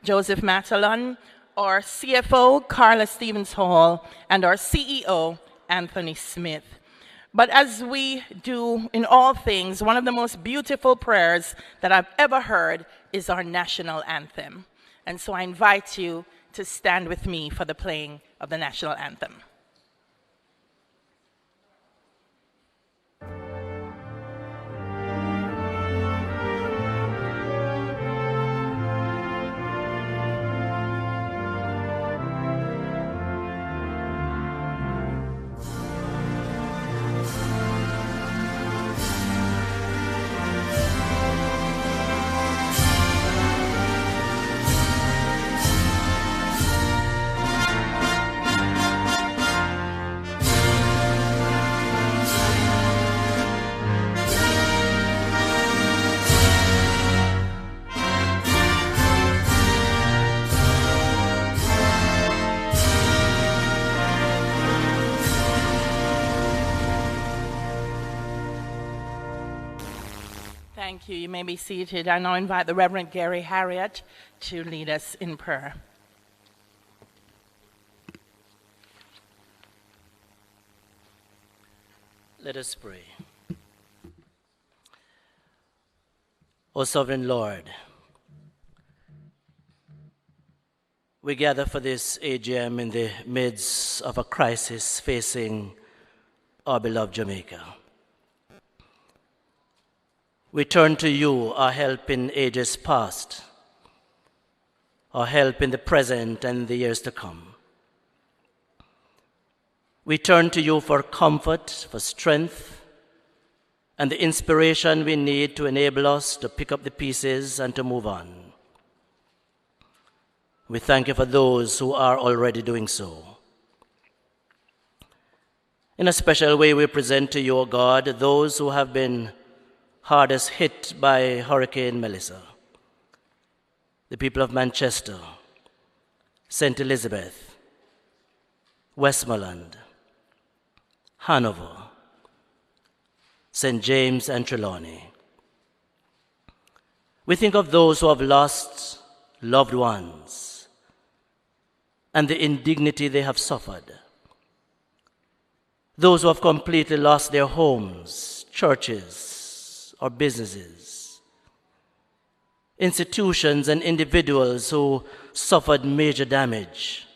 Joseph Matalon, our CFO, Carla Stevens Hall, and our CEO, Anthony Smith. But as we do in all things, one of the most beautiful prayers that I've ever heard is our national anthem. And so I invite you to stand with me for the playing of the national anthem. Thank you. You may be seated. I now invite the Reverend Gary Harriott to lead us in prayer. Let us pray. O Sovereign Lord, we gather for this AGM in the midst of a crisis facing our beloved Jamaica. We turn to you, our help in ages past, our help in the present and the years to come. We turn to you for comfort, for strength, and the inspiration we need to enable us to pick up the pieces and to move on. We thank you for those who are already doing so. In a special way, we present to you, O God, those who have been hardest hit by Hurricane Melissa. The people of Manchester, St. Elizabeth, Westmoreland, Hanover, St. James and Trelawney. We think of those who have lost loved ones and the indignity they have suffered. Those who have completely lost their homes, churches, or businesses, institutions and individuals who suffered major damage,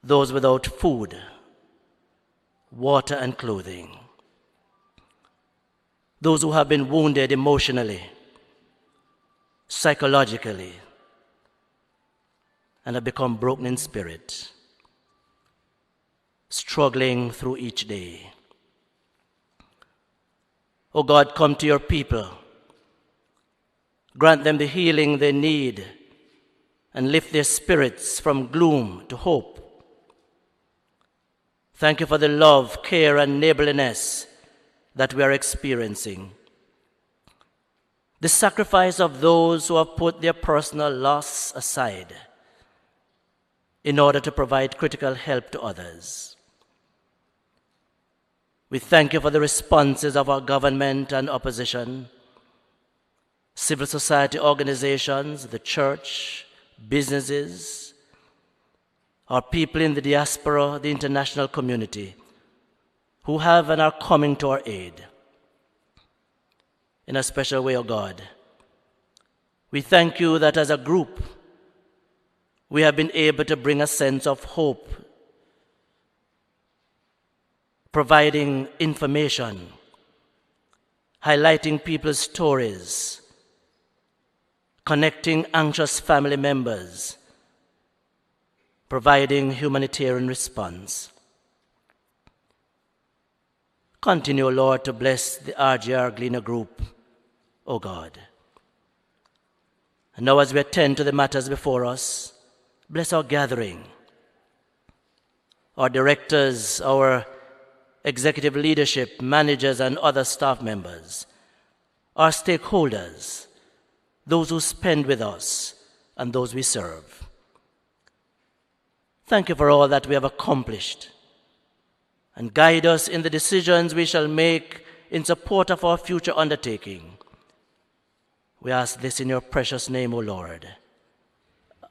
those without food, water and clothing, those who have been wounded emotionally, psychologically, and have become broken in spirit, struggling through each day. O God, come to your people. Grant them the healing they need and lift their spirits from gloom to hope. Thank you for the love, care, and neighborliness that we are experiencing. The sacrifice of those who have put their personal loss aside in order to provide critical help to others. We thank you for the responses of our government and opposition, civil society organizations, the church, businesses, our people in the diaspora, the international community, who have and are coming to our aid. In a special way, O God, we thank you that as a group, we have been able to bring a sense of hope, providing information, highlighting people's stories, connecting anxious family members, providing humanitarian response. Continue, Lord, to bless the RJRGLEANER group, O God. And now as we attend to the matters before us, bless our gathering, our directors, our executive leadership, managers, and other staff members, our stakeholders, those who spend with us, and those we serve. Thank you for all that we have accomplished, and guide us in the decisions we shall make in support of our future undertaking. We ask this in your precious name, O Lord.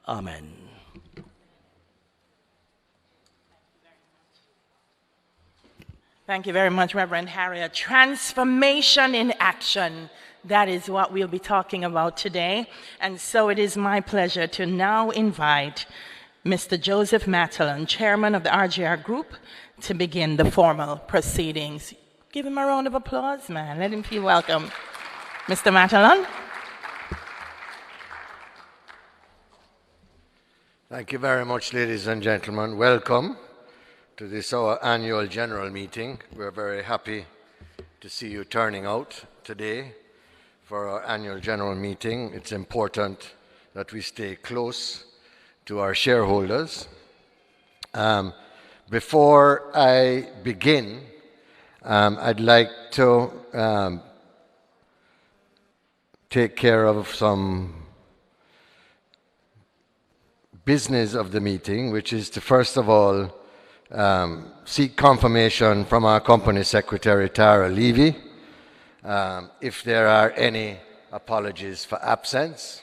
Amen. Thank you very much, Reverend Harriet. Transformation in action. That is what we'll be talking about today. And so it is my pleasure to now invite Mr. Joseph Matalan, Chairman of the RJR Group, to begin the formal proceedings. Give him a round of applause, man. Let him feel welcome. Mr. Matalan. Thank you very much, ladies and gentlemen. Welcome to this our annual general meeting. We're very happy to see you turning out today for our annual general meeting. It's important that we stay close to our shareholders. Before I begin, I'd like to take care of some business of the meeting, which is to first of all seek confirmation from our company secretary, Tara Levy, if there are any apologies for absence.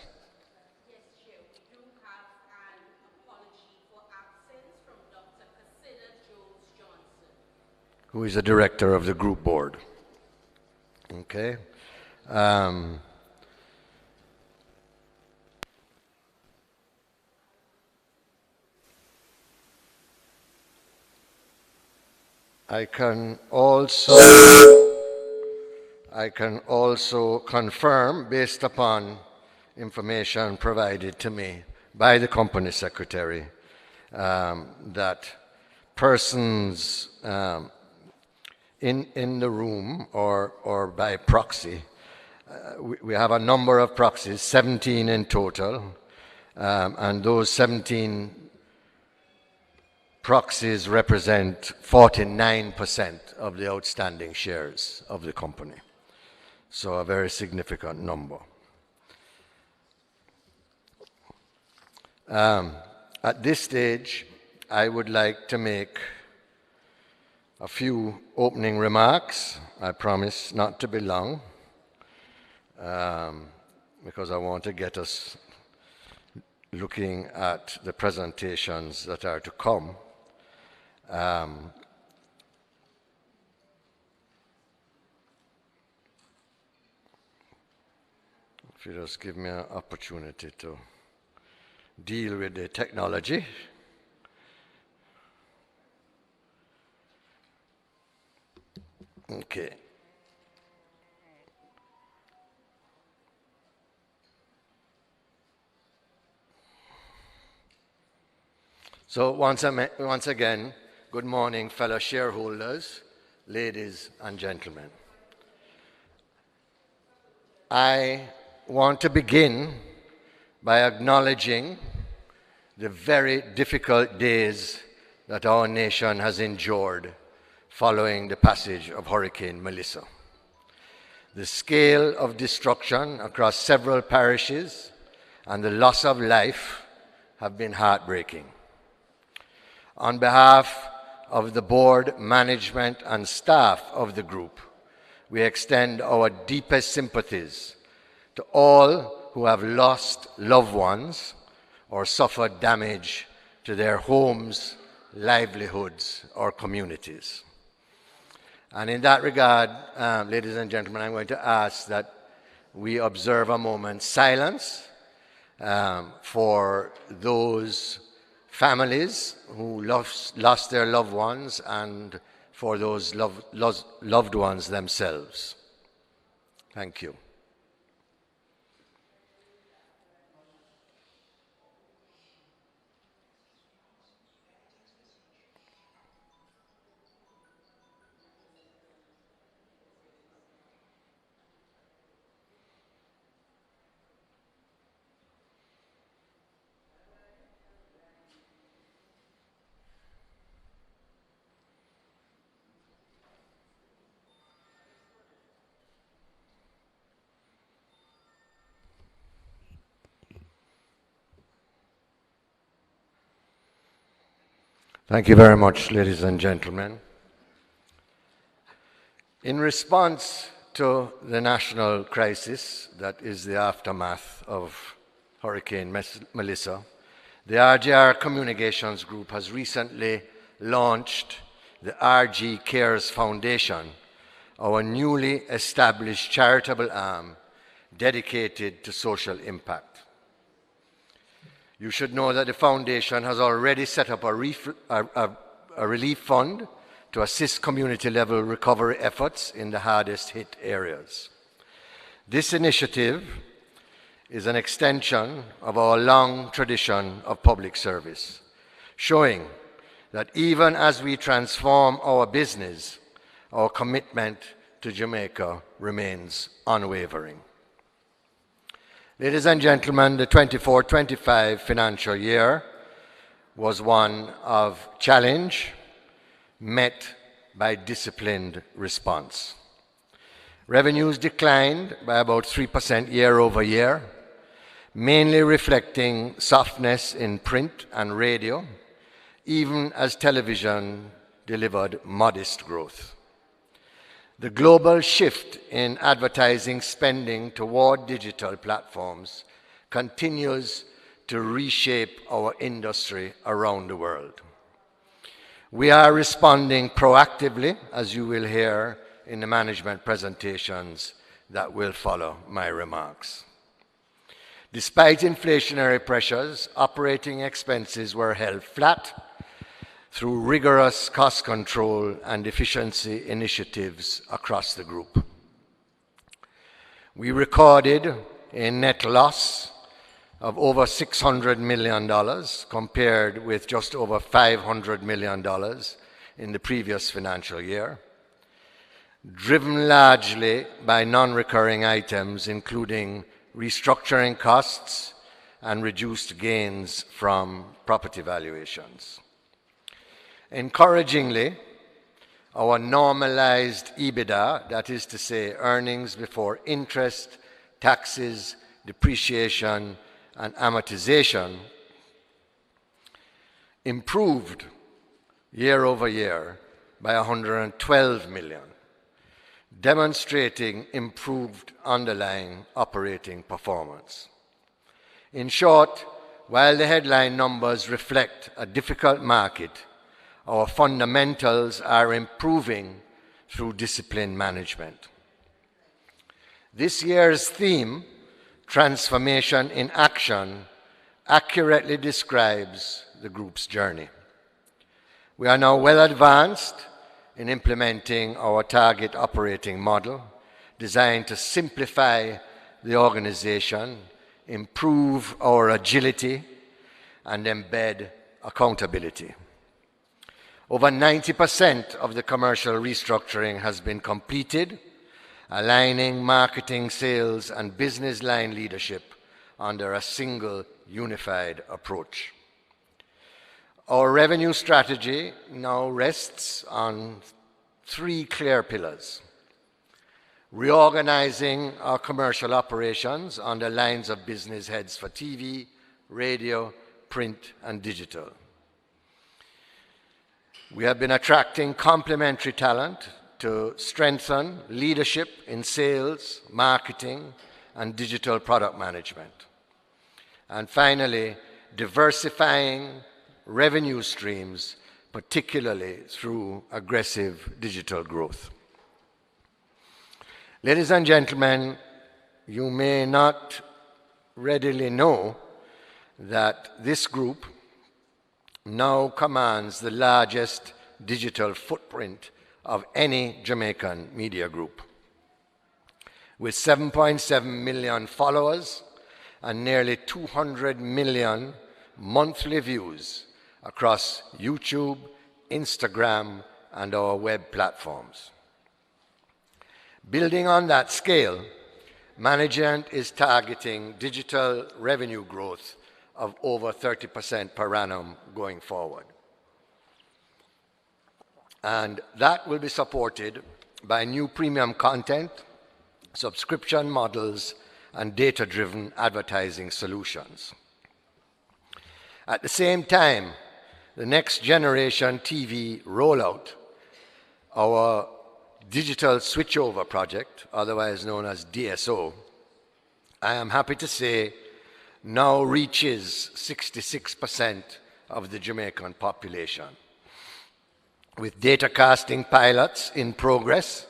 Yes, Chair, we do have an apology for absence from Dr. Casilla Jones-Johnson, Who is the director of the group board. Okay. I can also confirm, based upon information provided to me by the company secretary, that persons in the room or by proxy, we have a number of proxies, 17 in total, and those 17 proxies represent 49% of the outstanding shares of the company. So a very significant number. At this stage, I would like to make a few opening remarks. I promise not to be long, because I want to get us looking at the presentations that are to come. If you just give me an opportunity to deal with the technology. Okay. So once again, good morning, fellow shareholders, ladies and gentlemen. I want to begin by acknowledging the very difficult days that our nation has endured following the passage of Hurricane Melissa. The scale of destruction across several parishes and the loss of life have been heartbreaking. On behalf of the board, management, and staff of the group, we extend our deepest sympathies to all who have lost loved ones or suffered damage to their homes, livelihoods, or communities. And in that regard, ladies and gentlemen, I'm going to ask that we observe a moment's silence for those families who lost their loved ones and for those loved ones themselves. Thank you. Thank you very much, ladies and gentlemen. In response to the national crisis that is the aftermath of Hurricane Melissa, the RJR Communications Group has recently launched the RG Cares Foundation, our newly established charitable arm dedicated to social impact. You should know that the foundation has already set up a relief fund to assist community-level recovery efforts in the hardest-hit areas. This initiative is an extension of our long tradition of public service, showing that even as we transform our business, our commitment to Jamaica remains unwavering. Ladies and gentlemen, the 24-25 financial year was one of challenge, met by disciplined response. Revenues declined by about 3% year over year, mainly reflecting softness in print and radio, even as television delivered modest growth. The global shift in advertising spending toward digital platforms continues to reshape our industry around the world. We are responding proactively, as you will hear in the management presentations that will follow my remarks. Despite inflationary pressures, operating expenses were held flat through rigorous cost control and efficiency initiatives across the group. We recorded a net loss of over $600 million compared with just over $500 million in the previous financial year, driven largely by non-recurring items including restructuring costs and reduced gains from property valuations. Encouragingly, our normalized EBITDA, that is to say earnings before interest, taxes, depreciation, and amortization, improved year over year by $112 million, demonstrating improved underlying operating performance. In short, while the headline numbers reflect a difficult market, our fundamentals are improving through disciplined management. This year's theme, Transformation in Action, accurately describes the group's journey. We are now well advanced in implementing our target operating model, designed to simplify the organization, improve our agility, and embed accountability. Over 90% of the commercial restructuring has been completed, aligning marketing, sales, and business line leadership under a single unified approach. Our revenue strategy now rests on three clear pillars: reorganizing our commercial operations under lines of business heads for TV, radio, print, and digital. We have been attracting complementary talent to strengthen leadership in sales, marketing, and digital product management. And finally, diversifying revenue streams, particularly through aggressive digital growth. Ladies and gentlemen, you may not readily know that this group now commands the largest digital footprint of any Jamaican media group. With 7.7 million followers and nearly 200 million monthly views across YouTube, Instagram, and our web platforms. Building on that scale, management is targeting digital revenue growth of over 30% per annum going forward. And that will be supported by new premium content, subscription models, and data-driven advertising solutions. At the same time, the next generation TV rollout, our Digital Switchover Project, otherwise known as DSO, I am happy to say now reaches 66% of the Jamaican population, with data casting pilots in progress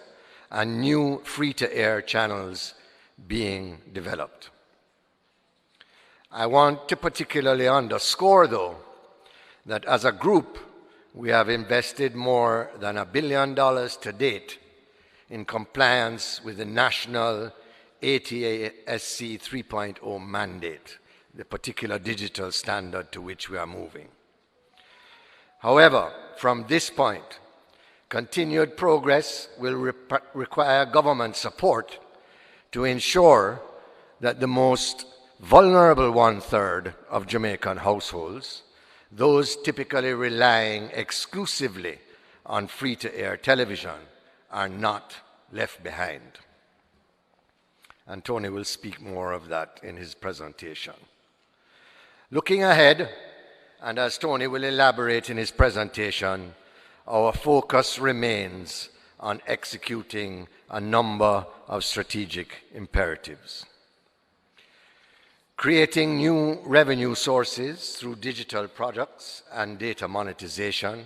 and new free-to-air channels being developed. I want to particularly underscore, though, that as a group, we have invested more than $1 billion to date in compliance with the national ATSC 3.0 mandate, the particular digital standard to which we are moving. However, from this point, continued progress will require government support to ensure that the most vulnerable one-third of Jamaican households, those typically relying exclusively on free-to-air television, are not left behind. And Tony will speak more of that in his presentation. Looking ahead, and as Tony will elaborate in his presentation, our focus remains on executing a number of strategic imperatives. Creating new revenue sources through digital products and data monetization,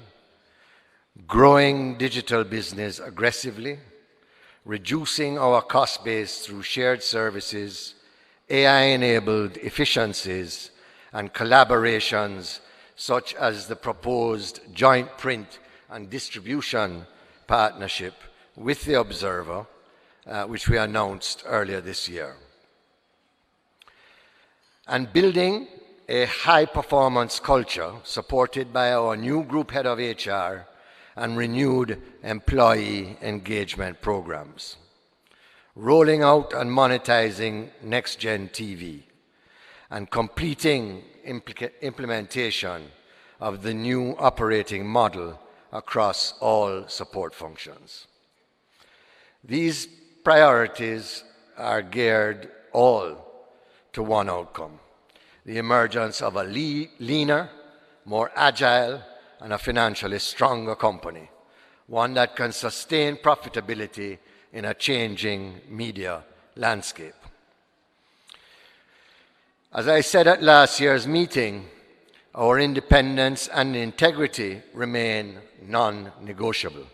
growing digital business aggressively, reducing our cost base through shared services, AI-enabled efficiencies, and collaborations such as the proposed joint print and distribution partnership with The Observer, which we announced earlier this year. And building a high-performance culture supported by our new group head of HR and renewed employee engagement programs. Rolling out and monetizing next-gen TV and completing implementation of the new operating model across all support functions. These priorities are geared all to one outcome: the emergence of a leaner, more agile, and a financially stronger company, one that can sustain profitability in a changing media landscape. As I said at last year's meeting, our independence and integrity remain non-negotiable.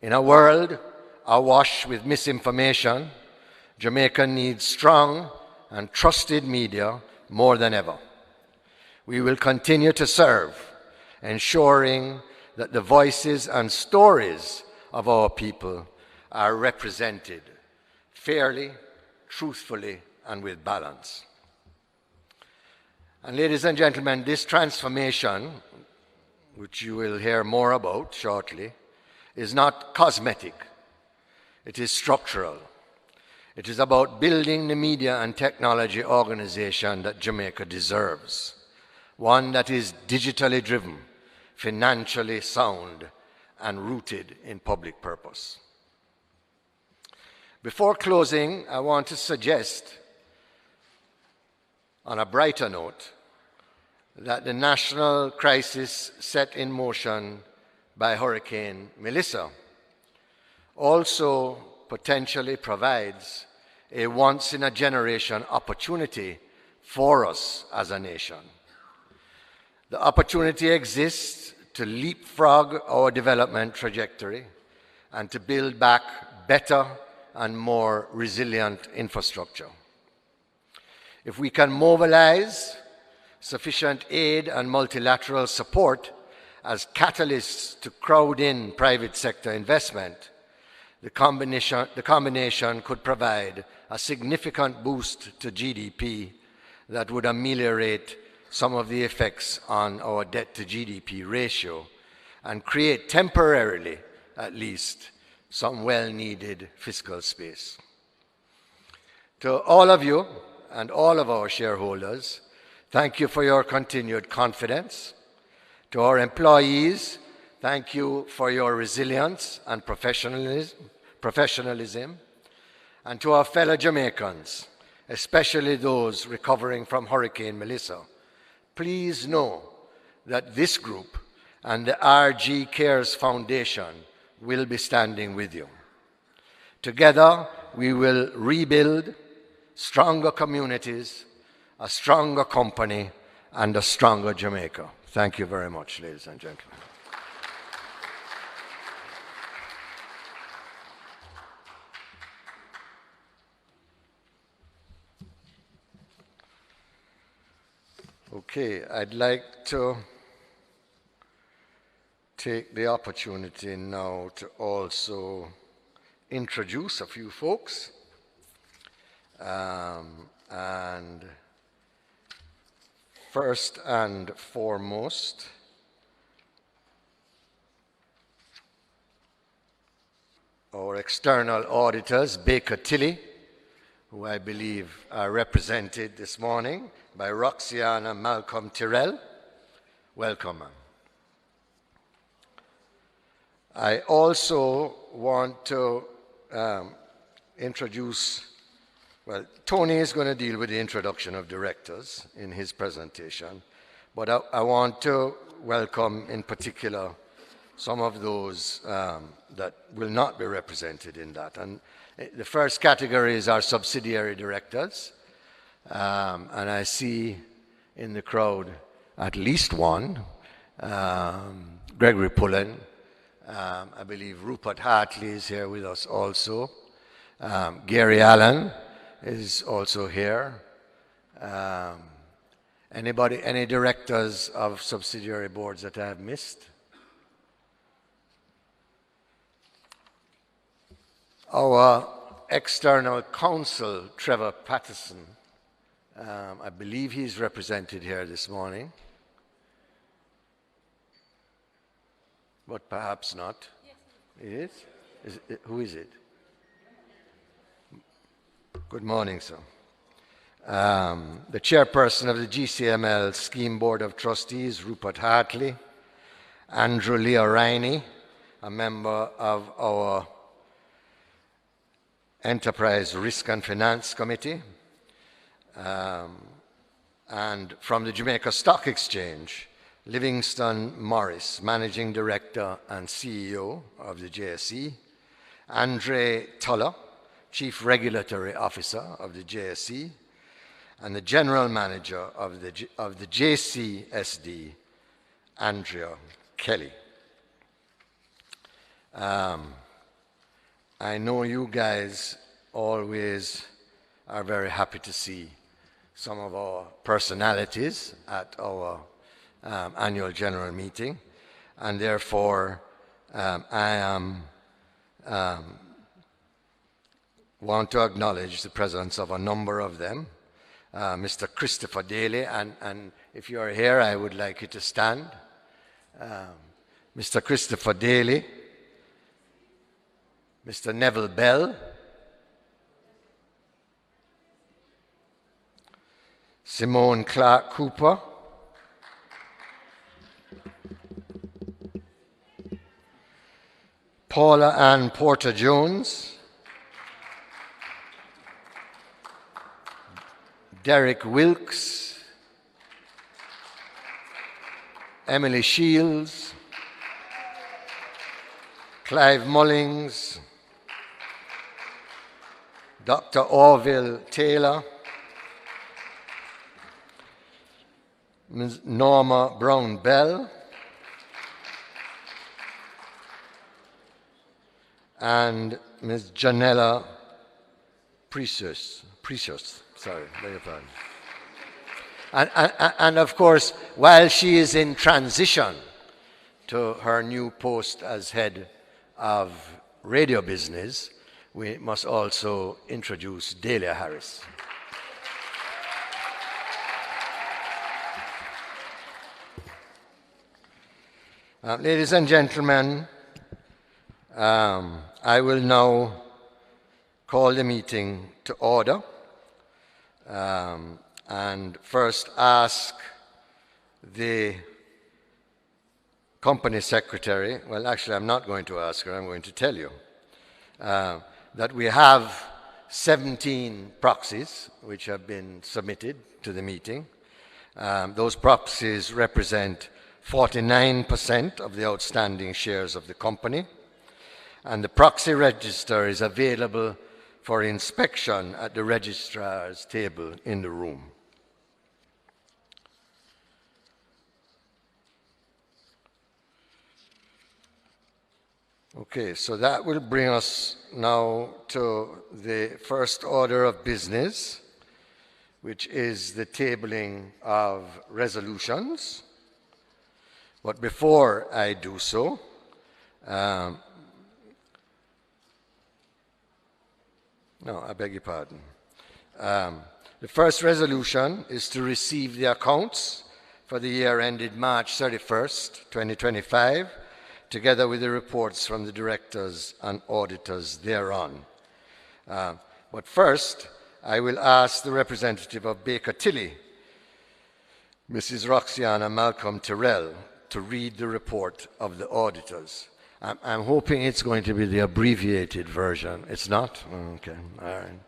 In a world awash with misinformation, Jamaica needs strong and trusted media more than ever. We will continue to serve, ensuring that the voices and stories of our people are represented fairly, truthfully, and with balance. And ladies and gentlemen, this transformation, which you will hear more about shortly, is not cosmetic. It is structural. It is about building the media and technology organization that Jamaica deserves, one that is digitally driven, financially sound, and rooted in public purpose. Before closing, I want to suggest, on a brighter note, that the national crisis set in motion by Hurricane Melissa also potentially provides a once-in-a-generation opportunity for us as a nation. The opportunity exists to leapfrog our development trajectory and to build back better and more resilient infrastructure. If we can mobilize sufficient aid and multilateral support as catalysts to crowd in private sector investment, the combination could provide a significant boost to GDP that would ameliorate some of the effects on our debt-to-GDP ratio and create temporarily, at least, some well-needed fiscal space. To all of you and all of our shareholders, thank you for your continued confidence. To our employees, thank you for your resilience and professionalism. And to our fellow Jamaicans, especially those recovering from Hurricane Melissa, please know that this group and the RG Cares Foundation will be standing with you. Together, we will rebuild stronger communities, a stronger company, and a stronger Jamaica. Thank you very much, ladies and gentlemen. Okay, I'd like to take the opportunity now to also introduce a few folks. And first and foremost, our external auditors, Baker Tilly, who I believe are represented this morning by Roxana Malcolm Tyrrell. Welcome, ma'am. I also want to introduce, well, Tony is going to deal with the introduction of directors in his presentation, but I want to welcome in particular some of those that will not be represented in that. And the first category is our subsidiary directors. And I see in the crowd at least one, Gregory Pullen. I believe Rupert Hartley is here with us also. Gary Allen is also here. Any directors of subsidiary boards that I have missed? Our external counsel, Trevor Patterson, I believe he's represented here this morning, but perhaps not. Yes. It is? Who is it? Good morning, sir. The chairperson of the GCML Scheme Board of Trustees, Rupert Hartley. Andrew Leo Riney, a member of our Enterprise Risk and Finance Committee. And from the Jamaica Stock Exchange, Livingston Morris, Managing Director and CEO of the JSE. Andre Tuller, Chief Regulatory Officer of the JSE, and the General Manager of the JCSD, Andrea Kelly. I know you guys always are very happy to see some of our personalities at our annual general meeting, and therefore I want to acknowledge the presence of a number of them. Mr. Christopher Daly, and if you are here, I would like you to stand. Mr. Christopher Daly, Mr. Neville Bell, Simone Clark Cooper, Paula Ann Porter Jones, Derek Wilkes, Emily Shields, Clive Mullings, Dr. Orville Taylor, Ms. Norma Brown Bell, and Ms. Janella Precious, sorry, beg your pardon. And of course, while she is in transition to her new post as head of radio business, we must also introduce Delia Harris. Ladies and gentlemen, I will now call the meeting to order and first ask the company secretary, well actually I'm not going to ask her, I'm going to tell you, that we have 17 proxies which have been submitted to the meeting. Those proxies represent 49% of the outstanding shares of the company. and the proxy register is available for inspection at the registrar's table in the room. Okay, so that will bring us now to the first order of business, which is the tabling of resolutions. But before I do so, no, I beg your pardon. The first resolution is to receive the accounts for the year ended March 31st, 2025, together with the reports from the directors and auditors thereon. But first, I will ask the representative of Baker Tilly, Mrs. Roxana Malcolm Terrell, to read the report of the auditors. I'm hoping it's going to be the abbreviated version. It's not? Okay, all right.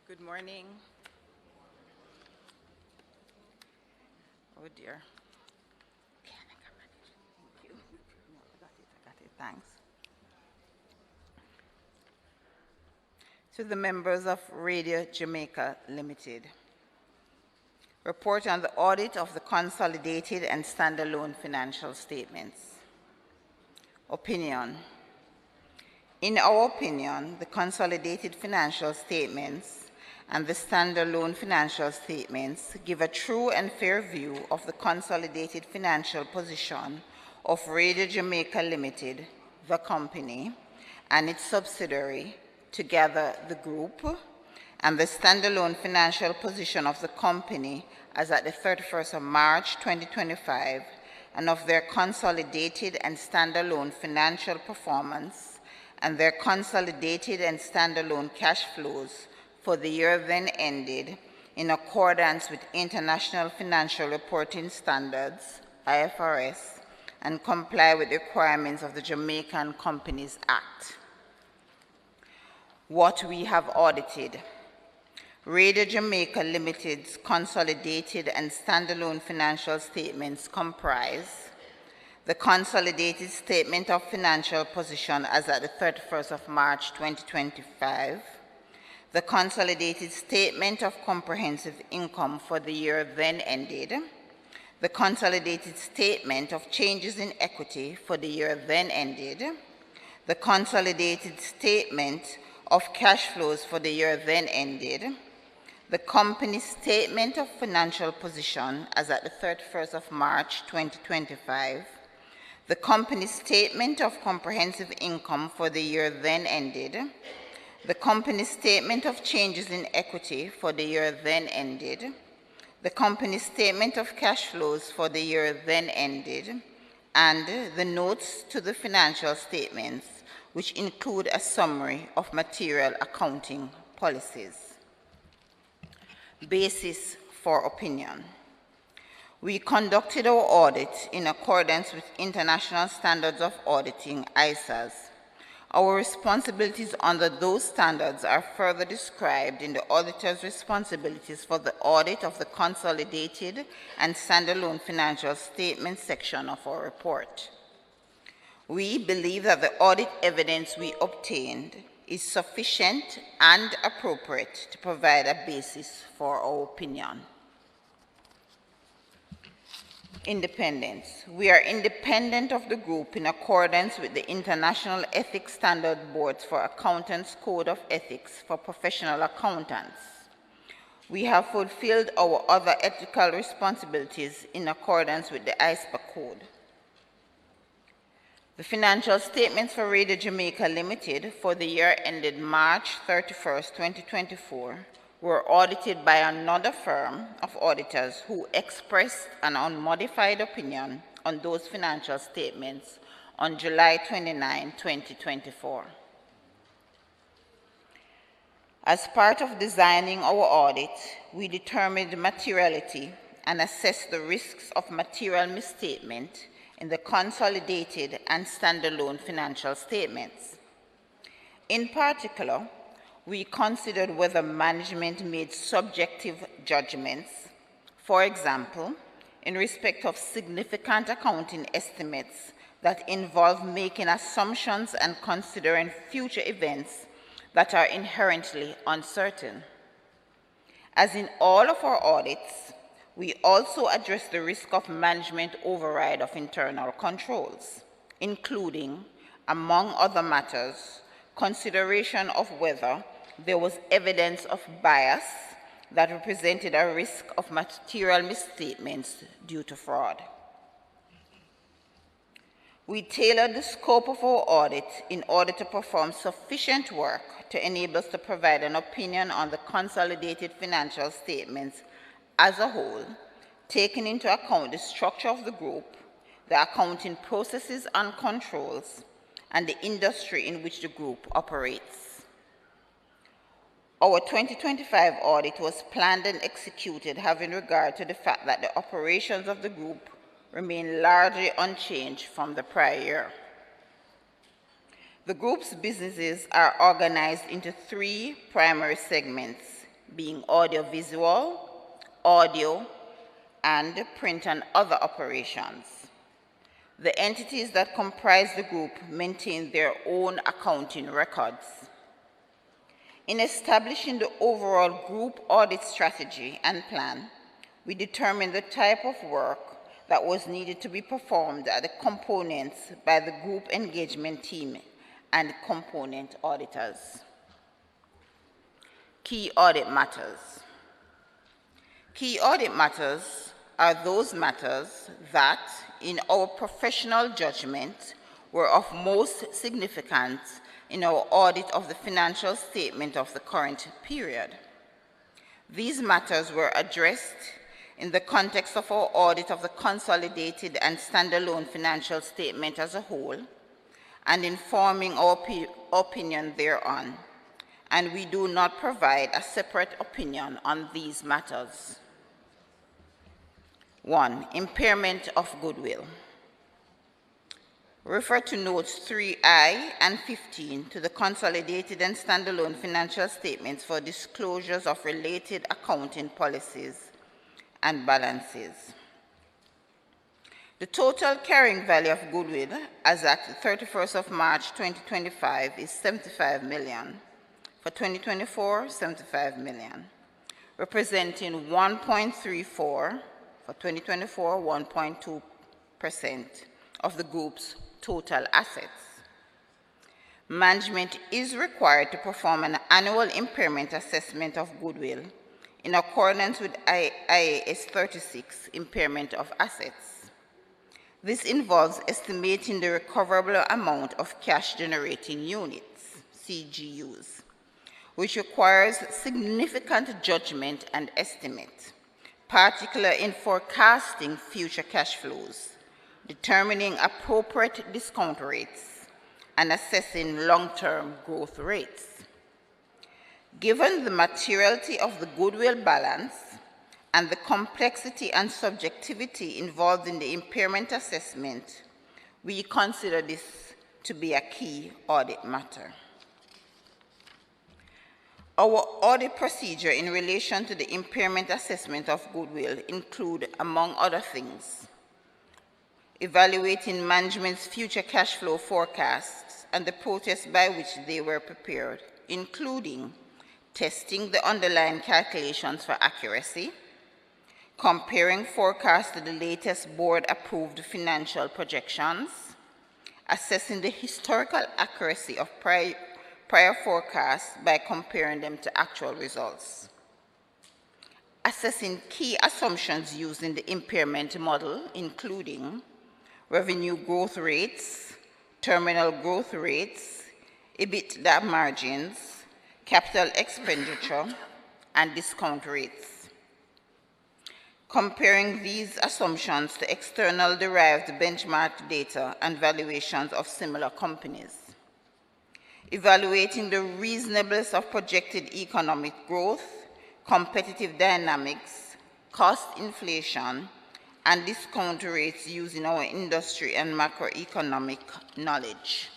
Good morning. Oh dear. Thank you. No, I got it. Thanks. To the members of Radio Jamaica Limited. Report on the audit of the consolidated and standalone financial statements. Opinion. In our opinion, the consolidated financial statements and the standalone financial statements give a true and fair view of the consolidated financial position of Radio Jamaica Limited, the company, and its subsidiary, together the group, and the standalone financial position of the company as at the 31st of March 2025, and of their consolidated and standalone financial performance, and their consolidated and standalone cash flows for the year then ended in accordance with International Financial Reporting Standards, IFRS, and comply with the requirements of the Jamaican Companies Act. What we have audited. Radio Jamaica Limited's consolidated and standalone financial statements comprise the consolidated statement of financial position as at the 31st of March 2025, the consolidated statement of comprehensive income for the year then ended, the consolidated statement of changes in equity for the year then ended, the consolidated statement of cash flows for the year then ended, the company's statement of financial position as at the 31st of March 2025, the company's statement of comprehensive income for the year then ended, the company's statement of changes in equity for the year then ended, the company's statement of cash flows for the year then ended, and the notes to the financial statements, which include a summary of material accounting policies. Basis for opinion. We conducted our audit in accordance with International Standards of Auditing, ISAs. Our responsibilities under those standards are further described in the auditor's responsibilities for the audit of the consolidated and standalone financial statements section of our report. We believe that the audit evidence we obtained is sufficient and appropriate to provide a basis for our opinion. Independence. We are independent of the group in accordance with the International Ethics Standard Boards for Accountants Code of Ethics for Professional Accountants. We have fulfilled our other ethical responsibilities in accordance with the ISPA Code. The financial statements for Radio Jamaica Limited for the year ended March 31st, 2024 were audited by another firm of auditors who expressed an unmodified opinion on those financial statements on July 29, 2024. As part of designing our audit, we determined materiality and assessed the risks of material misstatement in the consolidated and standalone financial statements. In particular, we considered whether management made subjective judgments, for example, in respect of significant accounting estimates that involve making assumptions and considering future events that are inherently uncertain. As in all of our audits, we also address the risk of management override of internal controls, including, among other matters, consideration of whether there was evidence of bias that represented a risk of material misstatements due to fraud. We tailored the scope of our audit in order to perform sufficient work to enable us to provide an opinion on the consolidated financial statements as a whole, taking into account the structure of the group, the accounting processes and controls, and the industry in which the group operates. Our 2025 audit was planned and executed having regard to the fact that the operations of the group remain largely unchanged from the prior year. The group's businesses are organized into three primary segments, being audiovisual, audio, and print and other operations. The entities that comprise the group maintain their own accounting records. In establishing the overall group audit strategy and plan, we determined the type of work that was needed to be performed at the components by the group engagement team and component auditors. Key audit matters. Key audit matters are those matters that, in our professional judgment, were of most significance in our audit of the financial statement of the current period. These matters were addressed in the context of our audit of the consolidated and standalone financial statement as a whole, and informing our opinion thereon, and we do not provide a separate opinion on these matters. 1. Impairment of goodwill. Refer to notes 3I and 15 to the consolidated and standalone financial statements for disclosures of related accounting policies and balances. The total carrying value of goodwill as at the 31st of March 2025 is 75 million. For 2024, 75 million, representing 1.34, for 2024, 1.2% of the group's total assets. Management is required to perform an annual impairment assessment of goodwill in accordance with IAS 36, impairment of assets. This involves estimating the recoverable amount of cash generating units, CGUs, which requires significant judgment and estimate, particularly in forecasting future cash flows, determining appropriate discount rates, and assessing long-term growth rates. Given the materiality of the goodwill balance and the complexity and subjectivity involved in the impairment assessment, we consider this to be a key audit matter. Our audit procedure in relation to the impairment assessment of goodwill include, among other things, evaluating management's future cash flow forecasts and the process by which they were prepared, including testing the underlying calculations for accuracy, comparing forecasts to the latest board-approved financial projections, assessing the historical accuracy of prior forecasts by comparing them to actual results, assessing key assumptions used in the impairment model, including revenue growth rates, terminal growth rates, EBITDA margins, capital expenditure, and discount rates. Comparing these assumptions to external derived benchmark data and valuations of similar companies. Evaluating the reasonableness of projected economic growth, competitive dynamics, cost inflation, and discount rates used in our industry and macroeconomic knowledge.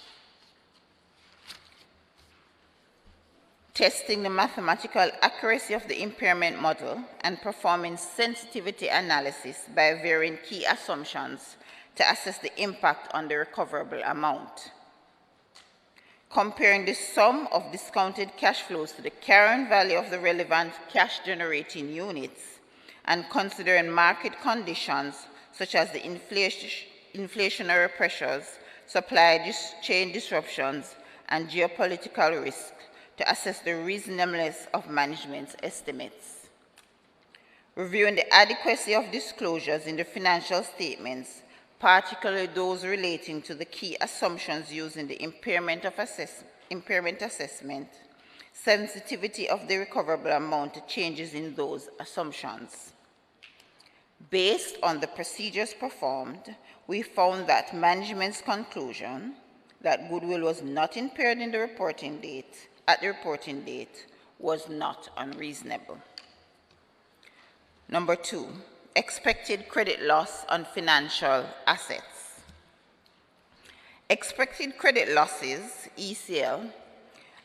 testing the mathematical accuracy of the impairment model, and performing sensitivity analysis by varying key assumptions to assess the impact on the recoverable amount. Comparing the sum of discounted cash flows to the carrying value of the relevant cash-generating units, and considering market conditions such as the inflationary pressures, supply chain disruptions, and geopolitical risk to assess the reasonableness of management's estimates. Reviewing the adequacy of disclosures in the financial statements, particularly those relating to the key assumptions used in the impairment assessment, sensitivity of the recoverable amount to changes in those assumptions. Based on the procedures performed, we found that management's conclusion that goodwill was not impaired at the reporting date was not unreasonable. Number 2, expected credit loss on financial assets. Expected credit losses, ECL,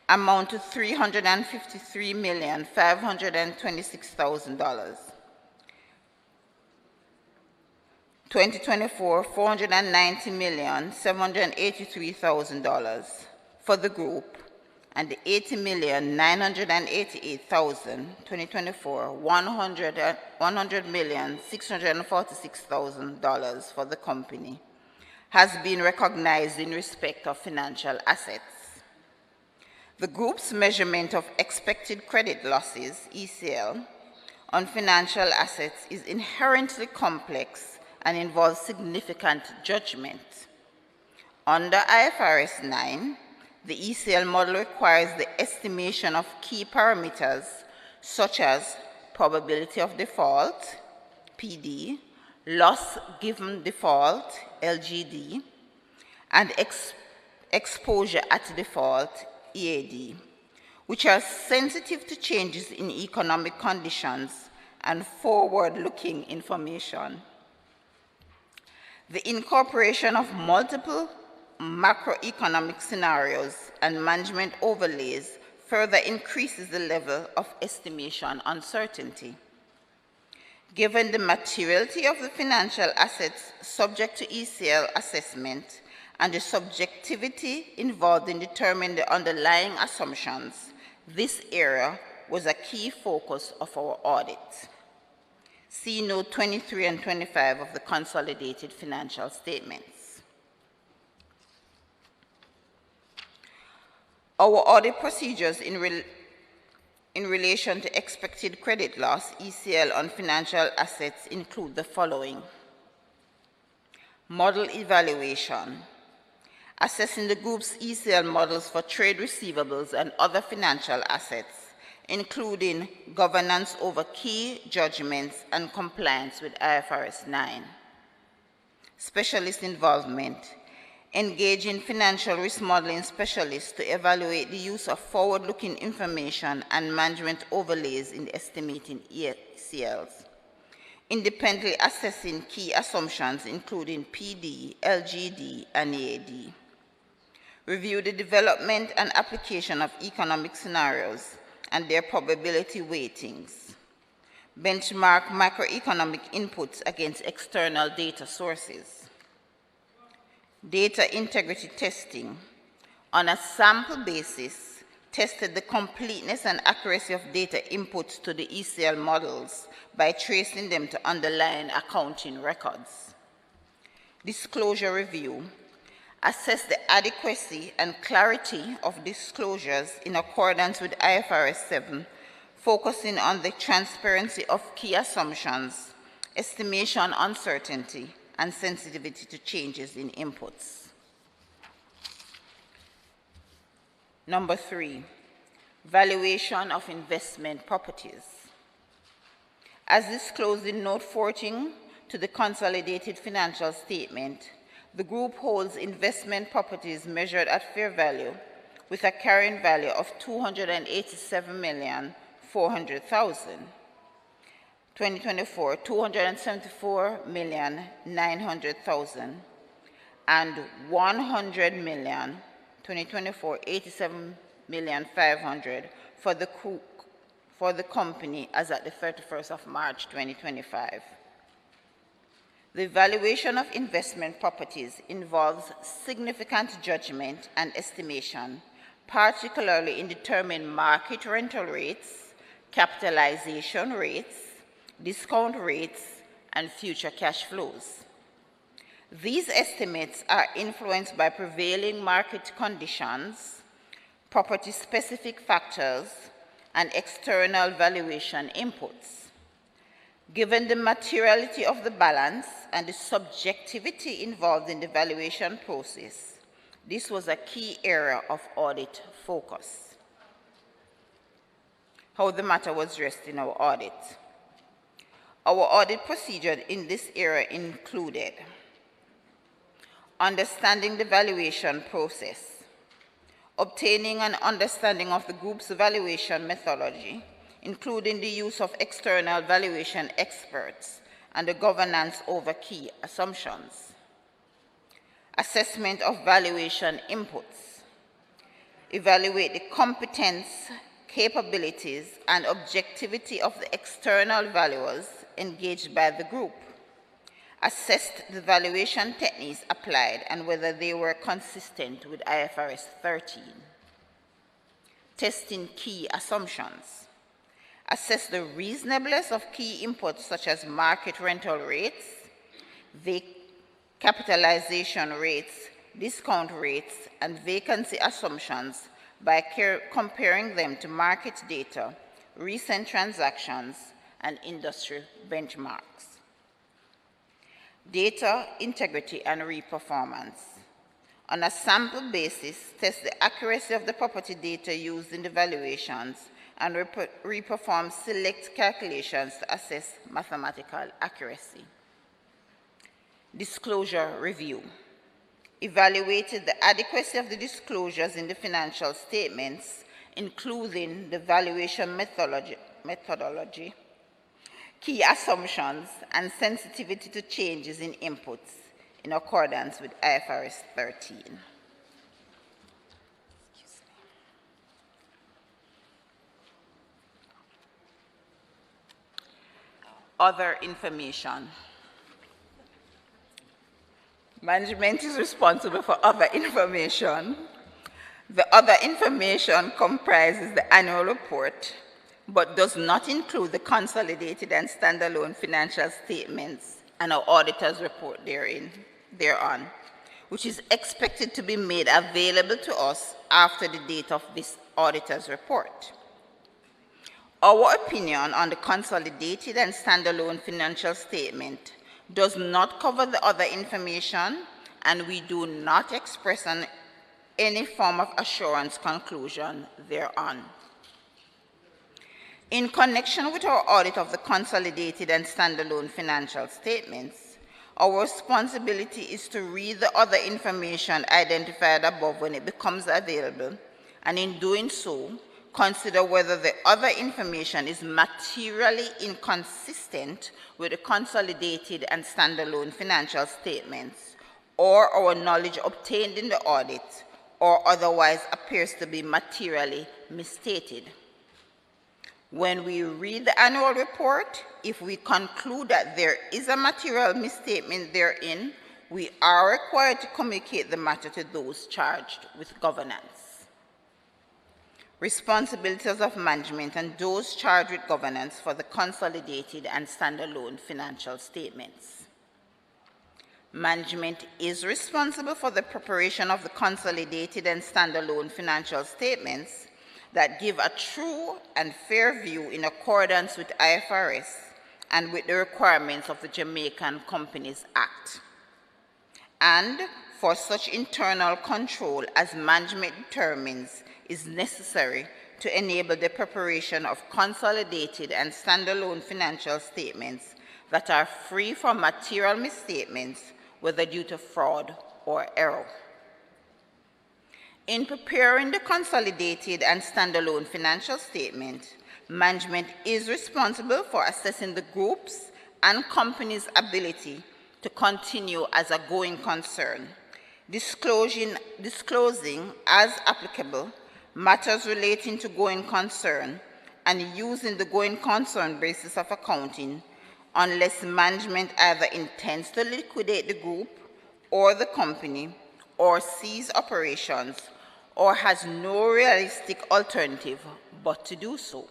amount to $353,526,000. 2024, $490,783,000 for the group, and the $80,988,000, 2024, $100,646,000 for the company, has been recognized in respect of financial assets. The group's measurement of expected credit losses, ECL, on financial assets is inherently complex and involves significant judgment. Under IFRS 9, the ECL model requires the estimation of key parameters such as probability of default, PD, loss given default, LGD, and exposure at default, EAD, which are sensitive to changes in economic conditions and forward-looking information. The incorporation of multiple macroeconomic scenarios and management overlays further increases the level of estimation uncertainty. Given the materiality of the financial assets subject to ECL assessment and the subjectivity involved in determining the underlying assumptions, this area was a key focus of our audit. See note 23 and 25 of the consolidated financial statements. Our audit procedures in relation to expected credit loss, ECL, on financial assets include the following: model evaluation, assessing the group's ECL models for trade receivables and other financial assets, including governance over key judgments and compliance with IFRS 9. Specialist involvement, engaging financial risk modeling specialists to evaluate the use of forward-looking information and management overlays in estimating ECLs. Independently assessing key assumptions, including PD, LGD, and EAD. Review the development and application of economic scenarios and their probability weightings. Benchmark macroeconomic inputs against external data sources. Data integrity testing. On a sample basis, tested the completeness and accuracy of data inputs to the ECL models by tracing them to underlying accounting records. Disclosure review. Assess the adequacy and clarity of disclosures in accordance with IFRS 7, focusing on the transparency of key assumptions, estimation uncertainty, and sensitivity to changes in inputs. Number 3, valuation of investment properties. As disclosed in Note 14 to the consolidated financial statement, the group holds investment properties measured at fair value with a carrying value of $287,400,000. 2024, $274,900,000, and $100 million, 2024, $87,500,000 for the company as at the 31st of March 2025. The evaluation of investment properties involves significant judgment and estimation, particularly in determining market rental rates, capitalization rates, discount rates, and future cash flows. These estimates are influenced by prevailing market conditions, property-specific factors, and external valuation inputs. Given the materiality of the balance and the subjectivity involved in the valuation process, this was a key area of audit focus. How the matter was addressed in our audit. Our audit procedure in this area included understanding the valuation process, obtaining an understanding of the group's valuation methodology, including the use of external valuation experts and the governance over key assumptions, assessment of valuation inputs, evaluate the competence, capabilities, and objectivity of the external valuers engaged by the group, assessed the valuation techniques applied and whether they were consistent with IFRS 13, testing key assumptions, assess the reasonableness of key inputs such as market rental rates, capitalization rates, discount rates, and vacancy assumptions by comparing them to market data, recent transactions, and industry benchmarks. Data integrity and reperformance. On a sample basis, test the accuracy of the property data used in the valuations and reperform select calculations to assess mathematical accuracy. Disclosure review. Evaluated the adequacy of the disclosures in the financial statements, including the valuation methodology, key assumptions, and sensitivity to changes in inputs in accordance with IFRS 13. Other information. Management is responsible for other information. The other information comprises the annual report, but does not include the consolidated and standalone financial statements and our auditor's report thereon, which is expected to be made available to us after the date of this auditor's report. Our opinion on the consolidated and standalone financial statement does not cover the other information, and we do not express any form of assurance conclusion thereon. In connection with our audit of the consolidated and standalone financial statements, our responsibility is to read the other information identified above when it becomes available, and in doing so, consider whether the other information is materially inconsistent with the consolidated and standalone financial statements, or our knowledge obtained in the audit, or otherwise appears to be materially misstated. When we read the annual report, if we conclude that there is a material misstatement therein, we are required to communicate the matter to those charged with governance. Responsibilities of management and those charged with governance for the consolidated and standalone financial statements. Management is responsible for the preparation of the consolidated and standalone financial statements that give a true and fair view in accordance with IFRS and with the requirements of the Jamaican Companies Act, and for such internal control as management determines is necessary to enable the preparation of consolidated and standalone financial statements that are free from material misstatements, whether due to fraud or error. In preparing the consolidated and standalone financial statement, management is responsible for assessing the group's and company's ability to continue as a going concern, disclosing as applicable matters relating to going concern, and using the going concern basis of accounting unless management either intends to liquidate the group or the company or cease operations or has no realistic alternative but to do so.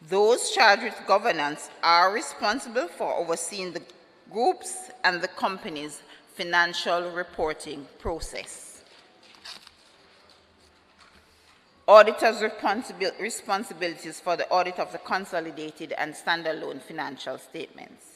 Those charged with governance are responsible for overseeing the group's and the company's financial reporting process. Auditors' responsibilities for the audit of the consolidated and standalone financial statements.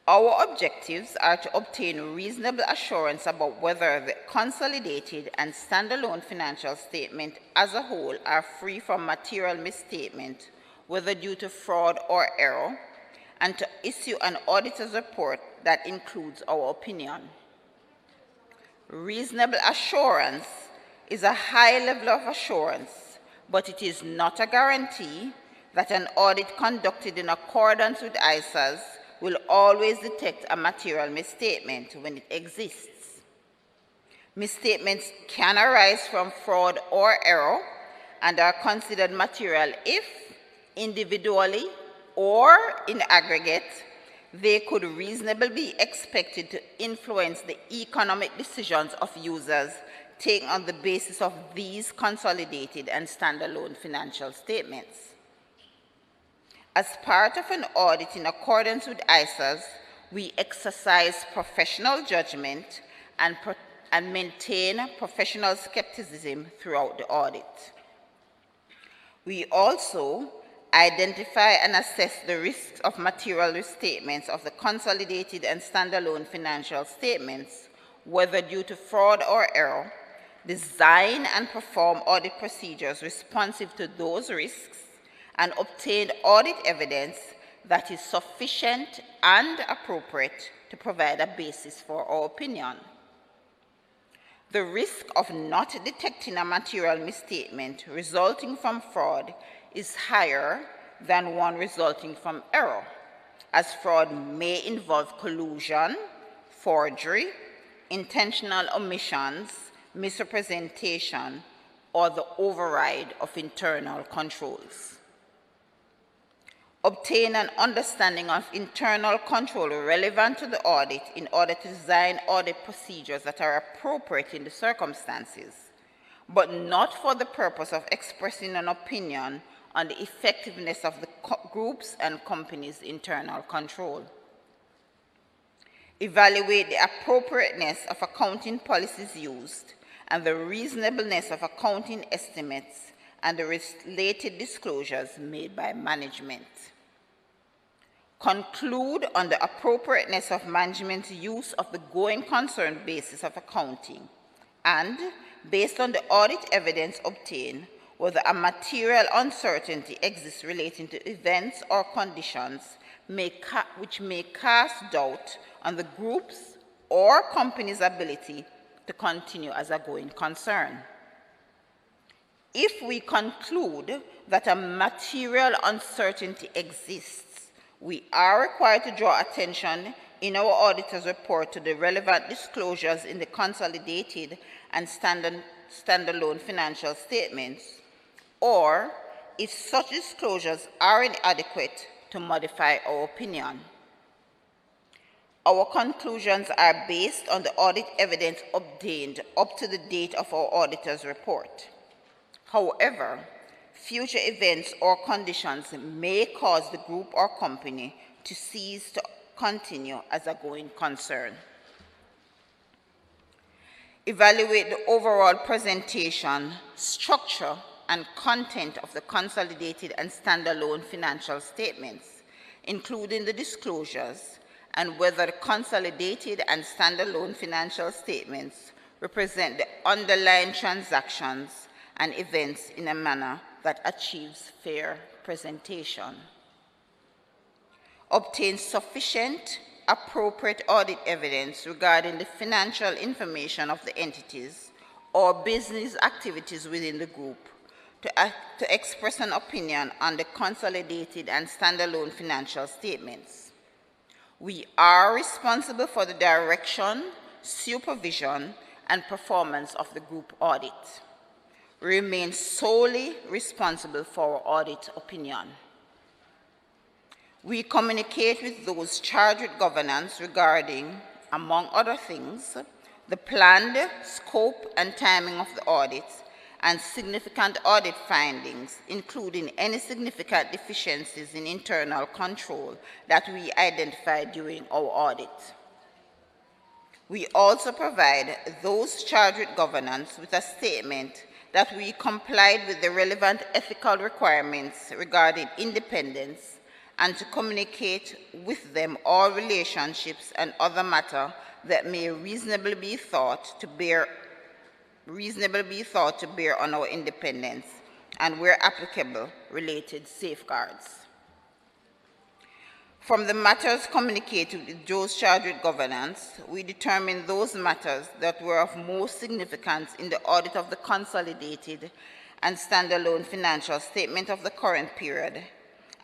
Our objectives are to obtain reasonable assurance about whether the consolidated and standalone financial statement as a whole are free from material misstatement, whether due to fraud or error, and to issue an auditor's report that includes our opinion. Reasonable assurance is a high level of assurance, but it is not a guarantee that an audit conducted in accordance with ISAs will always detect a material misstatement when it exists. Misstatements can arise from fraud or error and are considered material if, individually or in aggregate, they could reasonably be expected to influence the economic decisions of users taken on the basis of these consolidated and standalone financial statements. As part of an audit in accordance with ISAs, we exercise professional judgment and maintain professional skepticism throughout the audit. We also identify and assess the risks of material restatements of the consolidated and standalone financial statements, whether due to fraud or error, design and perform audit procedures responsive to those risks, and obtain audit evidence that is sufficient and appropriate to provide a basis for our opinion. The risk of not detecting a material misstatement resulting from fraud is higher than one resulting from error, as fraud may involve collusion, forgery, intentional omissions, misrepresentation, or the override of internal controls. Obtain an understanding of internal control relevant to the audit in order to design audit procedures that are appropriate in the circumstances, but not for the purpose of expressing an opinion on the effectiveness of the group's and company's internal control. Evaluate the appropriateness of accounting policies used and the reasonableness of accounting estimates and the related disclosures made by management. Conclude on the appropriateness of management's use of the going concern basis of accounting and, based on the audit evidence obtained, whether a material uncertainty exists relating to events or conditions which may cast doubt on the group's or company's ability to continue as a going concern. If we conclude that a material uncertainty exists, we are required to draw attention in our auditor's report to the relevant disclosures in the consolidated and standalone financial statements, or if such disclosures are inadequate, to modify our opinion. Our conclusions are based on the audit evidence obtained up to the date of our auditor's report. However, future events or conditions may cause the group or company to cease to continue as a going concern. Evaluate the overall presentation, structure, and content of the consolidated and standalone financial statements, including the disclosures, and whether the consolidated and standalone financial statements represent the underlying transactions and events in a manner that achieves fair presentation. Obtain sufficient, appropriate audit evidence regarding the financial information of the entities or business activities within the group to express an opinion on the consolidated and standalone financial statements. We are responsible for the direction, supervision, and performance of the group audit. remain solely responsible for our audit opinion. We communicate with those charged with governance regarding, among other things, the planned scope and timing of the audit and significant audit findings, including any significant deficiencies in internal control that we identified during our audit. We also provide those charged with governance with a statement that we complied with the relevant ethical requirements regarding independence and to communicate with them all relationships and other matter that may reasonably be thought to bear on our independence and, where applicable, related safeguards. From the matters communicated with those charged with governance, we determined those matters that were of most significance in the audit of the consolidated and standalone financial statement of the current period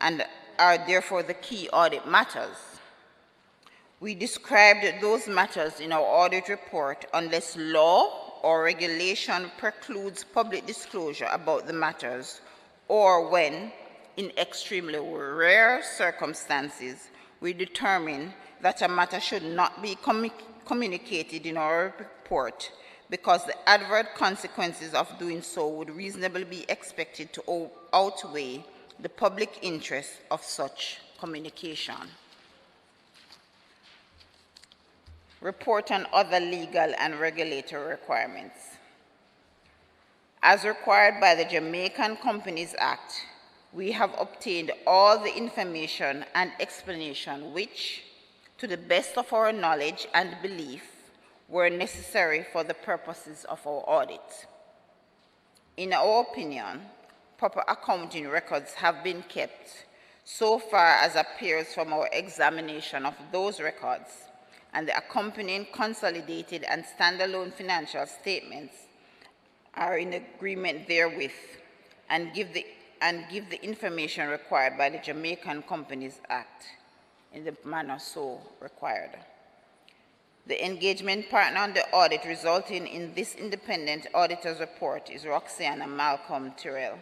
and are therefore the key audit matters. We described those matters in our audit report unless law or regulation precludes public disclosure about the matters, or when, in extremely rare circumstances, we determine that a matter should not be communicated in our report because the adverse consequences of doing so would reasonably be expected to outweigh the public interest of such communication. Report on other legal and regulatory requirements. As required by the Jamaican Companies Act, we have obtained all the information and explanation which, to the best of our knowledge and belief, were necessary for the purposes of our audit. In our opinion, proper accounting records have been kept so far as appears from our examination of those records, and the accompanying consolidated and standalone financial statements are in agreement therewith and give the information required by the Jamaican Companies Act in the manner so required. The engagement partner on the audit resulting in this independent auditor's report is Roxanna Malcolm Tyrrell.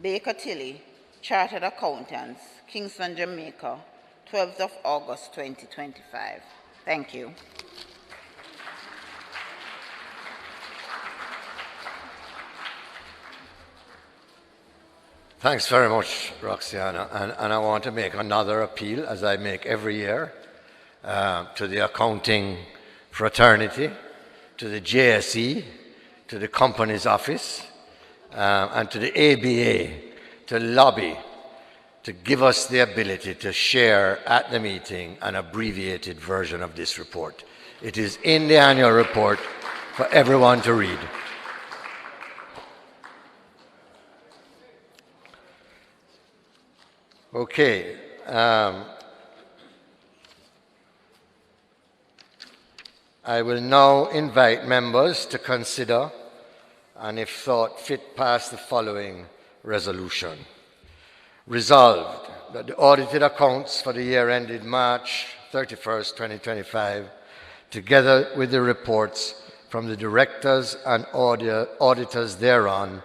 Baker Tilly, Chartered Accountants, Kingston, Jamaica, 12th of August, 2025. Thank you. Thanks very much, Roxana. And I want to make another appeal, as I make every year, to the accounting fraternity, to the JSE, to the Companies Office, and to the ABA to lobby to give us the ability to share at the meeting an abbreviated version of this report. It is in the annual report for everyone to read. Okay. I will now invite members to consider and, if thought fit, pass the following resolution. Resolved that the audited accounts for the year ended March 31st, 2025, together with the reports from the directors and auditors thereon,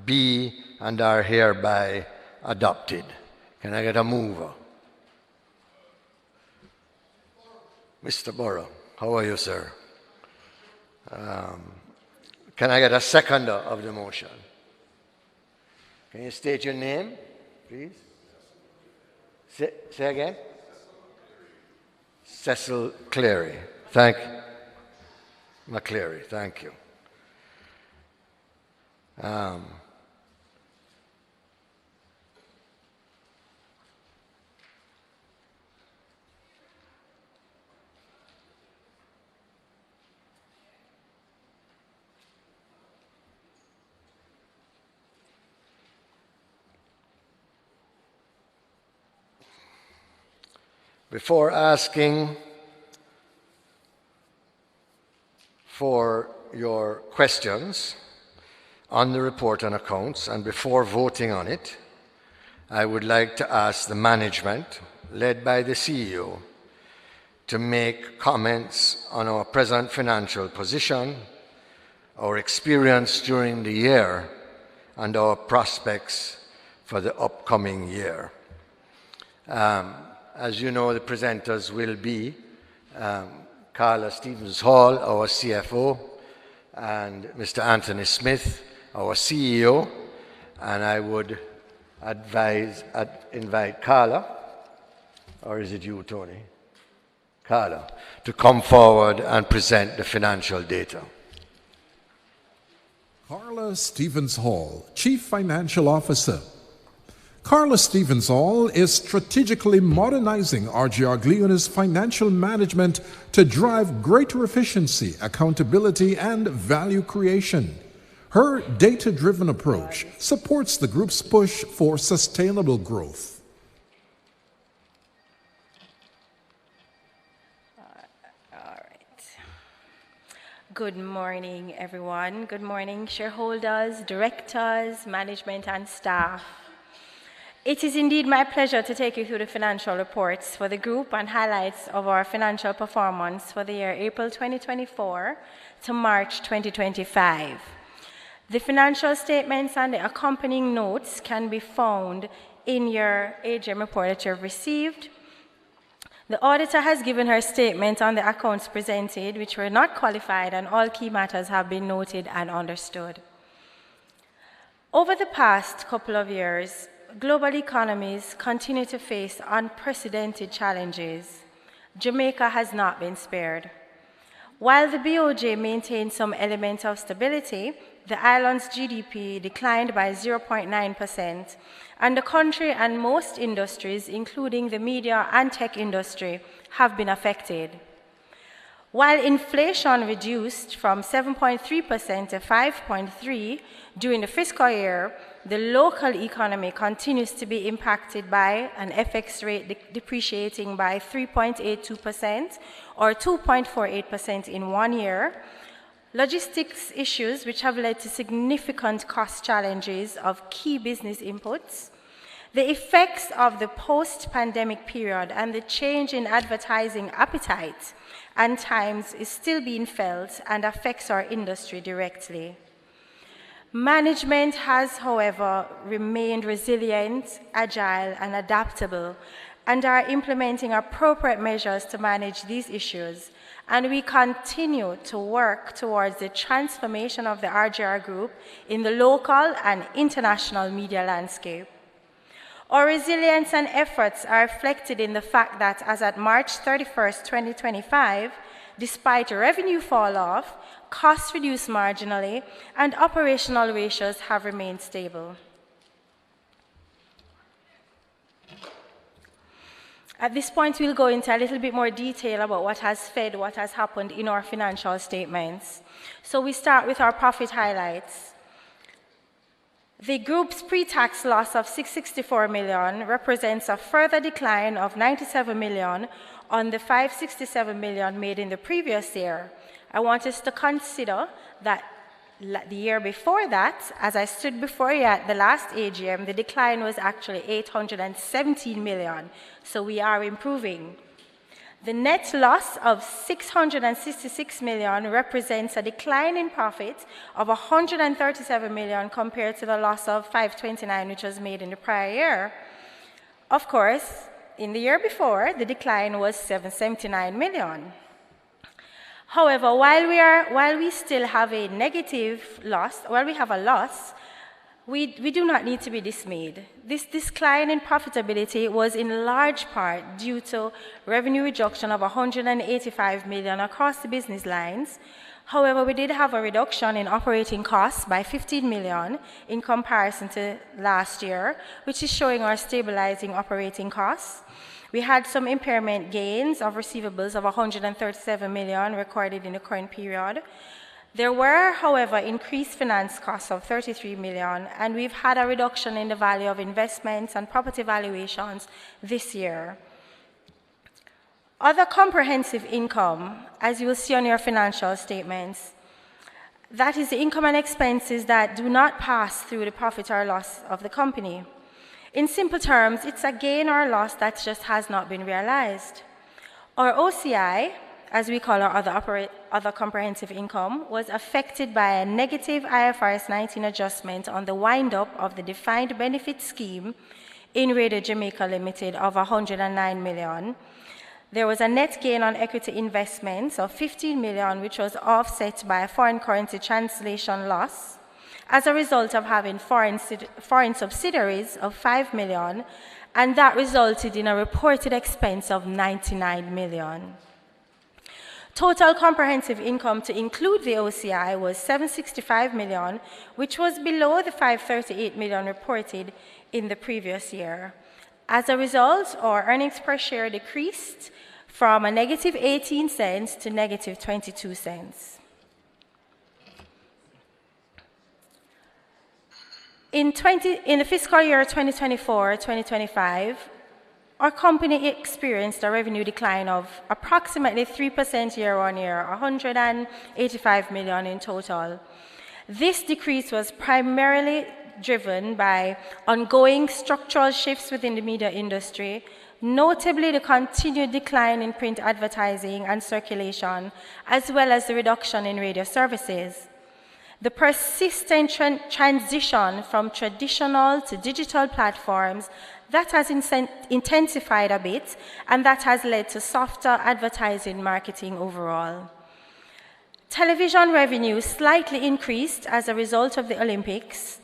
be and are hereby adopted. Can I get a mover? Mr. Burrow, how are you, sir? Can I get a seconder of the motion? Can you state your name, please? Say again? Cecil Cleary. Thank you. McCleary, thank you. Before asking for your questions on the report and accounts, and before voting on it, I would like to ask the management, led by the CEO, to make comments on our present financial position, our experience during the year, and our prospects for the upcoming year. As you know, the presenters will be Carla Stevens-Hall, our CFO, and Mr. Anthony Smith, our CEO, and I would invite Carla, or is it you, Tony? Carla, to come forward and present the financial data. Carla Stevens-Hall, Chief Financial Officer. Carla Stevens-Hall is strategically modernizing RJRGLEANER's financial management to drive greater efficiency, accountability, and value creation. Her data-driven approach supports the group's push for sustainable growth. Good morning, everyone. Good morning, shareholders, directors, management, and staff. It is indeed my pleasure to take you through the financial reports for the group and highlights of our financial performance for the year April 2024 to March 2025. The financial statements and the accompanying notes can be found in your AGM report that you have received. The auditor has given her statement on the accounts presented, which were not qualified, and all key matters have been noted and understood. Over the past couple of years, global economies continue to face unprecedented challenges. Jamaica has not been spared. While the BOJ maintained some element of stability, the island's GDP declined by 0.9%, and the country and most industries, including the media and tech industry, have been affected. While inflation reduced from 7.3% to 5.3% during the fiscal year, the local economy continues to be impacted by an FX rate depreciating by 3.82% or 2.48% in 1 year, logistics issues which have led to significant cost challenges of key business inputs, the effects of the post-pandemic period and the change in advertising appetite and times is still being felt and affects our industry directly. Management has, however, remained resilient, agile, and adaptable, and are implementing appropriate measures to manage these issues, and we continue to work towards the transformation of the RJR Group in the local and international media landscape. Our resilience and efforts are reflected in the fact that as at March 31st, 2025, despite a revenue fall-off, costs reduced marginally, and operational ratios have remained stable. At this point, we'll go into a little bit more detail about what has happened in our financial statements. So we start with our profit highlights. The group's pre-tax loss of $664 million represents a further decline of $97 million on the $567 million made in the previous year. I want us to consider that the year before that, as I stood before you at the last AGM, the decline was actually $817 million. So we are improving. The net loss of $666 million represents a decline in profit of $137 million compared to the loss of $529 million, which was made in the prior year. Of course, in the year before, the decline was $779 million. However, while we still have a negative loss, while we have a loss, we do not need to be dismayed. This decline in profitability was in large part due to revenue reduction of $185 million across the business lines. However, we did have a reduction in operating costs by $15 million in comparison to last year, which is showing our stabilizing operating costs. We had some impairment gains of receivables of $137 million recorded in the current period. There were, however, increased finance costs of $33 million, and we've had a reduction in the value of investments and property valuations this year. Other comprehensive income, as you will see on your financial statements, that is the income and expenses that do not pass through the profit or loss of the company. In simple terms, it's a gain or loss that just has not been realized. Our OCI as we call our other comprehensive income, was affected by a negative IFRS 19 adjustment on the wind-up of the defined benefit scheme in Radio Jamaica Limited of 109 million. There was a net gain on equity investments of 15 million, which was offset by a foreign currency translation loss as a result of having foreign subsidiaries of 5 million, and that resulted in a reported expense of 99 million. Total comprehensive income to include the OCI was 765 million, which was below the 538 million reported in the previous year. As a result, our earnings per share decreased from a negative 18 cents to negative 22 cents. In the fiscal year 2024-2025, our company experienced a revenue decline of approximately 3% year-on-year, 185 million in total. This decrease was primarily driven by ongoing structural shifts within the media industry, notably the continued decline in print advertising and circulation, as well as the reduction in radio services. The persistent transition from traditional to digital platforms that has intensified a bit, and that has led to softer advertising marketing overall. Television revenue slightly increased as a result of the Olympics,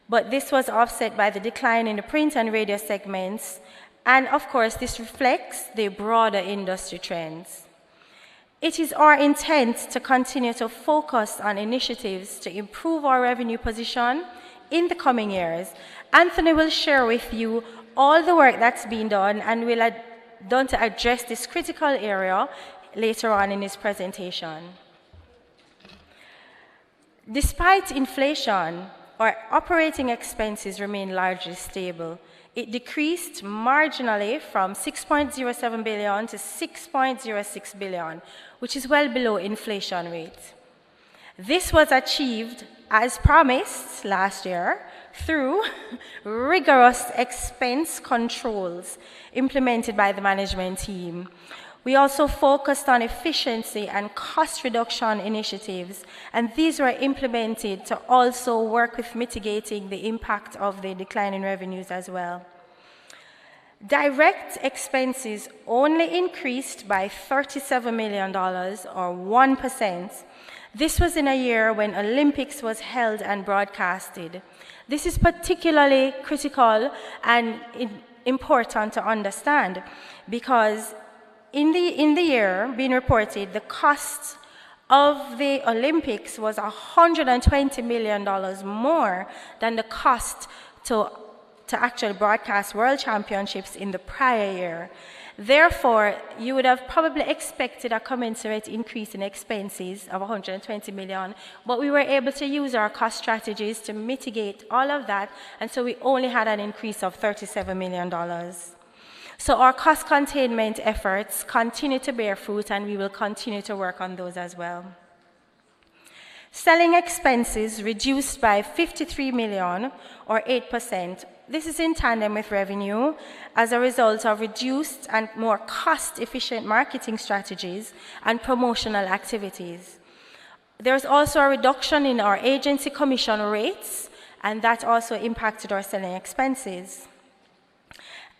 but this was offset by the decline in the print and radio segments, and of course this reflects the broader industry trends. It is our intent to continue to focus on initiatives to improve our revenue position in the coming years. Anthony will share with you all the work that's been done and will done to address this critical area later on in his presentation. Despite inflation, our operating expenses remain largely stable. It decreased marginally from 6.07 billion to 6.06 billion, which is well below inflation rate. This was achieved, as promised last year, through rigorous expense controls implemented by the management team. We also focused on efficiency and cost reduction initiatives, and these were implemented to also work with mitigating the impact of the decline in revenues as well. Direct expenses only increased by $37 million, or 1%. This was in a year when Olympics was held and broadcasted. This is particularly critical and important to understand because in the year being reported, the cost of the Olympics was $120 million more than the cost to actually broadcast World Championships in the prior year. Therefore, you would have probably expected a commensurate increase in expenses of 120 million, but we were able to use our cost strategies to mitigate all of that, and so we only had an increase of $37 million. So our cost containment efforts continue to bear fruit, and we will continue to work on those as well. Selling expenses reduced by 53 million, or 8%. This is in tandem with revenue as a result of reduced and more cost-efficient marketing strategies and promotional activities. There's also a reduction in our agency commission rates, and that also impacted our selling expenses.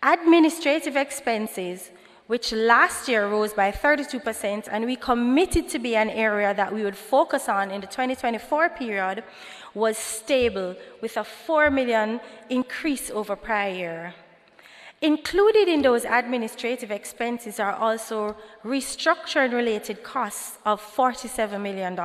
Administrative expenses, which last year rose by 32%, and we committed to be an area that we would focus on in the 2024 period, was stable with a 4 million increase over prior year. Included in those administrative expenses are also restructuring related costs of $47 million.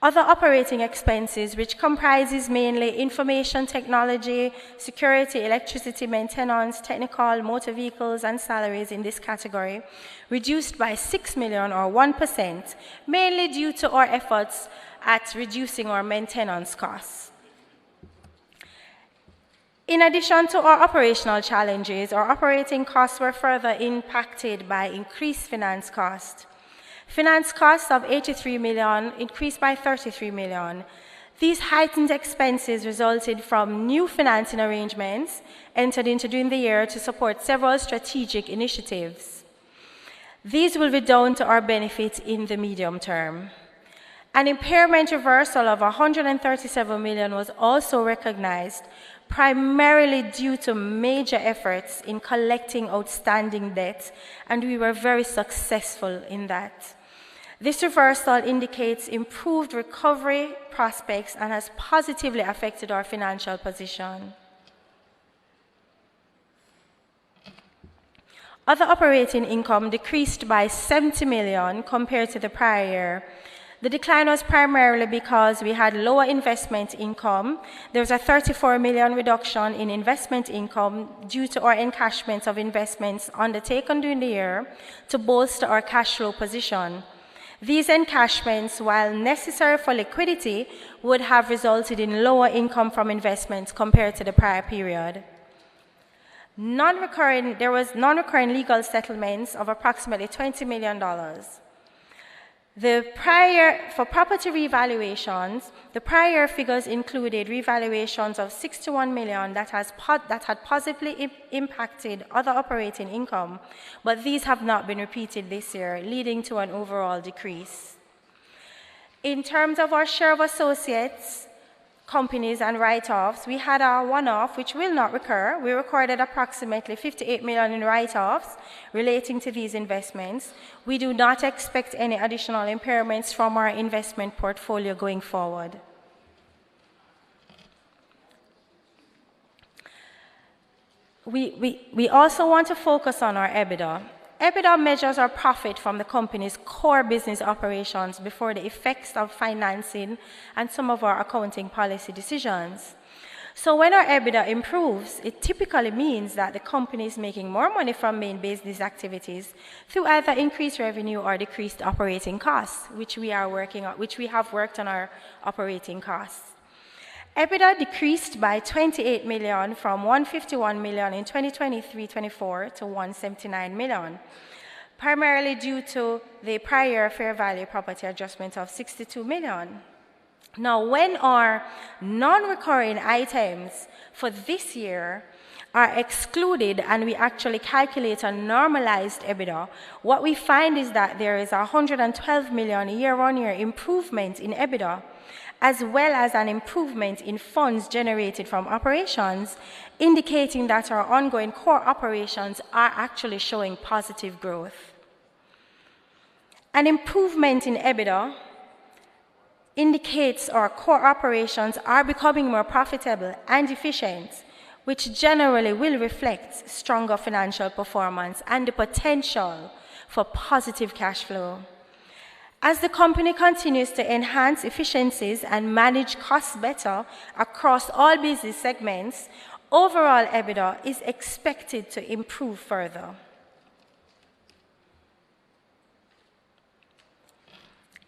Other operating expenses, which comprises mainly information technology, security, electricity maintenance, technical, motor vehicles, and salaries in this category, reduced by 6 million or 1%, mainly due to our efforts at reducing our maintenance costs. In addition to our operational challenges, our operating costs were further impacted by increased finance costs. Finance costs of 83 million increased by 33 million. These heightened expenses resulted from new financing arrangements entered into during the year to support several strategic initiatives. These will redound to our benefit in the medium term. An impairment reversal of 137 million was also recognized, primarily due to major efforts in collecting outstanding debt, and we were very successful in that. This reversal indicates improved recovery prospects and has positively affected our financial position. Other operating income decreased by 70 million compared to the prior year. The decline was primarily because we had lower investment income. There was a 34 million reduction in investment income due to our encashment of investments undertaken during the year to bolster our cash flow position. These encashments, while necessary for liquidity, would have resulted in lower income from investments compared to the prior period. There was non-recurring legal settlements of approximately $20 million. For property revaluations, the prior figures included revaluations of 61 million that had positively impacted other operating income, but these have not been repeated this year, leading to an overall decrease. In terms of our share of associates, companies and write-offs, we had a one-off which will not recur. We recorded approximately 58 million in write-offs relating to these investments. We do not expect any additional impairments from our investment portfolio going forward. We also want to focus on our EBITDA. EBITDA measures our profit from the company's core business operations before the effects of financing and some of our accounting policy decisions. So when our EBITDA improves, it typically means that the company is making more money from main business activities through either increased revenue or decreased operating costs, which we have worked on our operating costs. EBITDA decreased by 28 million from 151 million in 2023-24 to 179 million, primarily due to the prior fair value property adjustment of 62 million. Now, when our non-recurring items for this year are excluded and we actually calculate a normalized EBITDA, what we find is that there is a 112 million year-on-year improvement in EBITDA, as well as an improvement in funds generated from operations, indicating that our ongoing core operations are actually showing positive growth. An improvement in EBITDA indicates our core operations are becoming more profitable and efficient, which generally will reflect stronger financial performance and the potential for positive cash flow. As the company continues to enhance efficiencies and manage costs better across all business segments, overall EBITDA is expected to improve further.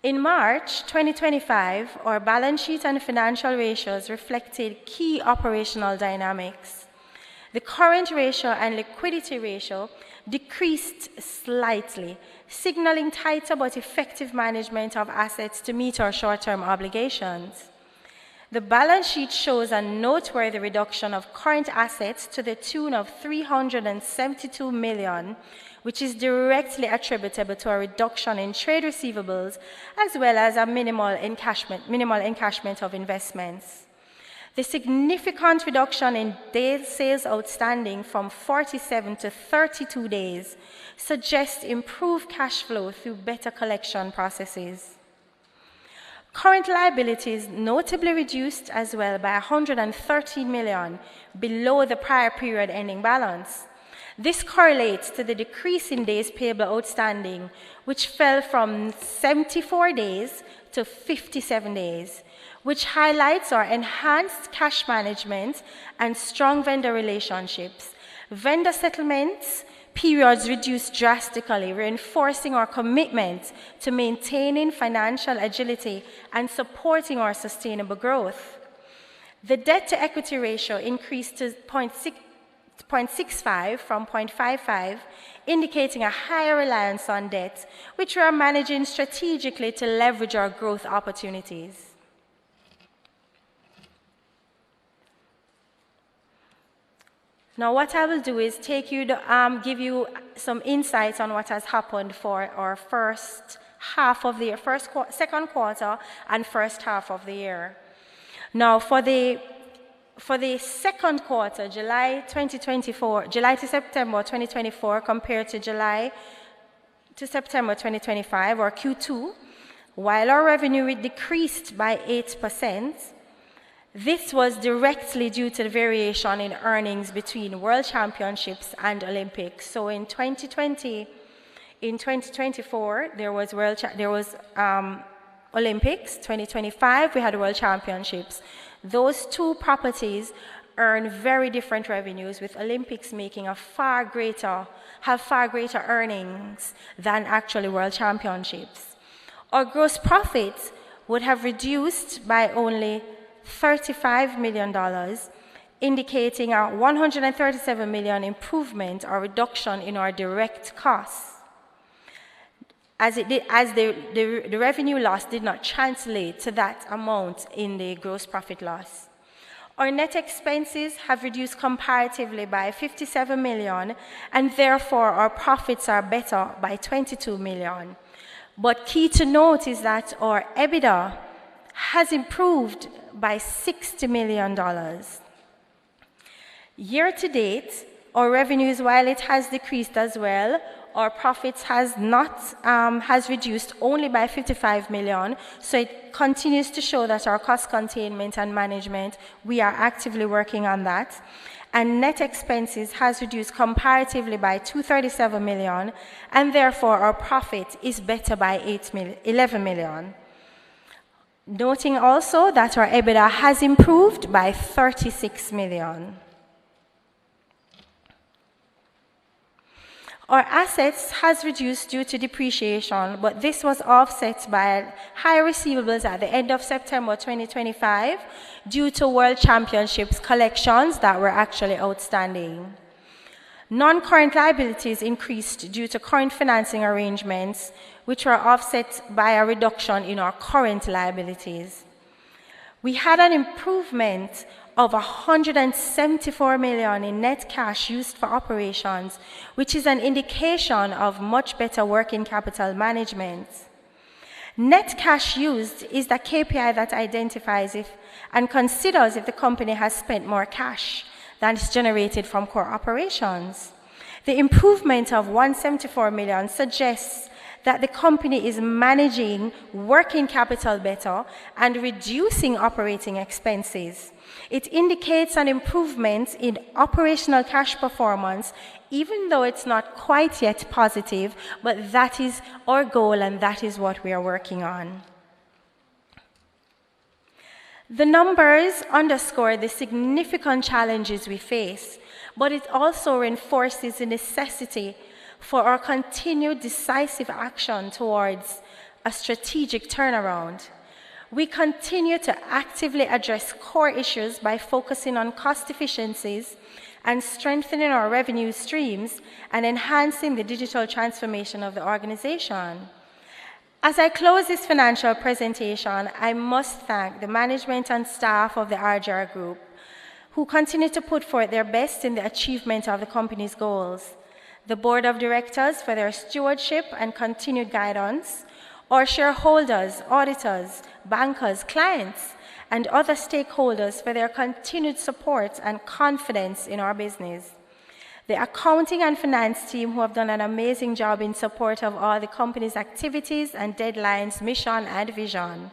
In March 2025, our balance sheet and financial ratios reflected key operational dynamics. The current ratio and liquidity ratio decreased slightly, signaling tighter but effective management of assets to meet our short-term obligations. The balance sheet shows a noteworthy reduction of current assets to the tune of 372 million, which is directly attributable to a reduction in trade receivables as well as a minimal encashment of investments. The significant reduction in days sales outstanding from 47 to 32 days suggests improved cash flow through better collection processes. Current liabilities notably reduced as well by 113 million below the prior period ending balance. This correlates to the decrease in days payable outstanding, which fell from 74 days to 57 days, which highlights our enhanced cash management and strong vendor relationships. Vendor settlements periods reduced drastically, reinforcing our commitment to maintaining financial agility and supporting our sustainable growth. The debt-to-equity ratio increased to 0.65 from 0.55, indicating a higher reliance on debt, which we are managing strategically to leverage our growth opportunities. Now, what I will do is take you give you some insights on what has happened for our first half of the year, second quarter and first half of the year. Now, for the second quarter, July to September 2024, compared to July to September 2025, or Q2, while our revenue decreased by 8%, this was directly due to the variation in earnings between World Championships and Olympics. So in 2024, there was Olympics. 2025, we had World Championships. Those two properties earn very different revenues, with Olympics making have far greater earnings than actually World Championships. Our gross profits would have reduced by only $35 million, indicating a $137 million improvement or reduction in our direct costs, as the revenue loss did not translate to that amount in the gross profit loss. Our net expenses have reduced comparatively by $57 million, and therefore our profits are better by $22 million. But key to note is that our EBITDA has improved by $60 million. Year to date, our revenues, while it has decreased as well, our profits has reduced only by $55 million. So it continues to show that our cost containment and management, we are actively working on that. And net expenses has reduced comparatively by $237 million, and therefore our profit is better by $11 million. Noting also that our EBITDA has improved by $36 million. Our assets has reduced due to depreciation, but this was offset by higher receivables at the end of September 2025 due to World Championships collections that were actually outstanding. Non-current liabilities increased due to current financing arrangements, which were offset by a reduction in our current liabilities. We had an improvement of $174 million in net cash used for operations, which is an indication of much better working capital management. Net cash used is the KPI that identifies if and considers if the company has spent more cash than is generated from core operations. The improvement of $174 million suggests that the company is managing working capital better and reducing operating expenses. It indicates an improvement in operational cash performance, even though it's not quite yet positive, but that is our goal and that is what we are working on. The numbers underscore the significant challenges we face, but it also reinforces the necessity for our continued decisive action towards a strategic turnaround. We continue to actively address core issues by focusing on cost efficiencies and strengthening our revenue streams and enhancing the digital transformation of the organization. As I close this financial presentation, I must thank the management and staff of the RJR Group, who continue to put forth their best in the achievement of the company's goals, the board of directors for their stewardship and continued guidance, our shareholders, auditors, bankers, clients, and other stakeholders for their continued support and confidence in our business. The accounting and finance team, who have done an amazing job in support of all the company's activities and deadlines, mission, and vision.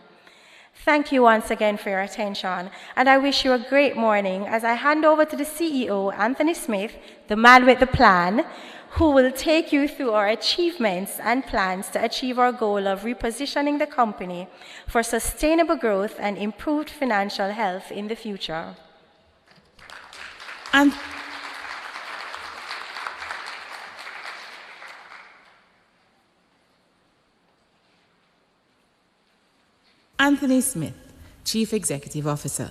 Thank you once again for your attention, and I wish you a great morning as I hand over to the CEO, Anthony Smith, the man with the plan, who will take you through our achievements and plans to achieve our goal of repositioning the company for sustainable growth and improved financial health in the future. Anthony Smith, Chief Executive Officer.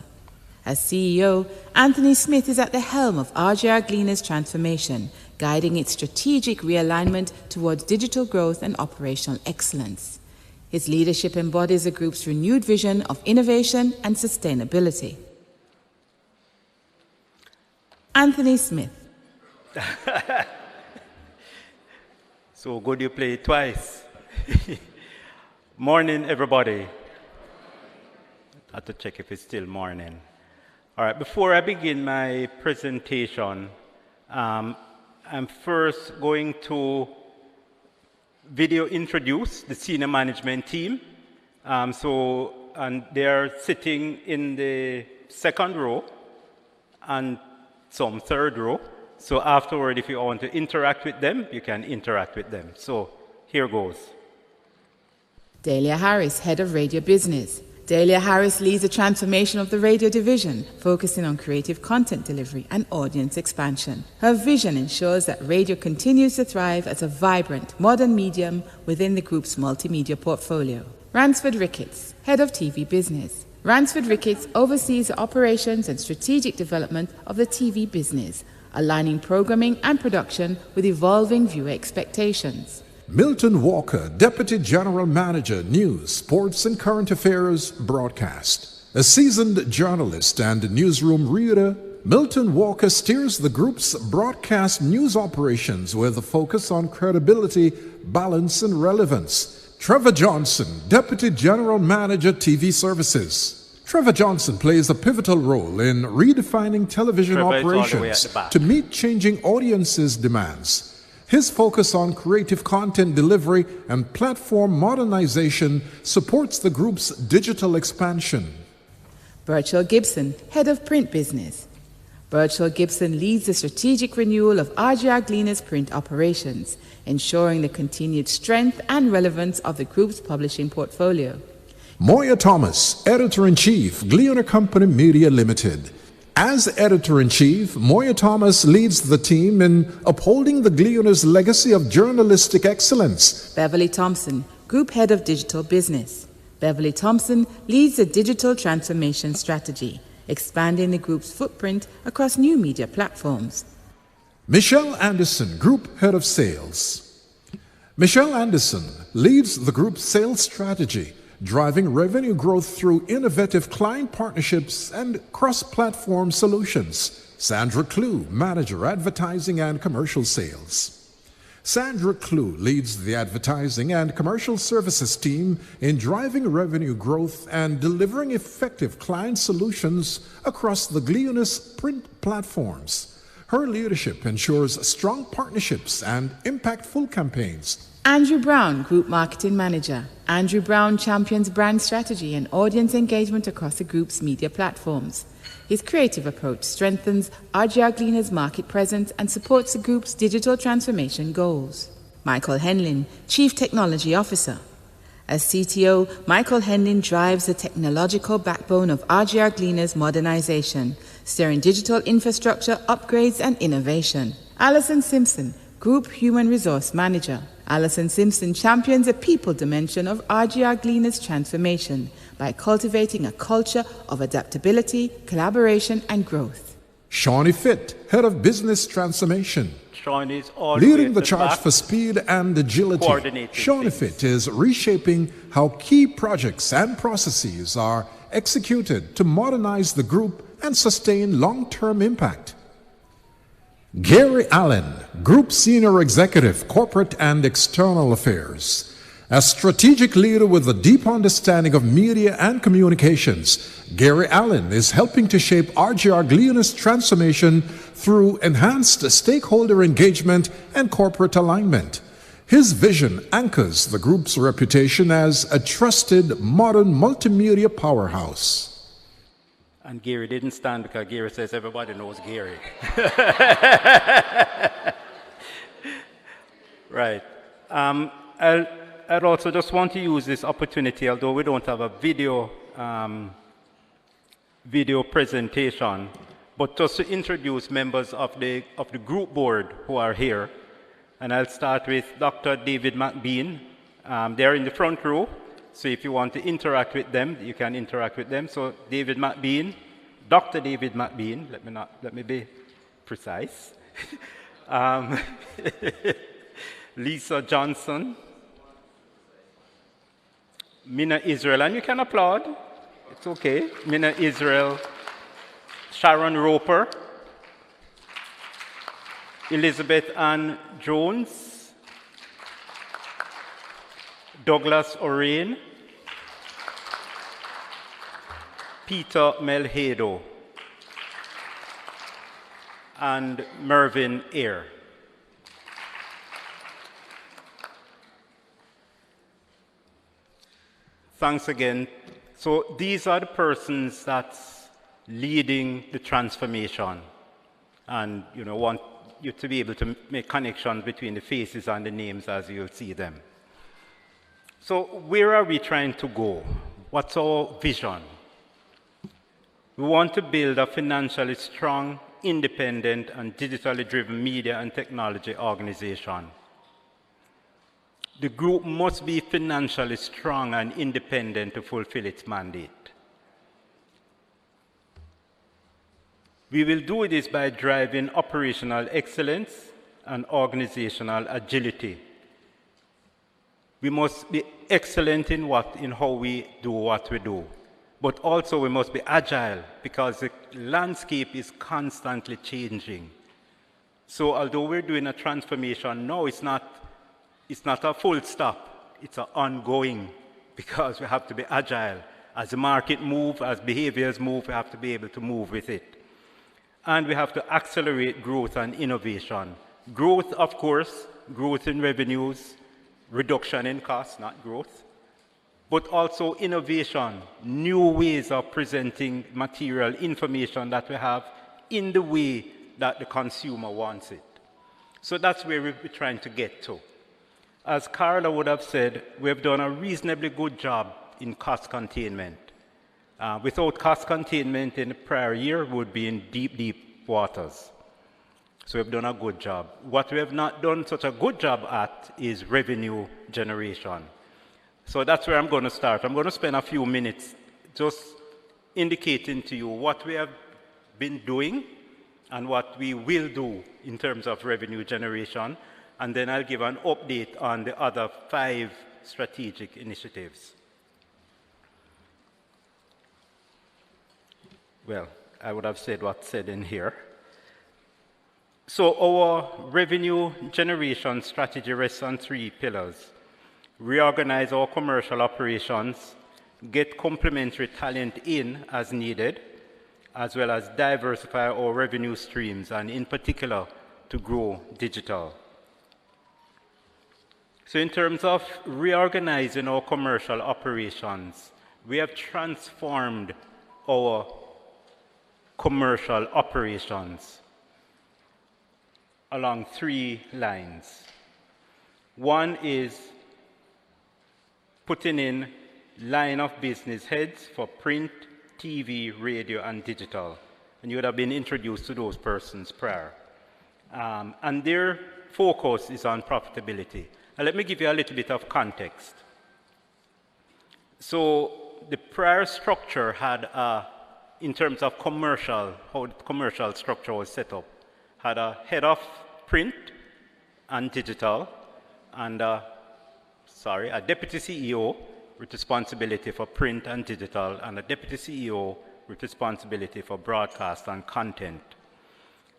As CEO, Anthony Smith is at the helm of RJRGLEANER's transformation, guiding its strategic realignment towards digital growth and operational excellence. His leadership embodies the group's renewed vision of innovation and sustainability. Anthony Smith, So good you play it twice. Morning, everybody. I have to check if it's still morning. All right, before I begin my presentation, I'm first going to video introduce the senior management team. And they're sitting in the second row and some third row. So afterward, if you want to interact with them, you can interact with them. So here goes. Dahlia Harris, Head of Radio Business. Dahlia Harris leads the transformation of the radio division, focusing on creative content delivery and audience expansion. Her vision ensures that radio continues to thrive as a vibrant, modern medium within the group's multimedia portfolio. Ransford Ricketts, Head of TV Business. Ransford Ricketts oversees the operations and strategic development of the TV business, aligning programming and production with evolving viewer expectations. Milton Walker, Deputy General Manager, News, Sports and Current Affairs Broadcast. A seasoned journalist and newsroom reader, Milton Walker steers the group's broadcast news operations with a focus on credibility, balance and relevance. Trevor Johnson, Deputy General Manager, TV Services. Trevor Johnson plays a pivotal role in redefining television operations to meet changing audiences' demands. His focus on creative content delivery and platform modernization supports the group's digital expansion. Birchall Gibson, Head of Print Business. Birchall Gibson leads the strategic renewal of RJRGLEANER's print operations, ensuring the continued strength and relevance of the group's publishing portfolio. Moya Thomas, Editor-in-Chief, Gleaner Company Media Limited. As Editor-in-Chief, Moya Thomas leads the team in upholding the Gleaner's legacy of journalistic excellence. Beverly Thompson, Group Head of Digital Business. Beverly Thompson leads the digital transformation strategy, expanding the group's footprint across new media platforms. Michelle Anderson, Group Head of Sales. Michelle Anderson leads the group's sales strategy, driving revenue growth through innovative client partnerships and cross-platform solutions. Sandra Clue, Manager, Advertising and Commercial Sales. Sandra Clue leads the advertising and commercial services team in driving revenue growth and delivering effective client solutions across the Gleaner's print platforms. Her leadership ensures strong partnerships and impactful campaigns. Andrew Brown, Group Marketing Manager. Andrew Brown champions brand strategy and audience engagement across the group's media platforms. His creative approach strengthens RJRGLEANER's market presence and supports the group's digital transformation goals. Michael Henlin, Chief Technology Officer. As CTO, Michael Henlin drives the technological backbone of RJRGLEANER's modernization, steering digital infrastructure upgrades and innovation. Alison Simpson, Group Human Resource Manager. Alison Simpson champions the people dimension of RJRGLEANER's transformation by cultivating a culture of adaptability, collaboration, and growth. Shawnee Fitt, Head of Business Transformation. Shawnee's all leading the charge for speed and agility. Shawnee Fitt is reshaping how key projects and processes are executed to modernize the group and sustain long-term impact. Gary Allen, Group Senior Executive, Corporate and External Affairs. A strategic leader with a deep understanding of media and communications, Gary Allen is helping to shape RJRGLEANER's transformation through enhanced stakeholder engagement and corporate alignment. His vision anchors the group's reputation as a trusted, modern multimedia powerhouse. And Gary didn't stand because Gary says everybody knows Gary. Right. I'd also just want to use this opportunity, although we don't have a video presentation, but just to introduce members of the group board who are here. And I'll start with Dr. David McBean. They're in the front row. So if you want to interact with them, you can interact with them. So David McBean, Dr. David McBean, let me be precise. Lisa Johnson, Mina Israel, and you can applaud, it's okay. Mina Israel, Sharon Roper, Elizabeth Ann Jones, Douglas Orain, Peter Melhedo, and Mervyn Eyre. Thanks again. So these are the persons that's leading the transformation, and want you to be able to make connections between the faces and the names as you'll see them. So where are we trying to go? What's our vision? We want to build a financially strong, independent, and digitally driven media and technology organization. The group must be financially strong and independent to fulfill its mandate. We will do this by driving operational excellence and organizational agility. We must be excellent in how we do what we do. But also we must be agile because the landscape is constantly changing. So although we're doing a transformation now, it's not a full stop, it's an ongoing, because we have to be agile. As the market moves, as behaviors move, we have to be able to move with it. And we have to accelerate growth and innovation. Growth, of course, growth in revenues, reduction in costs, not growth, but also innovation, new ways of presenting material information that we have in the way that the consumer wants it. So that's where we're trying to get to. As Carla would have said, we've done a reasonably good job in cost containment. Without cost containment in the prior year, we would be in deep, deep waters. So we've done a good job. What we have not done such a good job at is revenue generation. So that's where I'm going to start. I'm going to spend a few minutes just indicating to you what we have been doing and what we will do in terms of revenue generation. And then I'll give an update on the other 5 strategic initiatives. Well, I would have said what's said in here. So our revenue generation strategy rests on 3 pillars. Reorganize our commercial operations, get complementary talent in as needed, as well as diversify our revenue streams, and in particular, to grow digital. So in terms of reorganizing our commercial operations, we have transformed our commercial operations along 3 lines. One is putting in line of business heads for print, TV, radio, and digital. And you would have been introduced to those persons prior. And their focus is on profitability. And let me give you a little bit of context. So the prior structure had, in terms of commercial, how the commercial structure was set up, had a head of print and digital, and a deputy CEO with responsibility for print and digital, and a deputy CEO with responsibility for broadcast and content.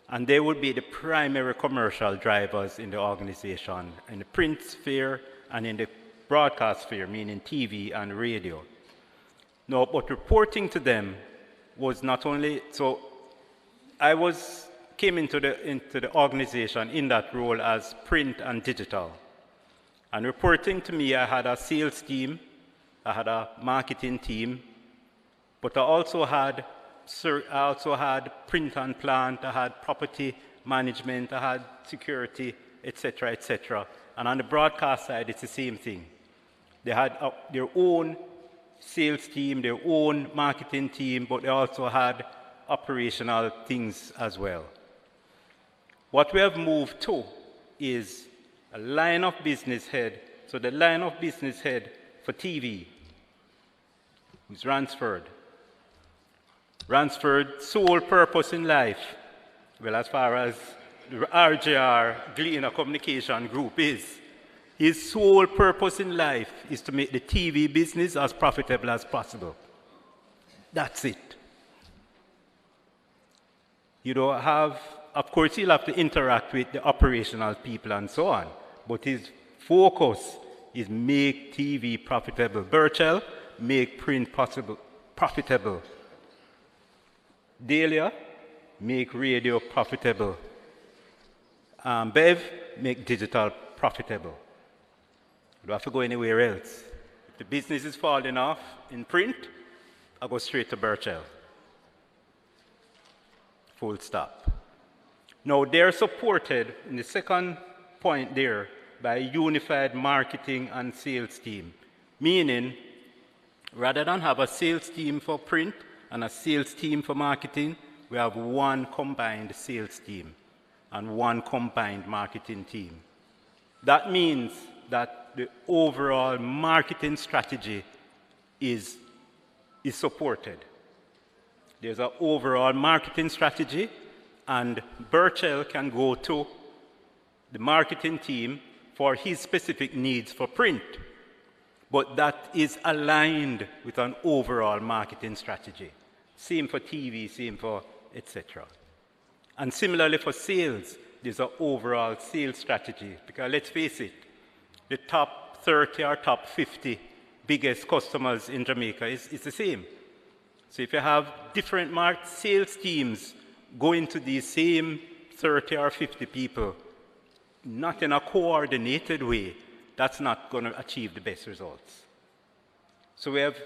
And they would be the primary commercial drivers in the organization, in the print sphere and in the broadcast sphere, meaning TV and radio. Now, but reporting to them was not only, so I came into the organization in that role as print and digital. And reporting to me, I had a sales team, I had a marketing team, but I also had print and plant, I had property management, I had security, etc., etc. And on the broadcast side, it's the same thing. They had their own sales team, their own marketing team, but they also had operational things as well. What we have moved to is a line of business head. So the line of business head for TV is Ransford. Ransford's sole purpose in life, well, as far as the RJRGLEANER communication group is, his sole purpose in life is to make the TV business as profitable as possible. That's it. You don't have of course, he'll have to interact with the operational people and so on. But his focus is make TV profitable. Burchell, make print profitable. Dahlia, make radio profitable. Bev, make digital profitable. You don't have to go anywhere else. If the business is falling off in print, I go straight to Burchell. Full stop. Now, they're supported in the second point there by a unified marketing and sales team, meaning rather than have a sales team for print and a sales team for marketing, we have one combined sales team and one combined marketing team. That means that the overall marketing strategy is supported. There's an overall marketing strategy, and Burchell can go to the marketing team for his specific needs for print. But that is aligned with an overall marketing strategy. Same for TV, same for etc. And similarly for sales, there's an overall sales strategy. Because let's face it, the top 30 or top 50 biggest customers in Jamaica is the same. So if you have different sales teams going to these same 30 or 50 people, not in a coordinated way, that's not going to achieve the best results. So we have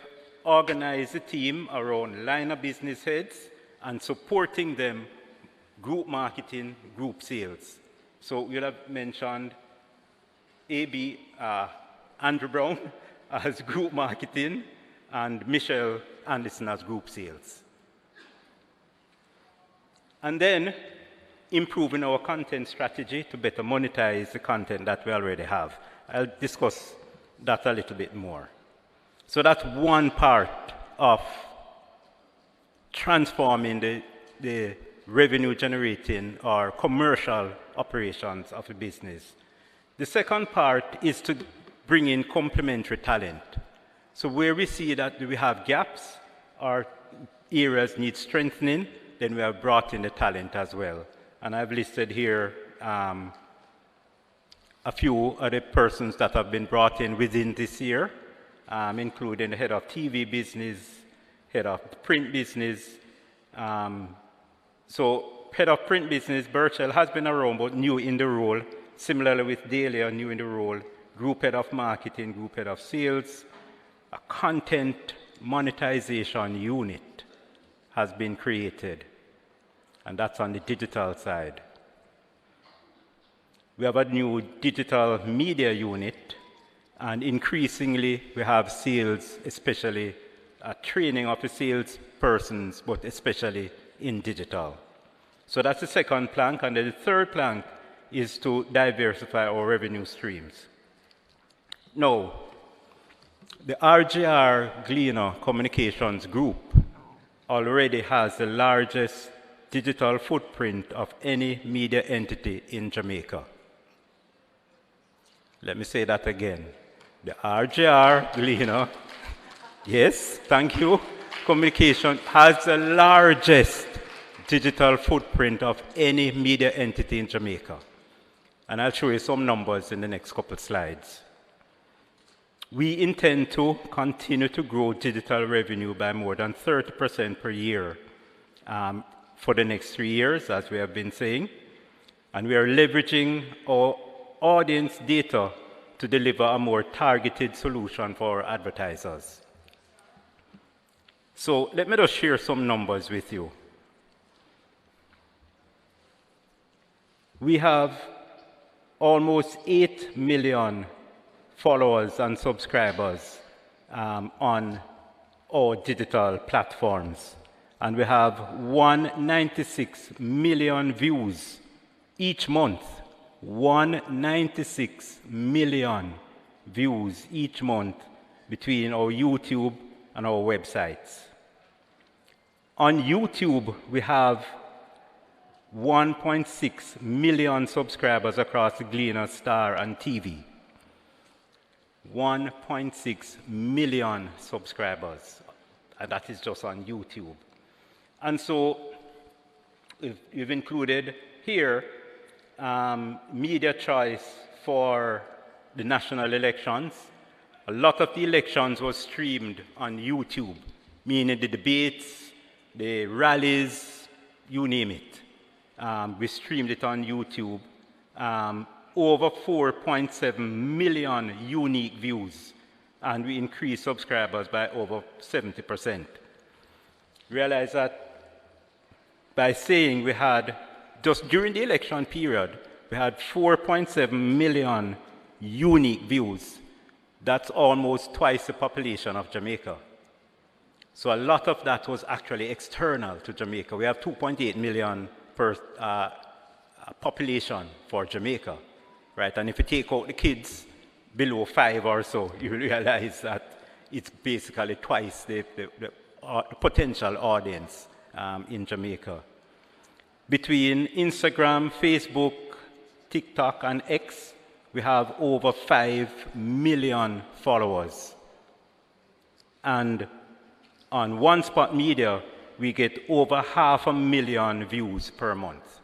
organized a team around line of business heads and supporting them, group marketing, group sales. So you'll have mentioned Andrew Brown as group marketing and Michelle Anderson as group sales. And then improving our content strategy to better monetize the content that we already have. I'll discuss that a little bit more. So that's one part of transforming the revenue generating or commercial operations of a business. The second part is to bring in complementary talent. So where we see that we have gaps or areas need strengthening, then we have brought in the talent as well. And I've listed here a few of the persons that have been brought in within this year, including the head of TV business, head of print business. So head of print business, Burchell, has been around but new in the role. Similarly with Dahlia, new in the role. Group head of marketing, group head of sales. A content monetization unit has been created, and that's on the digital side. We have a new digital media unit, and increasingly we have sales, especially training of the sales persons, but especially in digital. So that's the second plank, and then the third plank is to diversify our revenue streams. Now, the RJRGLEANER Communications Group already has the largest digital footprint of any media entity in Jamaica. Let me say that again. The RJRGLEANER, yes, thank you, Communication has the largest digital footprint of any media entity in Jamaica. And I'll show you some numbers in the next couple slides. We intend to continue to grow digital revenue by more than 30% per year for the next 3 years, as we have been saying. And we are leveraging our audience data to deliver a more targeted solution for our advertisers. So let me just share some numbers with you. We have almost 8 million followers and subscribers on our digital platforms. And we have 196 million views each month. 196 million views each month between our YouTube and our websites. On YouTube, we have 1.6 million subscribers across the Gleaner, Star, and TV. 1.6 million subscribers, and that is just on YouTube. And so we've included here, media choice for the national elections. A lot of the elections was streamed on YouTube, meaning the debates, the rallies, you name it. We streamed it on YouTube. Over 4.7 million unique views, and we increased subscribers by over 70%. Realize that by saying we had, just during the election period, we had 4.7 million unique views. That's almost twice the population of Jamaica. So a lot of that was actually external to Jamaica. We have 2.8 million per population for Jamaica, right? And if you take out the kids below 5 or so, you realize that it's basically twice the potential audience in Jamaica. Between Instagram, Facebook, TikTok, and X, we have over 5 million followers. And on One Spot Media, we get over 500,000 views per month.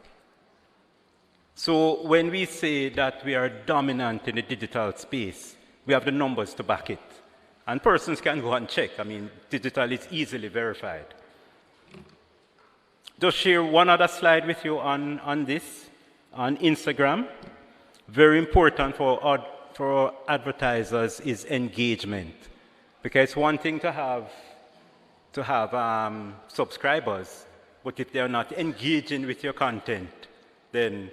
So when we say that we are dominant in the digital space, we have the numbers to back it. And persons can go and check. I mean, digital is easily verified. Just share one other slide with you on this, on Instagram. Very important for advertisers is engagement. Because one thing to have subscribers, but if they're not engaging with your content, then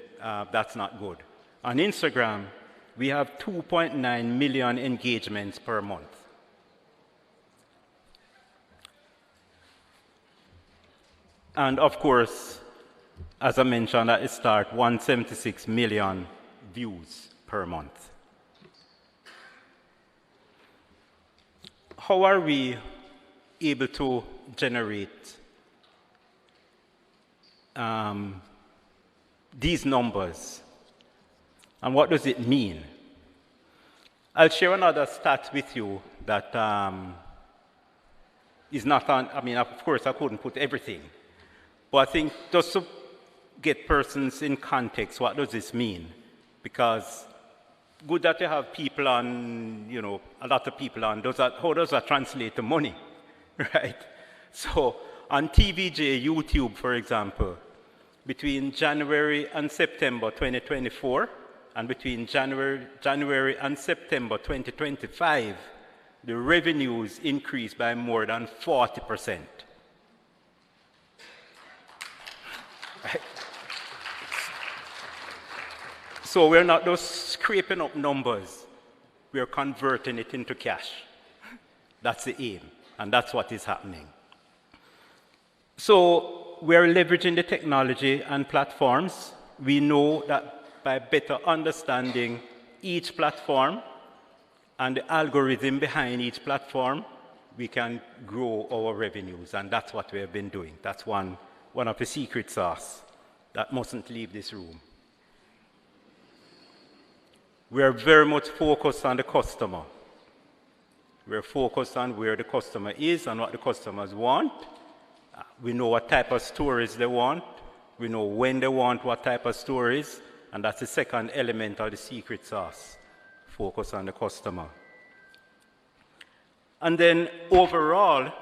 that's not good. On Instagram, we have 2.9 million engagements per month. And of course, as I mentioned at the start, 176 million views per month. How are we able to generate these numbers? And what does it mean? I'll share another stat with you that is not on, I mean, of course, I couldn't put everything. But I think just to get persons in context, what does this mean? Because good that you have people on, you know, a lot of people on, how does that translate to money, right? So on TVJ, YouTube, for example, between January and September 2024, and between January and September 2025, the revenues increased by more than 40%. Right? So we're not just scraping up numbers, we're converting it into cash. That's the aim, and that's what is happening. So we're leveraging the technology and platforms. We know that by better understanding each platform and the algorithm behind each platform, we can grow our revenues, and that's what we have been doing. That's one of the secret sauce that mustn't leave this room. We are very much focused on the customer. We're focused on where the customer is and what the customers want. We know what type of stories they want. We know when they want what type of stories, and that's the second element of the secret sauce, focus on the customer. And then overall,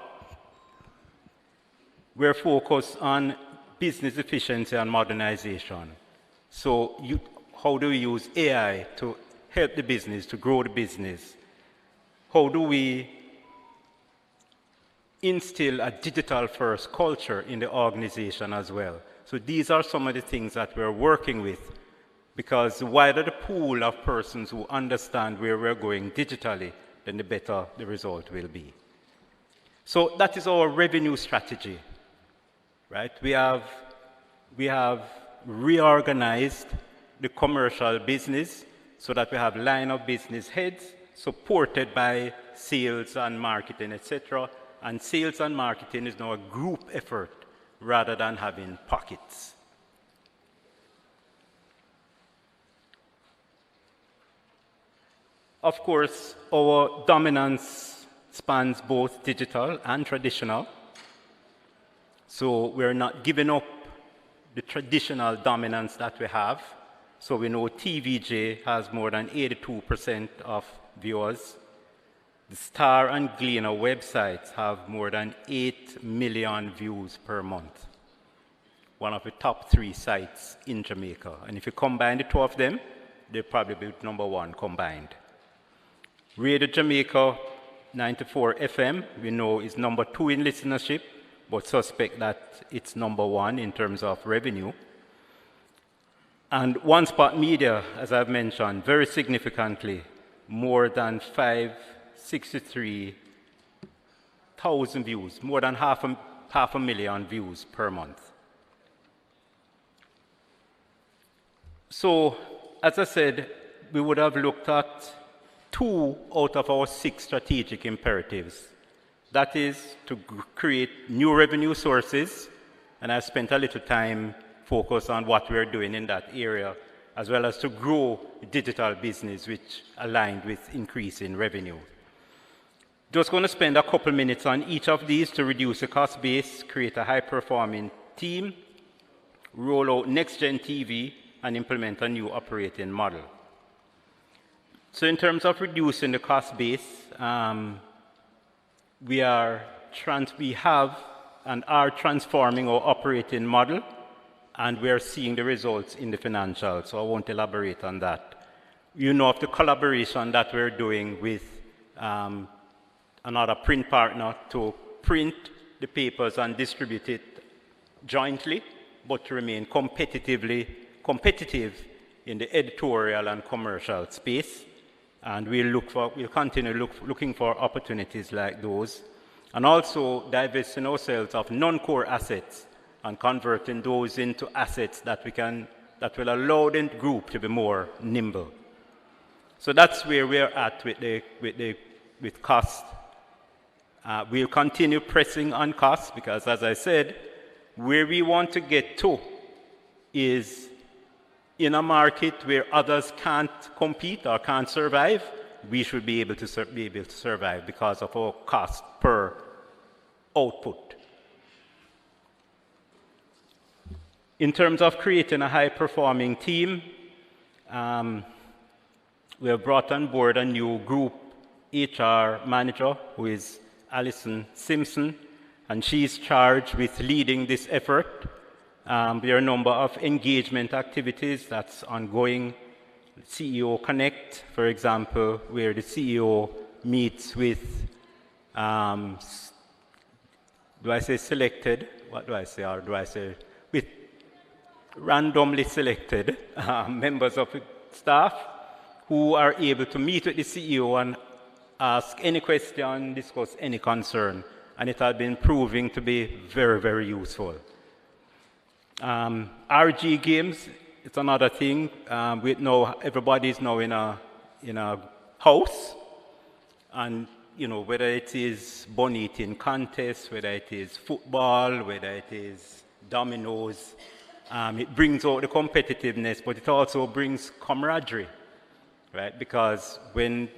we're focused on business efficiency and modernization. So how do we use AI to help the business, to grow the business? How do we instill a digital-first culture in the organization as well? So these are some of the things that we're working with, because the wider the pool of persons who understand where we're going digitally, then the better the result will be. So that is our revenue strategy, right? We have reorganized the commercial business so that we have line of business heads supported by sales and marketing, etc. And sales and marketing is now a group effort rather than having pockets. Of course, our dominance spans both digital and traditional. So we're not giving up the traditional dominance that we have. So we know TVJ has more than 82% of viewers. The Star and Gleaner websites have more than 8 million views per month. One of the top 3 sites in Jamaica. And if you combine the 2 of them, they're probably be number 1 combined. Radio Jamaica 94 FM, we know is number 2 in listenership, but suspect that it's number 1 in terms of revenue. And One Spot Media, as I've mentioned, very significantly, more than 563,000 views, more than half a million views per month. So, as I said, we would have looked at 2 out of our 6 strategic imperatives. That is to create new revenue sources, and I've spent a little time focused on what we're doing in that area, as well as to grow digital business, which aligned with increasing revenue. Just going to spend a couple minutes on each of these to reduce the cost base, create a high-performing team, roll out next-gen TV, and implement a new operating model. So in terms of reducing the cost base, we have and are transforming our operating model, and we are seeing the results in the financials, so I won't elaborate on that. You know of the collaboration that we're doing with another print partner to print the papers and distribute it jointly, but to remain competitive in the editorial and commercial space. And we'll continue looking for opportunities like those, and also divesting ourselves of non-core assets and converting those into assets that will allow the group to be more nimble. So that's where we're at with cost. We'll continue pressing on costs because, as I said, where we want to get to is in a market where others can't compete or can't survive. We should be able to survive because of our cost per output. In terms of creating a high-performing team, we have brought on board a new group HR manager, who is Alison Simpson, and she's charged with leading this effort. There are a number of engagement activities that's ongoing. CEO Connect, for example, where the CEO meets with, do I say selected? What do I say? Or do I say with randomly selected members of the staff who are able to meet with the CEO and ask any question, discuss any concern. And it has been proving to be very, very useful. RG Games, it's another thing. Everybody is now in a house, and whether it is bun eating contests, whether it is football, whether it is dominoes, it brings out the competitiveness, but it also brings camaraderie, right? Because when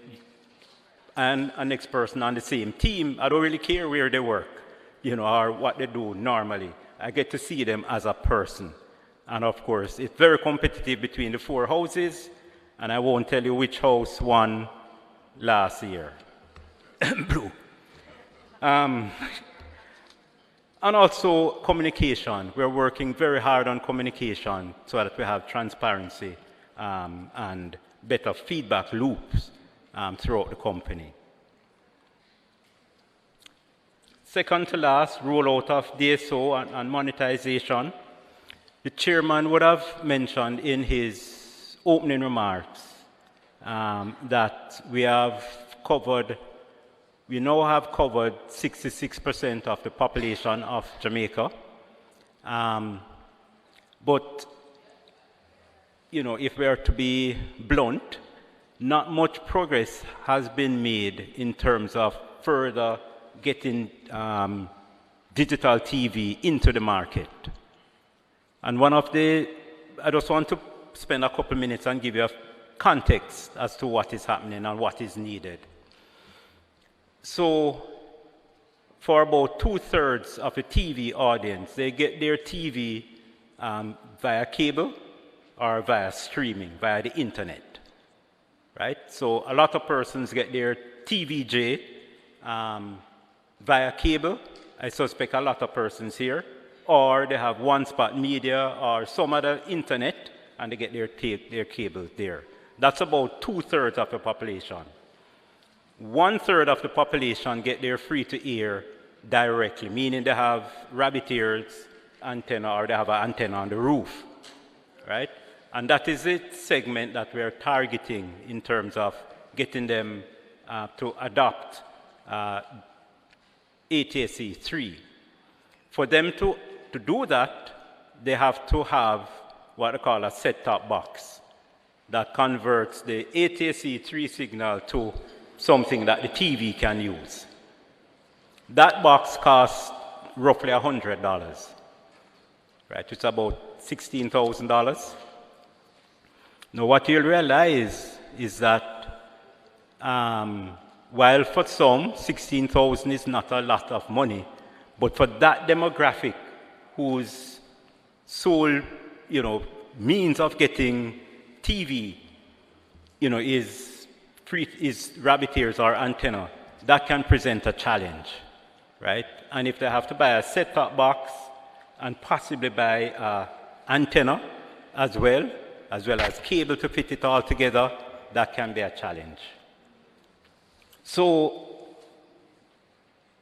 a next person on the same team, I don't really care where they work, or what they do normally. I get to see them as a person. And of course, it's very competitive between the 4 houses, and I won't tell you which house won last year. Blue. And also communication. We're working very hard on communication so that we have transparency and better feedback loops throughout the company. Second to last, rollout of DSO and monetization. The chairman would have mentioned in his opening remarks that we now have covered 66% of the population of Jamaica. But, if we are to be blunt, not much progress has been made in terms of further getting digital TV into the market. And I just want to spend a couple minutes and give you a context as to what is happening and what is needed. So, for about 2/3 of the TV audience, they get their TV via cable or via streaming, via the internet, right? So a lot of persons get their TVJ via cable. I suspect a lot of persons here, or they have One Spot Media or some other internet, and they get their cable there. That's about 2/3 of the population. 1/3 of the population get their free-to-air directly, meaning they have rabbit ears antenna or they have an antenna on the roof, right? And that is the segment that we're targeting in terms of getting them to adopt ATSC 3. For them to do that, they have to have what they call a set-top box that converts the ATSC 3 signal to something that the TV can use. That box costs roughly $100, right? It's about $16,000. Now, what you'll realize is that while for some, $16,000 is not a lot of money, but for that demographic whose sole, means of getting TV, is rabbit ears or antenna, that can present a challenge, right? And if they have to buy a set-top box and possibly buy an antenna as well as cable to fit it all together, that can be a challenge. So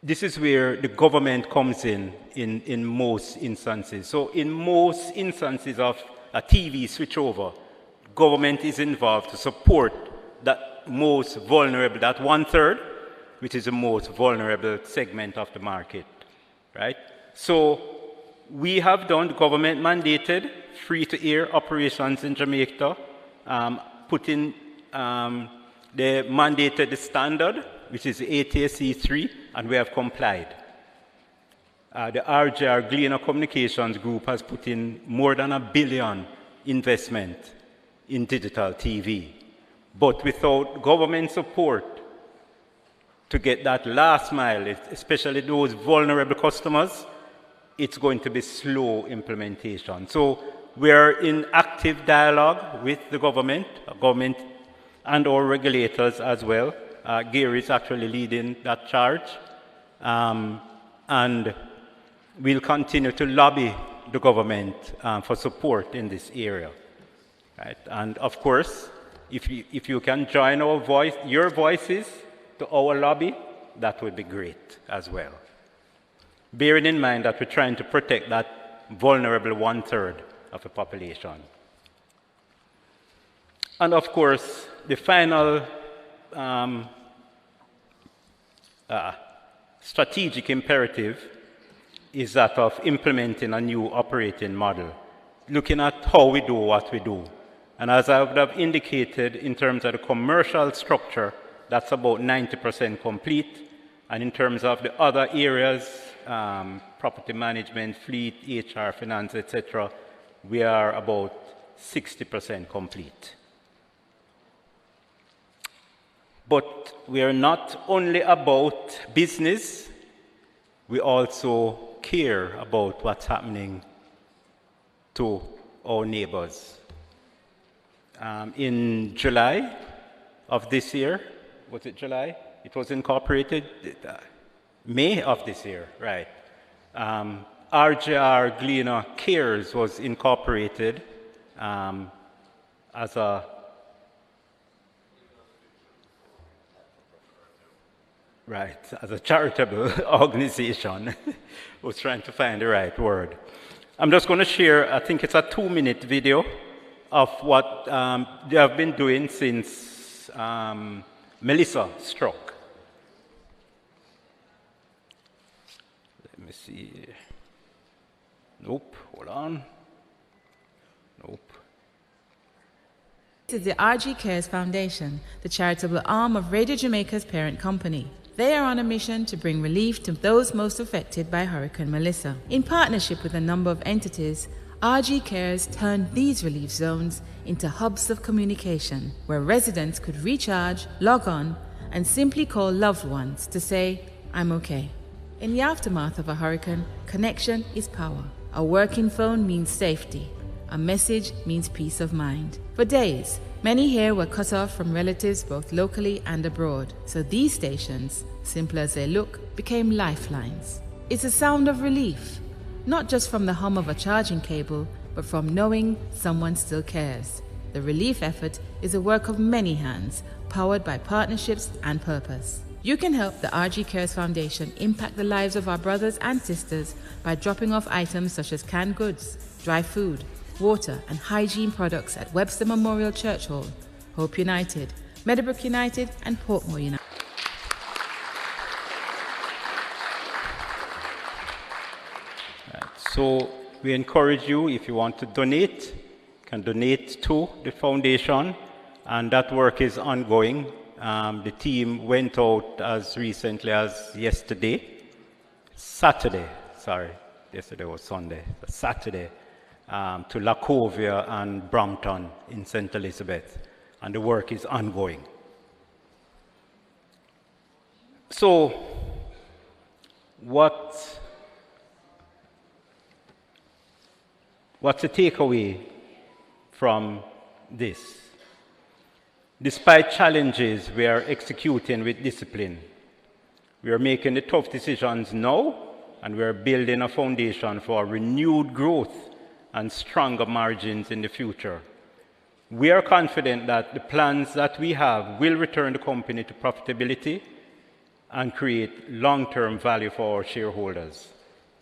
this is where the government comes in most instances. So in most instances of a TV switchover, government is involved to support that most vulnerable, that 1/3, which is the most vulnerable segment of the market, right? So we have done government mandated free-to-air operations in Jamaica, they mandated the standard, which is ATSC 3, and we have complied. The RJRGLEANER Communications Group has put in more than $1 billion investment in digital TV. But without government support to get that last mile, especially those vulnerable customers, it's going to be slow implementation. So we're in active dialogue with the government and our regulators as well. Gary is actually leading that charge. And we'll continue to lobby the government for support in this area. Right? And of course, if you can join your voices to our lobby, that would be great as well. Bearing in mind that we're trying to protect that vulnerable 1/3 of the population. And of course, the final strategic imperative is that of implementing a new operating model, looking at how we do what we do. And as I would have indicated, in terms of the commercial structure, that's about 90% complete. And in terms of the other areas, property management, fleet, HR, finance, etc., we are about 60% complete. But we are not only about business, we also care about what's happening to our neighbors. In July of this year, was it July? It was incorporated, May of this year, right. RJRGLEANER Cares was incorporated as a charitable organization. I was trying to find the right word. I'm just going to share, I think it's a 2-minute video of what they have been doing since Melissa struck. Let me see. Nope, hold on. Nope. This is the RG Cares Foundation, the charitable arm of Radio Jamaica's parent company. They are on a mission to bring relief to those most affected by Hurricane Melissa. In partnership with a number of entities, RG Cares turned these relief zones into hubs of communication where residents could recharge, log on, and simply call loved ones to say, "I'm okay." In the aftermath of a hurricane, connection is power. A working phone means safety. A message means peace of mind. For days, many here were cut off from relatives both locally and abroad. So these stations, simple as they look, became lifelines. It's a sound of relief, not just from the hum of a charging cable, but from knowing someone still cares. The relief effort is a work of many hands, powered by partnerships and purpose. You can help the RG Cares Foundation impact the lives of our brothers and sisters by dropping off items such as canned goods, dry food, water and hygiene products at Webster Memorial Church Hall, Hope United, Meadowbrook United and Portmore United. So we encourage you, if you want to donate, you can donate to the foundation, and that work is ongoing. The team went out as recently as yesterday, Saturday, was Sunday, Saturday, to Lacovia and Brampton in St. Elizabeth, and the work is ongoing. So, what's the takeaway from this? Despite challenges, we are executing with discipline. We are making the tough decisions now, and we are building a foundation for renewed growth and stronger margins in the future. We are confident that the plans that we have will return the company to profitability and create long-term value for our shareholders.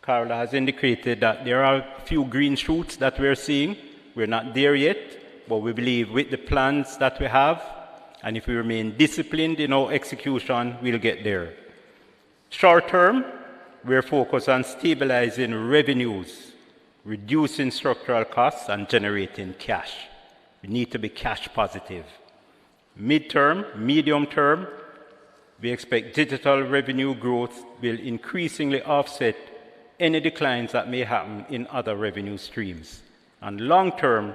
Carla has indicated that there are a few green shoots that we're seeing. We're not there yet, but we believe with the plans that we have, and if we remain disciplined in our execution, we'll get there. Short term, we're focused on stabilizing revenues, reducing structural costs, and generating cash. We need to be cash positive. Midterm, medium term, we expect digital revenue growth will increasingly offset any declines that may happen in other revenue streams. And long term,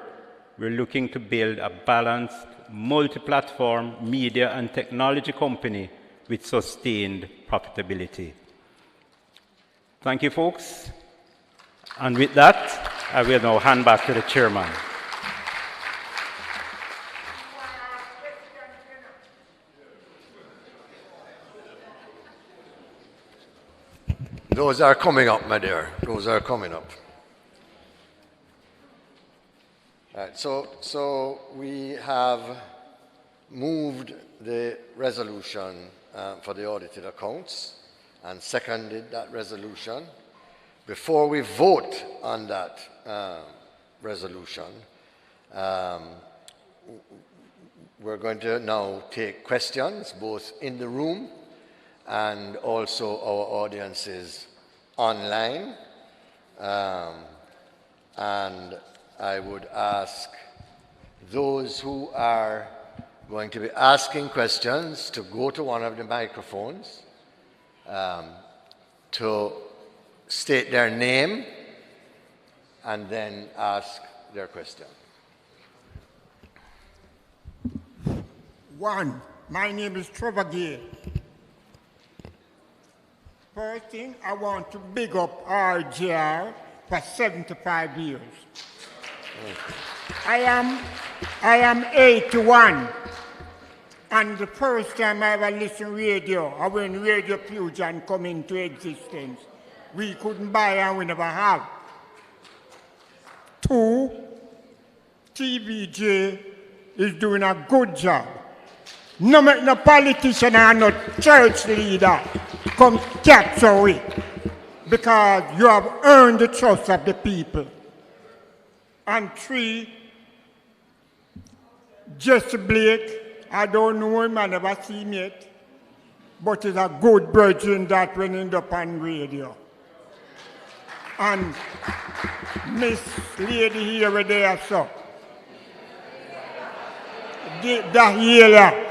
we're looking to build a balanced, multi-platform media and technology company with sustained profitability. Thank you, folks. And with that, I will now hand back to the chairman. Those are coming up, my dear. Those are coming up. All right, so we have moved the resolution for the audited accounts and seconded that resolution. Before we vote on that resolution, we're going to now take questions both in the room and also our audiences online. And I would ask those who are going to be asking questions to go to one of the microphones, to state their name, and then ask their question. One, my name is Trevor Gale. First thing, I want to big up RJR for 75 years. I am 81, and the first time I ever listened to radio, or when Radio Fusion come into existence, we couldn't buy and we never have. Two, TVJ is doing a good job. No politician or no church leader come capture it, because you have earned the trust of the people. And three, Jesse Blake, I don't know him, I never seen him yet, but he's a good virgin that went end up on radio. And Miss Lady here with there, so. The healer.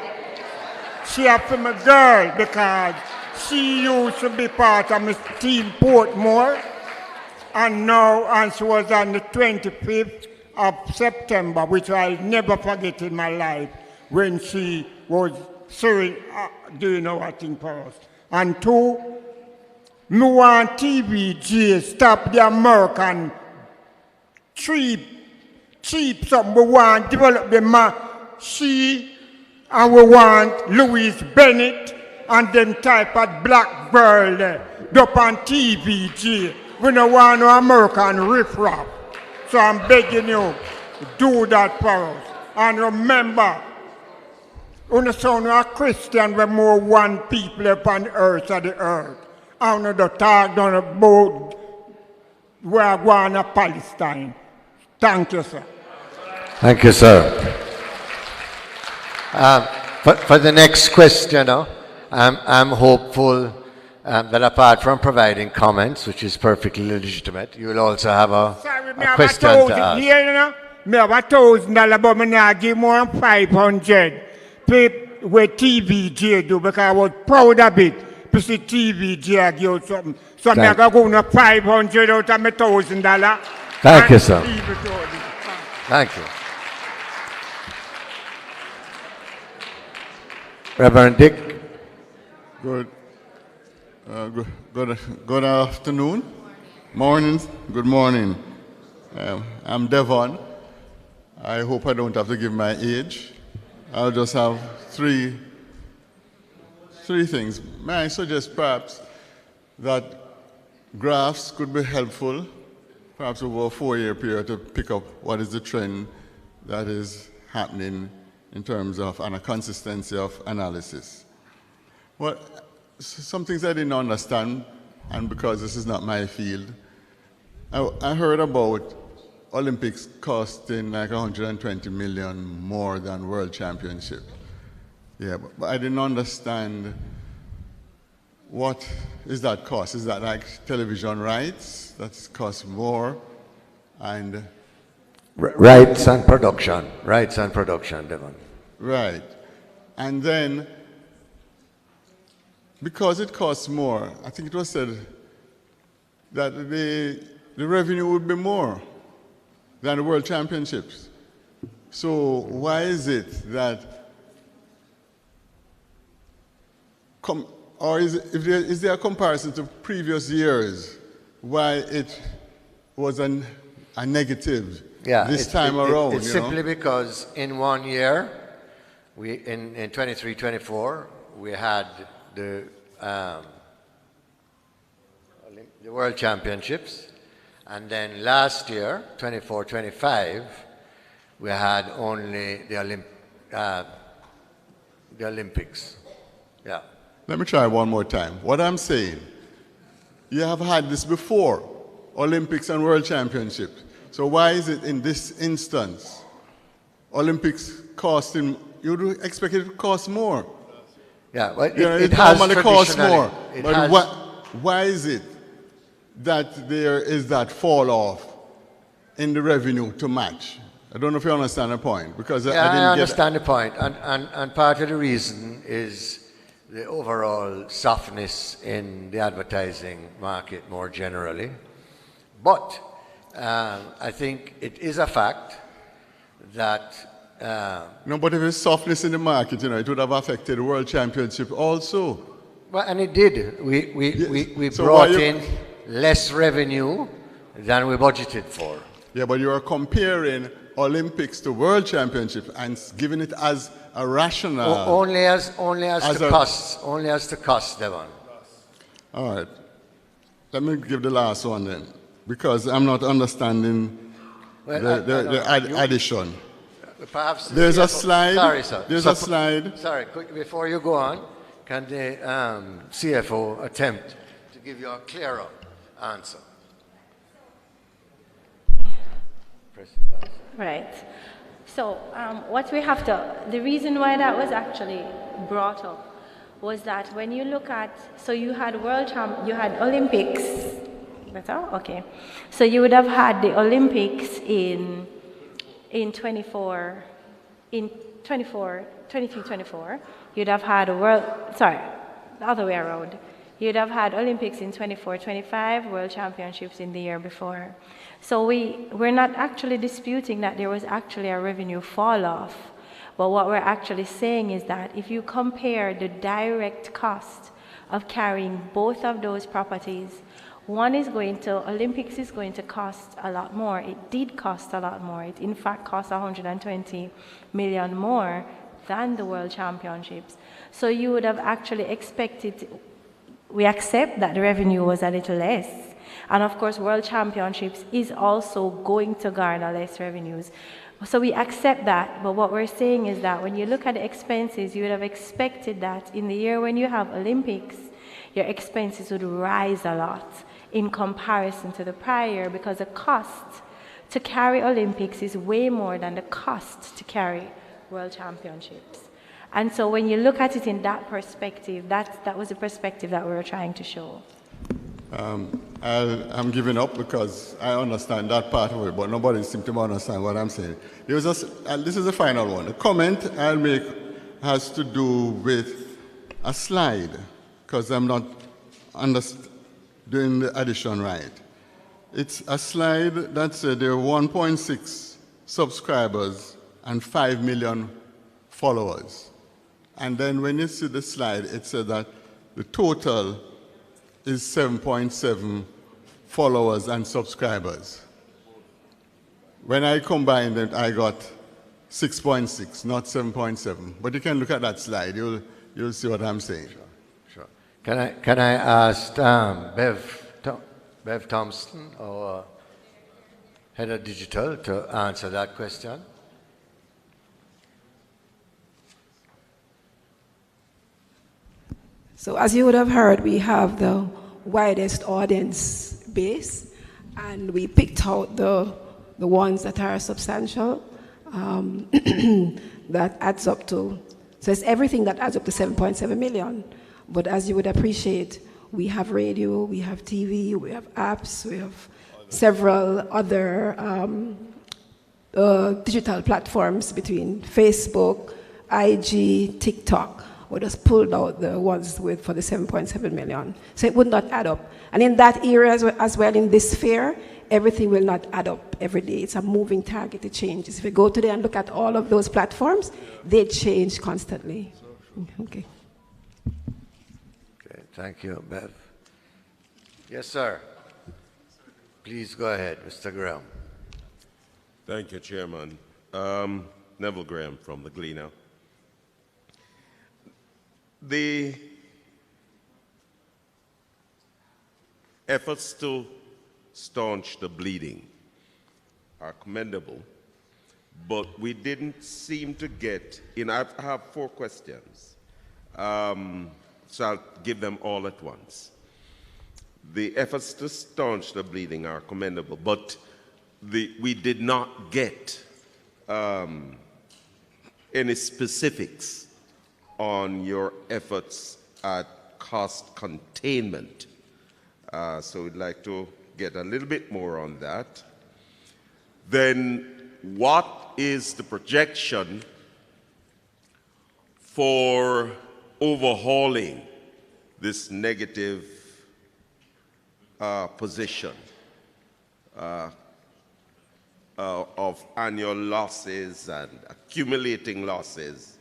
She a from a girl because she used to be part of my team Portmore, and she was on the 25th of September, which I'll never forget in my life, when she was doing our thing for us. And two, Me want TVJ stop the American cheap something. We want develop the she and we want Louis Bennett and them type of black girl up on TVJ. We don't want no American riffraff. So I'm begging you, do that for us. And remember, when son a Christian, we more one people upon the earth of the earth. I don't know talk down about where we going to Palestine. Thank you, sir. Thank you, sir. For the next question, I'm hopeful that apart from providing comments, which is perfectly legitimate, you will also have a question to ask. Here, I have $1,000, but I not give more than 500 with TVJ do because I was proud of it. To see TVJ give something. So I got go to 500 out of my $1,000. Thank you, sir. Thank you. Reverend Dick. Good afternoon, morning, good morning. I'm Devon. I hope I don't have to give my age. I'll just have three things. May I suggest perhaps that graphs could be helpful, perhaps over a 4-year period to pick up what is the trend that is happening in terms of and a consistency of analysis. Well, some things I didn't understand, and because this is not my field, I heard about Olympics costing like 120 million more than World Championship. Yeah, but I didn't understand what is that cost. Is that like television rights that cost more? And rights and production, Devon. Right, and then because it costs more, I think it was said that the revenue would be more than the World Championships. So why is it that, is there a comparison to previous years why it was a negative this time around? It's simply because in 1 year, in 23-24, we had the World Championships, and then last year, 24-25, we had only the Olympics. Yeah. Let me try one more time. What I'm saying, you have had this before, Olympics and World Championships. So why is it in this instance, Olympics costing, you would expect it to cost more? Yeah, well, it normally costs more. But why is it that there is that fall off in the revenue to match? I don't know if you understand the point. Because I understand the point. And part of the reason is the overall softness in the advertising market more generally. But I think it is a fact that no, but if it's softness in the market, it would have affected the World Championship also. Well, and it did. We brought in less revenue than we budgeted for. Yeah, but you are comparing Olympics to World Championship and giving it as a rational. Only as to cost, Devon. All right. Let me give the last one then, because I'm not understanding the addition. Perhaps there's a slide. Sorry, sir. There's a slide. Sorry, before you go on, can the CFO attempt to give you a clearer answer? Right. So what we have to, the reason why that was actually brought up was that when you look at, so you had you had Olympics, better? Okay. So you would have had the Olympics in 23-24, you'd have had the other way around. You'd have had Olympics in 24-25, World Championships in the year before. So we're not actually disputing that there was actually a revenue fall off. But what we're actually saying is that if you compare the direct cost of carrying both of those properties. Olympics is going to cost a lot more. It did cost a lot more. It in fact cost 120 million more than the World Championships. So you would have actually expected, we accept that the revenue was a little less. And of course, World Championships is also going to garner less revenues. So we accept that, but what we're saying is that when you look at the expenses, you would have expected that in the year when you have Olympics, your expenses would rise a lot in comparison to the prior year, because the cost to carry Olympics is way more than the cost to carry World Championships. And so when you look at it in that perspective, that was the perspective that we were trying to show. I'm giving up because I understand that part of it, but nobody seems to understand what I'm saying. This is the final one. The comment I'll make has to do with a slide, because I'm not doing the addition right. It's a slide that said there are 1.6 subscribers and 5 million followers. And then when you see the slide, it said that the total is 7.7 followers and subscribers. When I combined it, I got 6.6, not 7.7. But you can look at that slide, you'll see what I'm saying. Sure. Can I ask Bev Thompson, our head of digital, to answer that question? So as you would have heard, we have the widest audience base, and we picked out the ones that are substantial, that adds up to, so it's everything that adds up to 7.7 million. But as you would appreciate, we have radio, we have TV, we have apps, we have several other digital platforms between Facebook, IG, TikTok. We just pulled out the ones for the 7.7 million. So it would not add up. And in that area as well, in this sphere, everything will not add up every day. It's a moving target, it changes. If you go today and look at all of those platforms, they change constantly. Okay. Okay, thank you, Bev. Yes, sir. Please go ahead, Mr. Graham. Thank you, Chairman. Neville Graham from the Gleaner. The efforts to staunch the bleeding are commendable, but we didn't seem to get, I have 4 questions, so I'll give them all at once. The efforts to staunch the bleeding are commendable, but we did not get any specifics on your efforts at cost containment. So we'd like to get a little bit more on that. Then what is the projection for overhauling this negative position of annual losses and accumulating losses?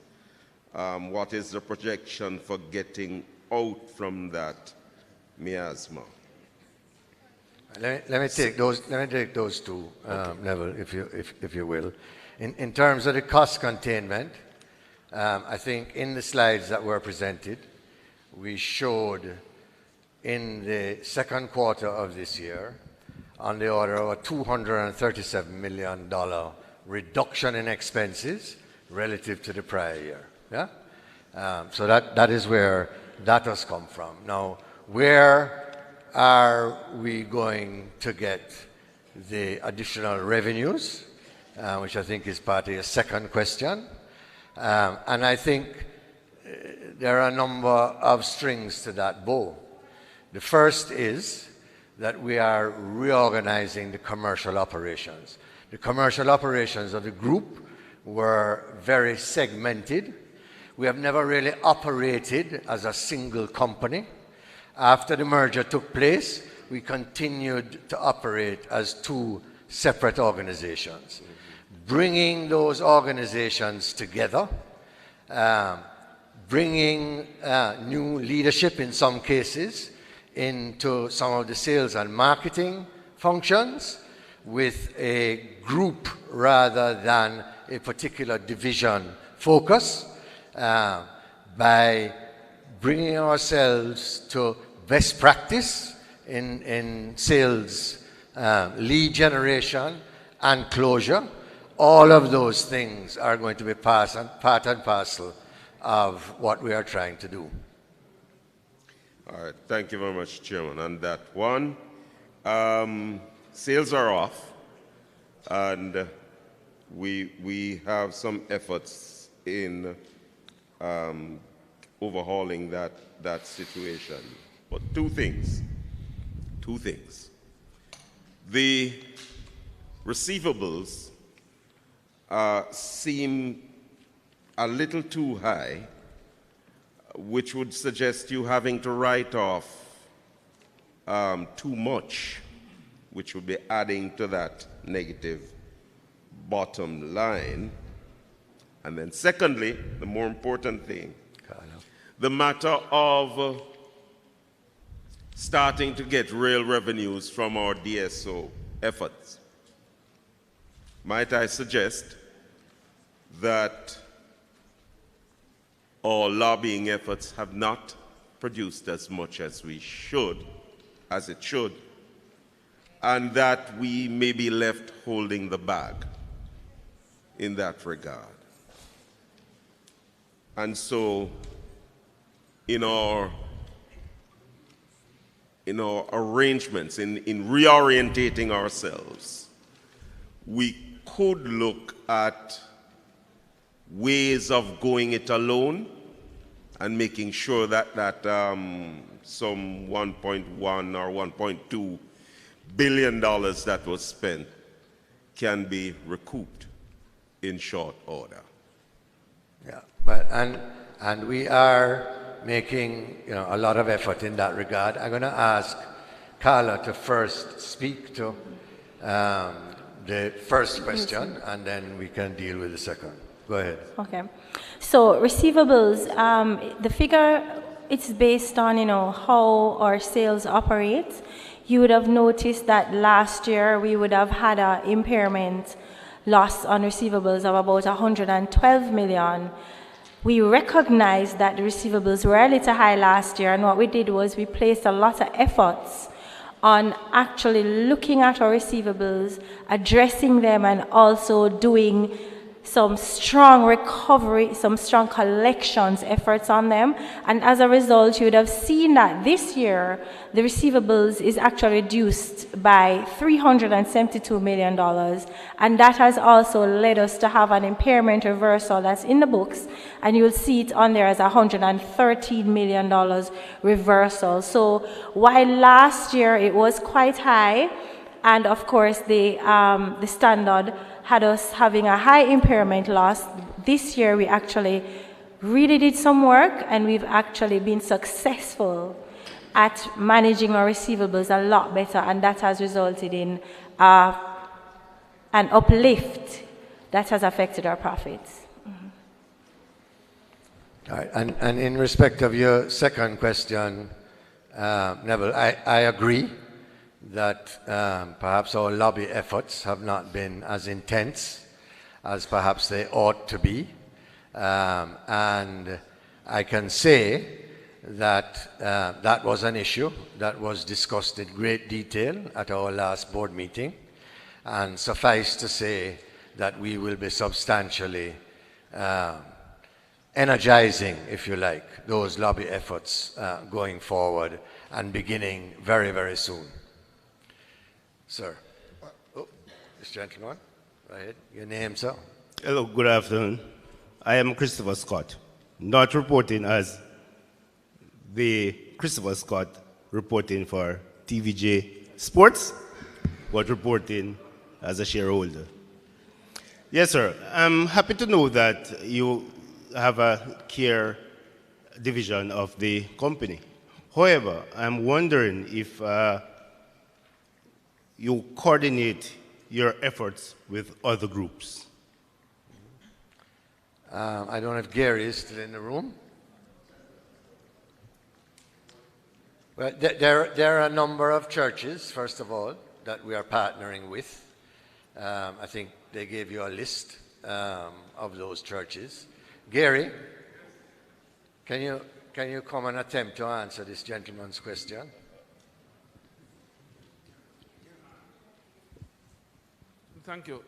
What is the projection for getting out from that miasma? Let me take those two, okay. Neville, if you will. In terms of the cost containment, I think in the slides that were presented, we showed in the second quarter of this year on the order of a $237 million reduction in expenses relative to the prior year. Yeah? So that is where that has come from. Now, where are we going to get the additional revenues, which I think is part of your second question? And I think there are a number of strings to that bow. The first is that we are reorganizing the commercial operations. The commercial operations of the group were very segmented. We have never really operated as a single company. After the merger took place, we continued to operate as 2 separate organizations. Bringing those organizations together bringing new leadership in some cases into some of the sales and marketing functions with a group rather than a particular division focus, by bringing ourselves to best practice in sales, lead generation and closure. All of those things are going to be part and parcel of what we are trying to do. All right, thank you very much, Chairman. On that one, sales are off, and we have some efforts in overhauling that situation. But two things. The receivables seem a little too high, which would suggest you having to write off too much, which would be adding to that negative bottom line. And then secondly, the more important thing, the matter of starting to get real revenues from our DSO efforts. Might I suggest that our lobbying efforts have not produced as much as it should, and that we may be left holding the bag in that regard. And so, in our arrangements, in reorientating ourselves, we could look at ways of going it alone and making sure that some 1.1 or 1.2 billion dollars that was spent can be recouped in short order. Yeah, but and we are making a lot of effort in that regard. I'm going to ask Carla to first speak to the first question, and then we can deal with the second. Go ahead. Okay. So receivables, the figure, it's based on, how our sales operate. You would have noticed that last year we would have had an impairment loss on receivables of about 112 million. We recognized that the receivables were a little high last year, and what we did was we placed a lot of efforts on actually looking at our receivables, addressing them, and also doing some strong recovery, some strong collections efforts on them. And as a result, you would have seen that this year, the receivables is actually reduced by $372 million. And that has also led us to have an impairment reversal that's in the books. And you'll see it on there as $113 million reversal. So while last year it was quite high, and of course the standard had us having a high impairment loss, this year we actually really did some work, and we've actually been successful at managing our receivables a lot better, and that has resulted in an uplift that has affected our profits. All right. And in respect of your second question, Neville, I agree that perhaps our lobby efforts have not been as intense as perhaps they ought to be. And I can say that that was an issue that was discussed in great detail at our last board meeting. And suffice to say that we will be substantially energizing, if you like, those lobby efforts going forward and beginning very, very soon. Sir. Oh, this gentleman. Right ahead. Your name, sir? Hello, good afternoon. I am Christopher Scott, not reporting as the Christopher Scott reporting for TVJ Sports, but reporting as a shareholder. Yes, sir. I'm happy to know that you have a care division of the company. However, I'm wondering if you coordinate your efforts with other groups. I don't know if Gary is still in the room. Well, there are a number of churches, first of all, that we are partnering with. I think they gave you a list of those churches. Gary, can you come and attempt to answer this gentleman's question? Thank you.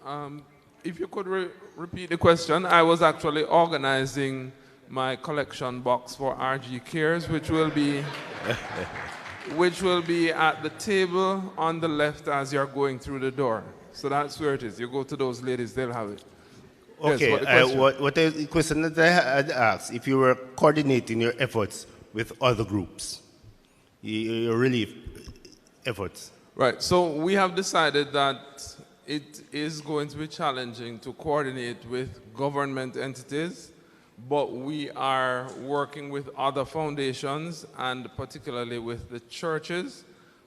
If you could repeat the question, I was actually organizing my collection box for RG Cares, which will be at the table on the left as you're going through the door. So that's where it is. You go to those ladies, they'll have it. Okay, yes, what the question that I had asked, if you were coordinating your efforts with other groups, your relief efforts. Right, so we have decided that it is going to be challenging to coordinate with government entities, but we are working with other foundations and particularly with the churches,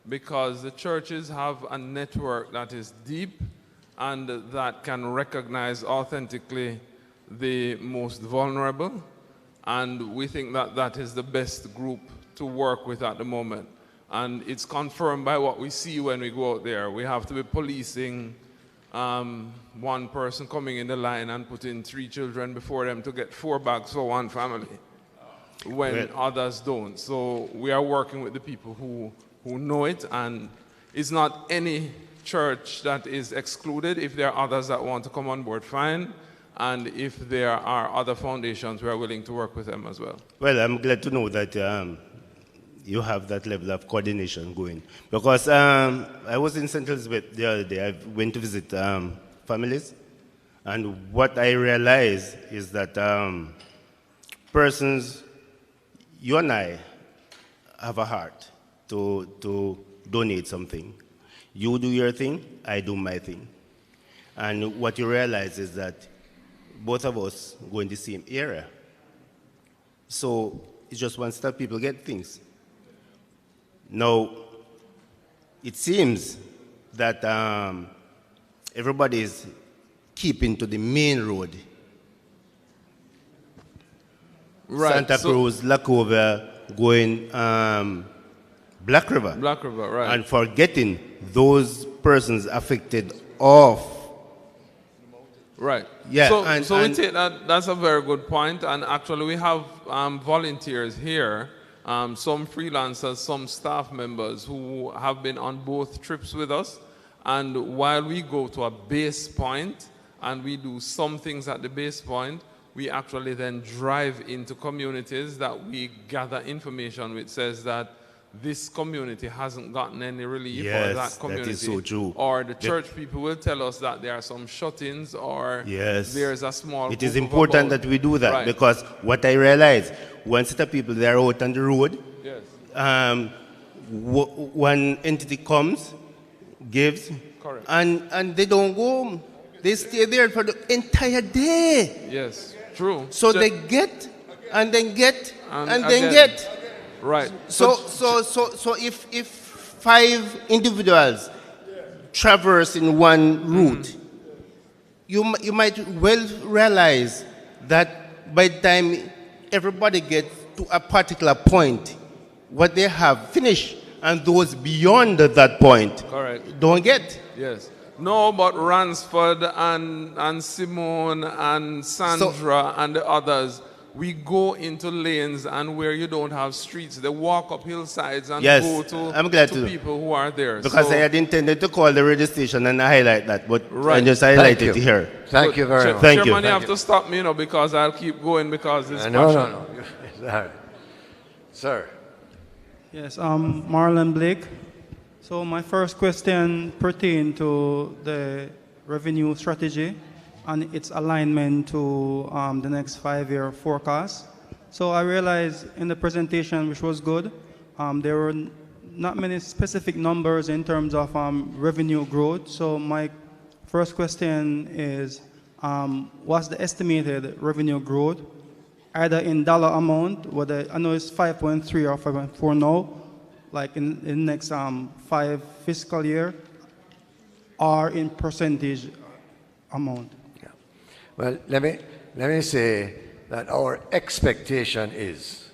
because the churches have a network that is deep and that can recognize authentically the most vulnerable. And we think that that is the best group to work with at the moment. And it's confirmed by what we see when we go out there. We have to be policing one person coming in the line and putting 3 children before them to get 4 bags for one family when others don't. So we are working with the people who know it, and it's not any church that is excluded. If there are others that want to come on board, fine. And if there are other foundations, we are willing to work with them as well. Well, I'm glad to know that you have that level of coordination going. Because I was in St. Elizabeth the other day. I went to visit families. And what I realized is that persons, you and I, have a heart to donate something. You do your thing, I do my thing. And what you realize is that both of us go in the same area. So it's just one step people get things. Now, it seems that everybody is keeping to the main road. Right. Santa Cruz, Lacova, going Black River. Black River, right. And forgetting those persons affected off. Right. Yeah. So we take that. That's a very good point. And actually, we have volunteers here. Some freelancers, some staff members who have been on both trips with us. And while we go to a base point and we do some things at the base point, we actually then drive into communities that we gather information which says that this community hasn't gotten any relief, yes, or that community. That is so true. Or the church people will tell us that there are some shut-ins, or yes, there's a small It is important that we do that, right. Because what I realize, one set of people, they are out on the road. Yes. One entity comes, gives, correct, and they don't go home. They stay there for the entire day. Yes, true. So they get, and then get, and then get. Right. So if 5 individuals traverse in one route, you might well realize that by the time everybody gets to a particular point, what they have finished, and those beyond that point, correct, don't get. Yes. No, but Ransford and Simone and Sandra and the others, we go into lanes and where you don't have streets, they walk up hillsides and yes, go to, I'm glad to people who are there. Because I had intended to call the radio station and highlight that, but right. I just highlighted it here. Thank you very much. Thank Chairman, you. you have to stop me, because I'll keep going because it's No. All right. Sir. Yes, Marlon Blake. So my first question pertains to the revenue strategy and its alignment to the next 5-year forecast. So I realized in the presentation, which was good, there were not many specific numbers in terms of revenue growth. So my first question is, what's the estimated revenue growth, either in dollar amount, whether I know it's 5.3 or 5.4 now, like in the next 5 fiscal year, or in percentage amount? Yeah. Well, let me say that our expectation is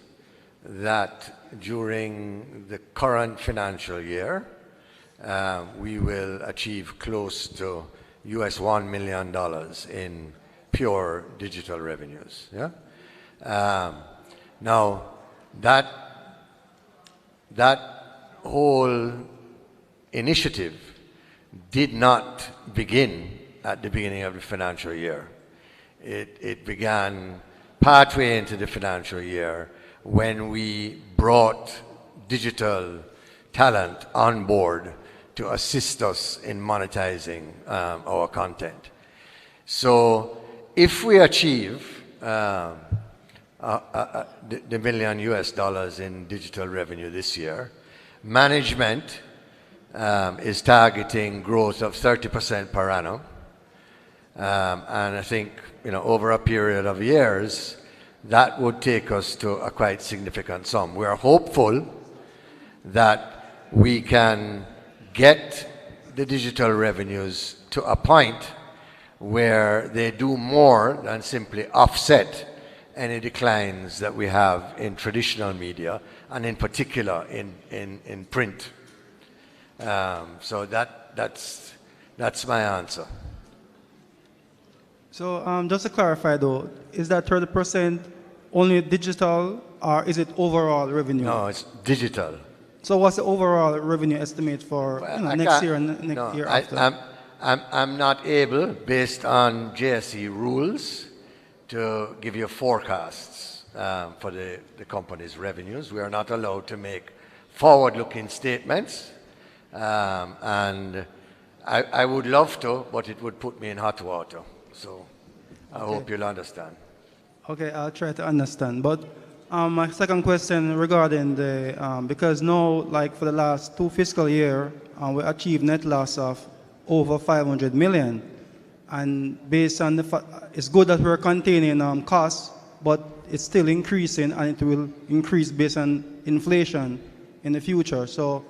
that during the current financial year, we will achieve close to US $1 million in pure digital revenues. Yeah? Now, that whole initiative did not begin at the beginning of the financial year. It began partway into the financial year when we brought digital talent on board to assist us in monetizing our content. So if we achieve the $1 million in digital revenue this year, management is targeting growth of 30% per annum. And I think, over a period of years, that would take us to a quite significant sum. We are hopeful that we can get the digital revenues to a point where they do more than simply offset any declines that we have in traditional media, and in particular in print. So that's my answer. So just to clarify though, is that 30% only digital or is it overall revenue? No, it's digital. So what's the overall revenue estimate for next year and next year after? I'm not able, based on JSE rules, to give you forecasts for the company's revenues. We are not allowed to make forward-looking statements. And I would love to, but it would put me in hot water. So I hope you'll understand. Okay, I'll try to understand. But my second question regarding the, because now, like for the last 2 fiscal years, we achieved net loss of over 500 million. And based on the it's good that we're containing costs, but it's still increasing and it will increase based on inflation in the future. So,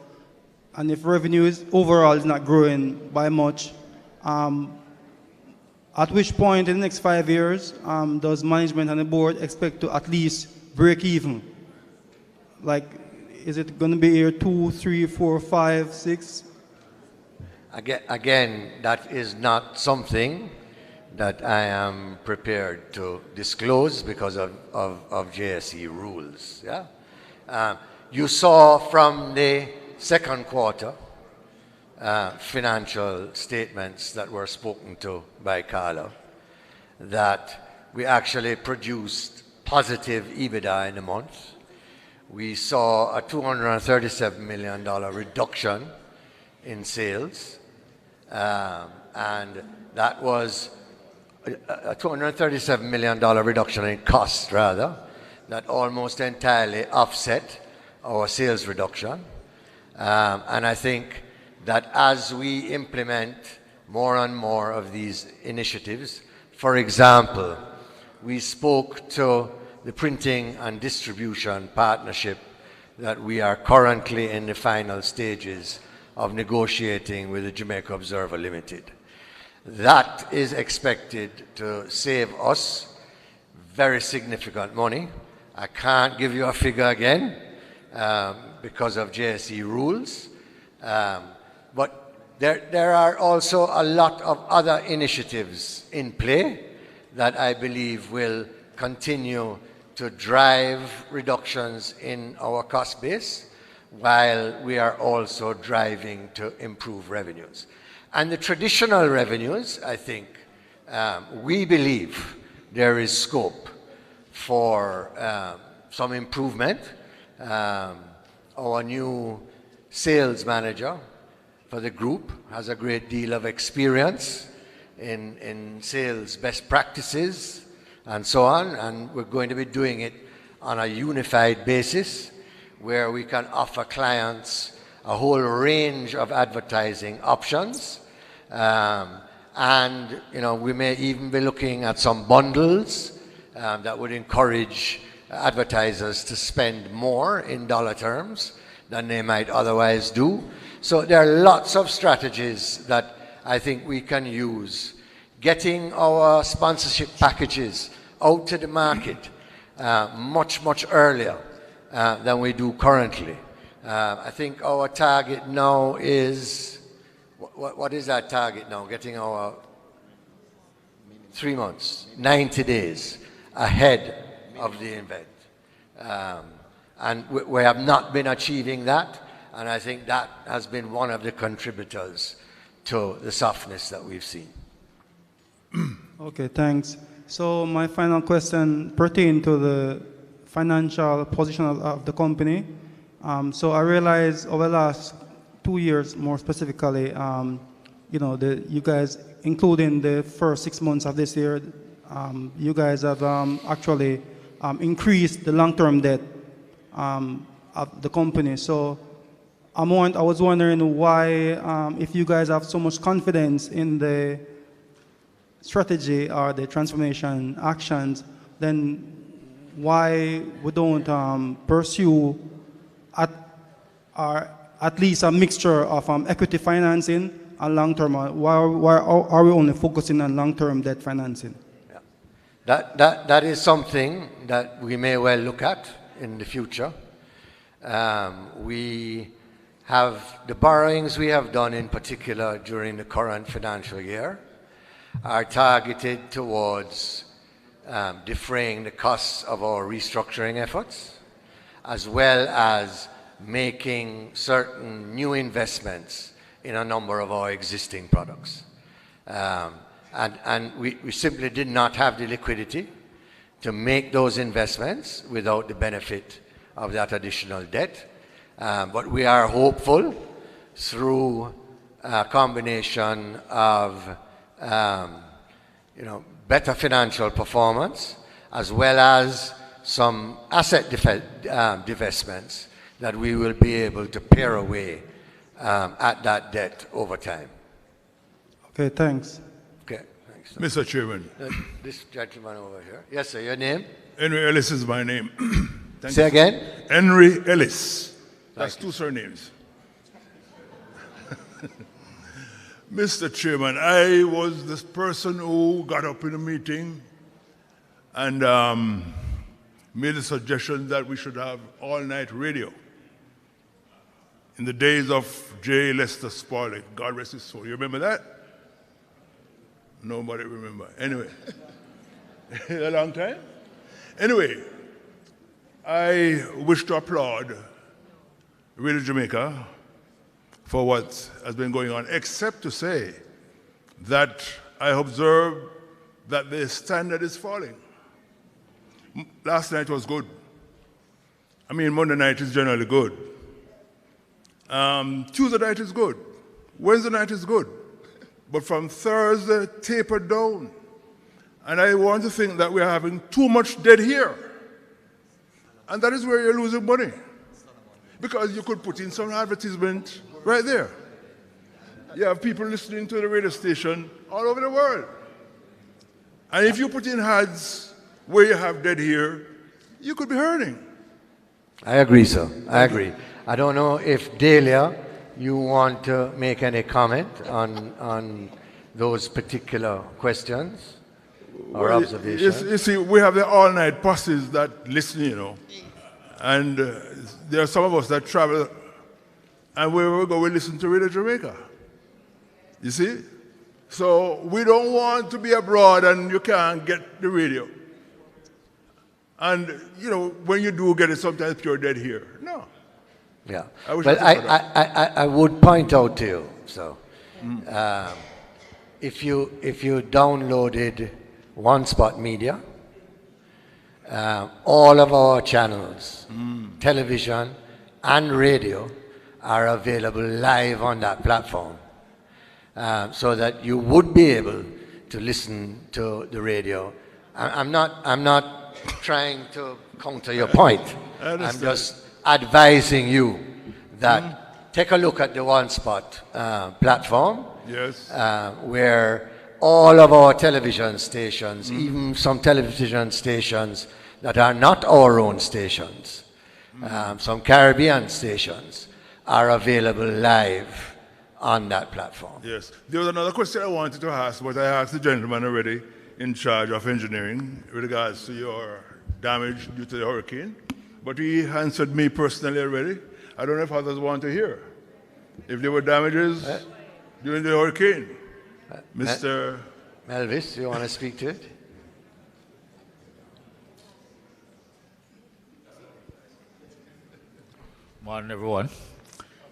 and if revenue is overall is not growing by much, at which point in the next 5 years does management and the board expect to at least break even? Like, is it going to be year 2, 3, 4, 5, 6? Again, that is not something that I am prepared to disclose because of JSE rules. Yeah? You saw from the second quarter financial statements that were spoken to by Carla that we actually produced positive EBITDA in a month. We saw a $237 million reduction in sales, and that was a $237 million reduction in costs, rather, that almost entirely offset our sales reduction. And I think that as we implement more and more of these initiatives, for example, we spoke to the printing and distribution partnership that we are currently in the final stages of negotiating with the Jamaica Observer Limited. That is expected to save us very significant money. I can't give you a figure again because of JSE rules. But there are also a lot of other initiatives in play that I believe will continue to drive reductions in our cost base while we are also driving to improve revenues. And the traditional revenues, I think, we believe there is scope for some improvement. Our new sales manager for the group has a great deal of experience in sales best practices and so on, and we're going to be doing it on a unified basis where we can offer clients a whole range of advertising options, and we may even be looking at some bundles that would encourage advertisers to spend more in dollar terms than they might otherwise do. So there are lots of strategies that I think we can use. Getting our sponsorship packages out to the market much, much earlier than we do currently. I think our target now is, what is that target now? Getting our 3 months, 90 days ahead of the event. And we have not been achieving that, and I think that has been one of the contributors to the softness that we've seen. Okay, thanks. So my final question pertains to the financial position of the company. So I realize over the last 2 years, more specifically, you guys, including the first 6 months of this year, you guys have actually increased the long-term debt of the company. So I was wondering why, if you guys have so much confidence in the strategy or the transformation actions, then why we don't pursue at least a mixture of equity financing and long-term? Why are we only focusing on long-term debt financing? That is something that we may well look at in the future. We have the borrowings we have done in particular during the current financial year are targeted towards defraying the costs of our restructuring efforts, as well as making certain new investments in a number of our existing products. And we simply did not have the liquidity to make those investments without the benefit of that additional debt. But we are hopeful through a combination of better financial performance as well as some asset divestments that we will be able to pare away at that debt over time. Okay, thanks. Okay, thanks. Mr. Chairman. This gentleman over here. Yes, sir, your name? Henry Ellis is my name. Say again? Henry Ellis. That's two surnames. Mr. Chairman, I was this person who got up in a meeting and made a suggestion that we should have all-night radio. In the days of J. Lester Sparling, God rest his soul. You remember that? Nobody remember. Anyway, a long time? Anyway, I wish to applaud Radio Jamaica for what has been going on, except to say that I observed that the standard is falling. Last night was good. I mean, Monday night is generally good. Tuesday night is good. Wednesday night is good. But from Thursday, tapered down. And I want to think that we're having too much dead here. And that is where you're losing money. Because you could put in some advertisement right there. You have people listening to the radio station all over the world. And if you put in ads where you have dead here, you could be hurting. I agree, sir. I agree. I don't know if Delia, you want to make any comment on those particular questions or observations? You see, we have the all-night buses that listen, and there are some of us that travel, and wherever we go, we listen to Radio Jamaica. You see? So we don't want to be abroad and you can't get the radio. And, when you do get it, sometimes you're dead here. No. Yeah. I would point out to you, so, if you downloaded One Spot Media, all of our channels, television and radio, are available live on that platform, so that you would be able to listen to the radio. I'm not trying to counter your point. I'm just advising you that take a look at the One Spot platform, yes, where all of our television stations, even some television stations that are not our own stations, some Caribbean stations, are available live on that platform. Yes. There was another question I wanted to ask, but I asked the gentleman already in charge of engineering with regards to your damage due to the hurricane. but he answered me personally already. I don't know if others want to hear. If there were damages during the hurricane, Mr. Melvis, do you want to speak to it? Morning, everyone.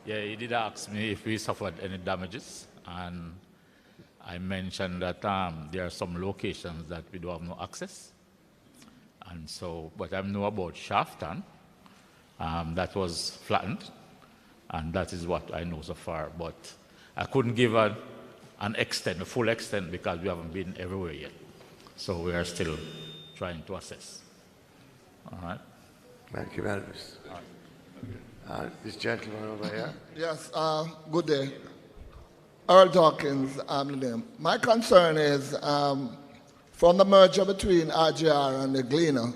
Yeah, he did ask me if we suffered any damages, and I mentioned that there are some locations that we don't have no access. And so, but I know about Shafton, that was flattened, and that is what I know so far. But I couldn't give an extent, a full extent, because we haven't been everywhere yet. So we are still trying to assess. All right. Thank you, Melvis. This gentleman over here. Yes, good day. Earl Dawkins, I'm the name. My concern is from the merger between RJR and the Gleaner,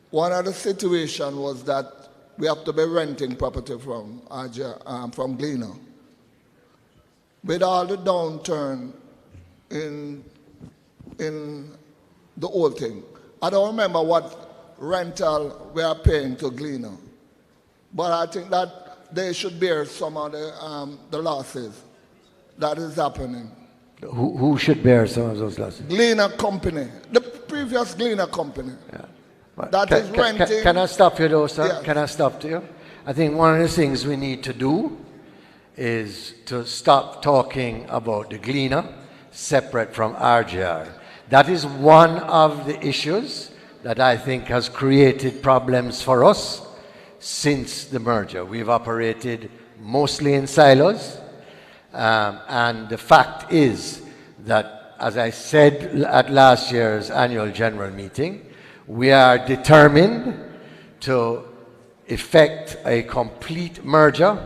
one of the situations was that we have to be renting property from RJR, from Gleaner. With all the downturn in the whole thing, I don't remember what rental we are paying to Gleaner. But I think that they should bear some of the losses that is happening. Who should bear some of those losses? Gleaner Company, the previous Gleaner Company. That is renting. Can I stop you though, sir? Yes. Can I stop you? I think one of the things we need to do is to stop talking about the Gleaner separate from RJR. That is one of the issues that I think has created problems for us since the merger. We've operated mostly in silos, and the fact is that, as I said at last year's annual general meeting, we are determined to effect a complete merger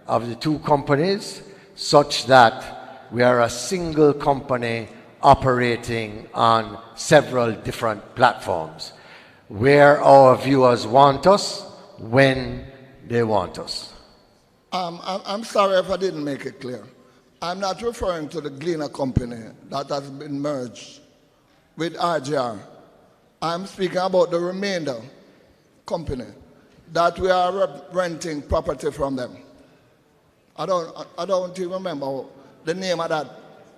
of the two companies such that we are a single company operating on several different platforms, where our viewers want us, when they want us. I'm sorry if I didn't make it clear. I'm not referring to the Gleaner Company that has been merged with RJR. I'm speaking about the remainder company that we are renting property from them. I don't even remember the name of that.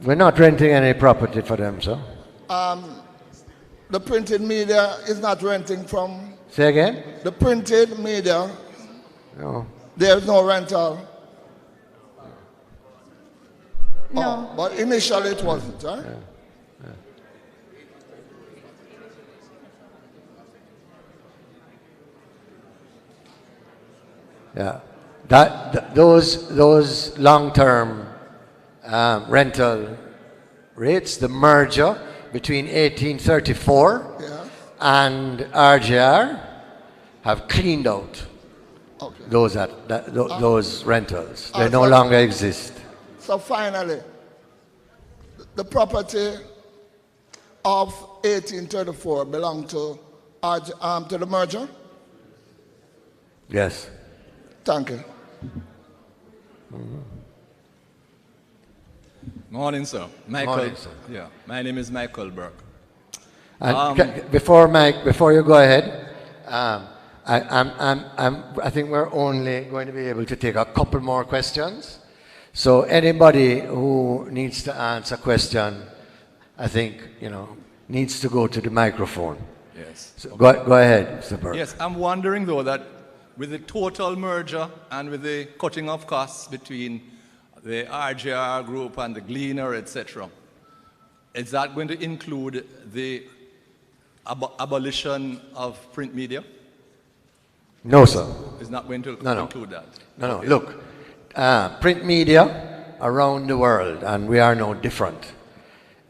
We're not renting any property for them, sir. The printed media is not renting from... Say again? The printed media, No. there's no rental. No. Oh, but initially it wasn't, right? Yeah. Those long-term rental rates, the merger between 1834 and RJR have cleaned out those rentals. They no longer exist. So finally, the property of 1834 belonged to the merger? Yes. Thank you. Morning, sir. Michael. Morning, sir. Yeah, my name is Michael Burke. Before you go ahead, I think we're only going to be able to take a couple more questions. So anybody who needs to answer a question, I think, needs to go to the microphone. Yes. So go ahead, Mr. Burke. Yes, I'm wondering though that with the total merger and with the cutting of costs between the RJR group and the Gleaner, etc., is that going to include the abolition of print media? No, sir. It's not going to include that? No, Okay. look, print media around the world, and we are no different,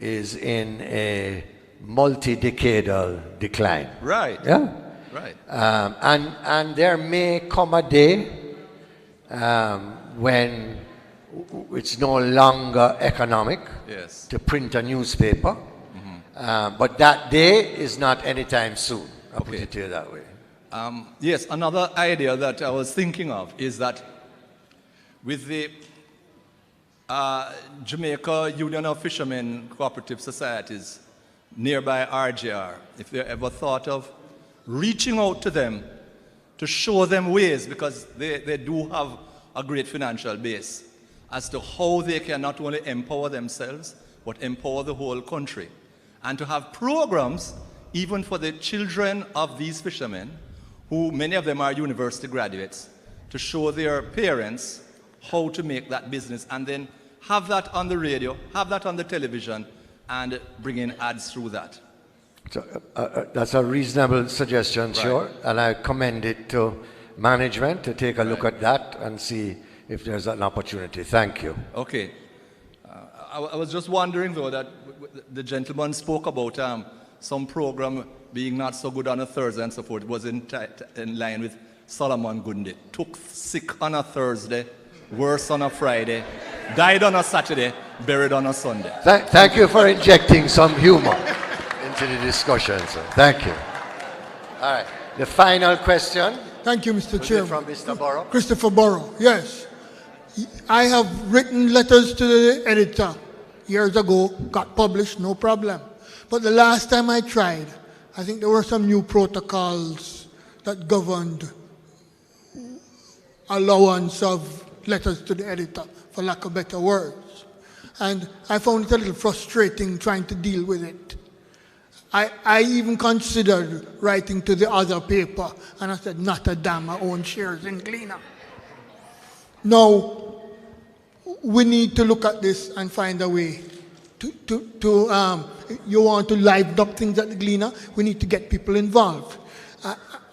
is in a multi-decadal decline. Right. Yeah? Right. And there may come a day when it's no longer economic to print a newspaper, but that day is not anytime soon. I'll put it to you that way. Yes, another idea that I was thinking of is that with the Jamaica Union of Fishermen Cooperative Societies nearby RJR, if they ever thought of reaching out to them to show them ways, because they do have a great financial base, as to how they can not only empower themselves, but empower the whole country. And to have programs even for the children of these fishermen, who many of them are university graduates, to show their parents how to make that business, and then have that on the radio, have that on the television, and bring in ads through that. So, that's a reasonable suggestion, sure, and I commend it to management to take a look at that and see if there's an opportunity. Thank you. Okay. I was just wondering, though, that the gentleman spoke about some program being not so good on a Thursday and so forth. It was in line with Solomon Gunde. Took sick on a Thursday, worse on a Friday, died on a Saturday, buried on a Sunday. Thank you for injecting some humor into the discussion, sir. Thank you. All right. The final question. Thank you, Mr. Chairman. From Mr. Burrow. Christopher Burrow, yes. I have written letters to the editor years ago, got published, no problem. But the last time I tried, I think there were some new protocols that governed allowance of letters to the editor, for lack of better words. And I found it a little frustrating trying to deal with it. I even considered writing to the other paper, and I said, not a damn, I own shares in Gleaner. Now, we need to look at this and find a way you want to liven up things at the Gleaner, we need to get people involved.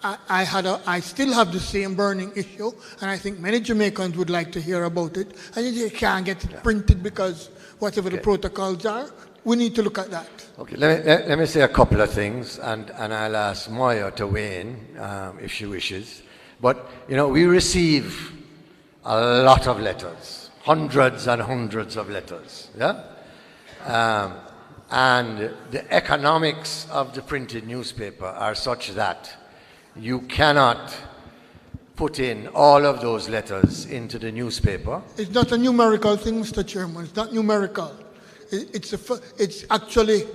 I still have the same burning issue, and I think many Jamaicans would like to hear about it, and you can't get it printed because whatever the protocols are, we need to look at that. Okay, let me say a couple of things, and I'll ask Moya to weigh in if she wishes. But, you know, we receive a lot of letters, hundreds and hundreds of letters, yeah? And the economics of the printed newspaper are such that you cannot put in all of those letters into the newspaper. It's not a numerical thing, Mr. Chairman. It's not numerical. It's actually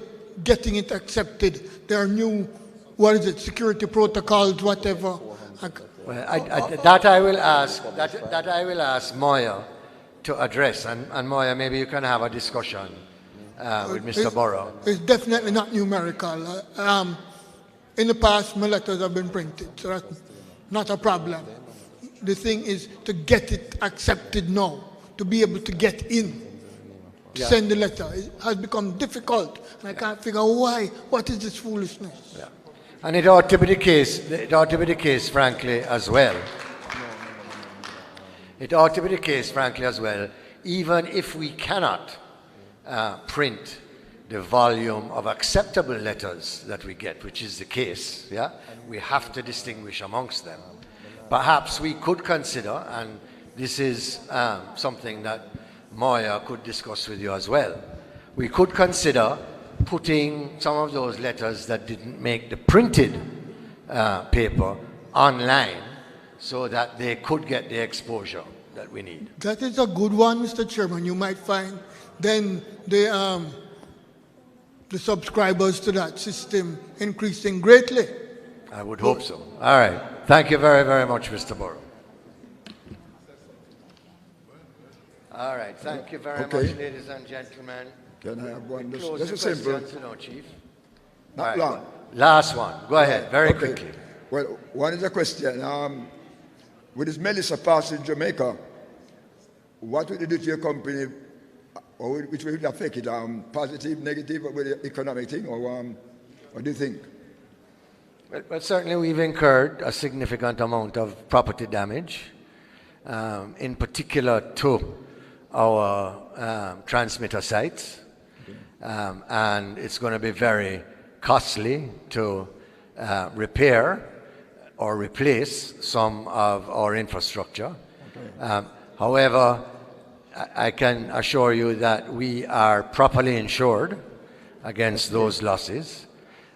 getting it accepted. There are new, security protocols, whatever. Well, that I will ask Moya to address, and Moya, maybe you can have a discussion with Mr. Burrow. It's definitely not numerical. In the past, my letters have been printed, so that's not a problem. The thing is to get it accepted now, to be able to get in, to send the letter. It has become difficult, and I can't figure out why. What is this foolishness? Yeah. And it ought to be the case, frankly, as well. It ought to be the case, frankly, as well, even if we cannot print the volume of acceptable letters that we get, which is the case, yeah? We have to distinguish amongst them. Perhaps we could consider, and this is something that Moya could discuss with you as well, we could consider putting some of those letters that didn't make the printed paper online so that they could get the exposure that we need. That is a good one, Mr. Chairman. You might find then the subscribers to that system increasing greatly. I would hope so. All right. Thank you very, very much, Mr. Burrow. All right. Thank you very much, ladies and gentlemen. Can I have one? This is simple. Chief. Not long. Last one. Go ahead, very quickly. Well, one is a question. With this Melissa pass in Jamaica, what will it do to your company, or which will it affect it? Positive, negative, with the economic thing, or what do you think? Well, certainly we've incurred a significant amount of property damage, in particular to our transmitter sites. And it's going to be very costly to repair or replace some of our infrastructure. However, I can assure you that we are properly insured against those losses,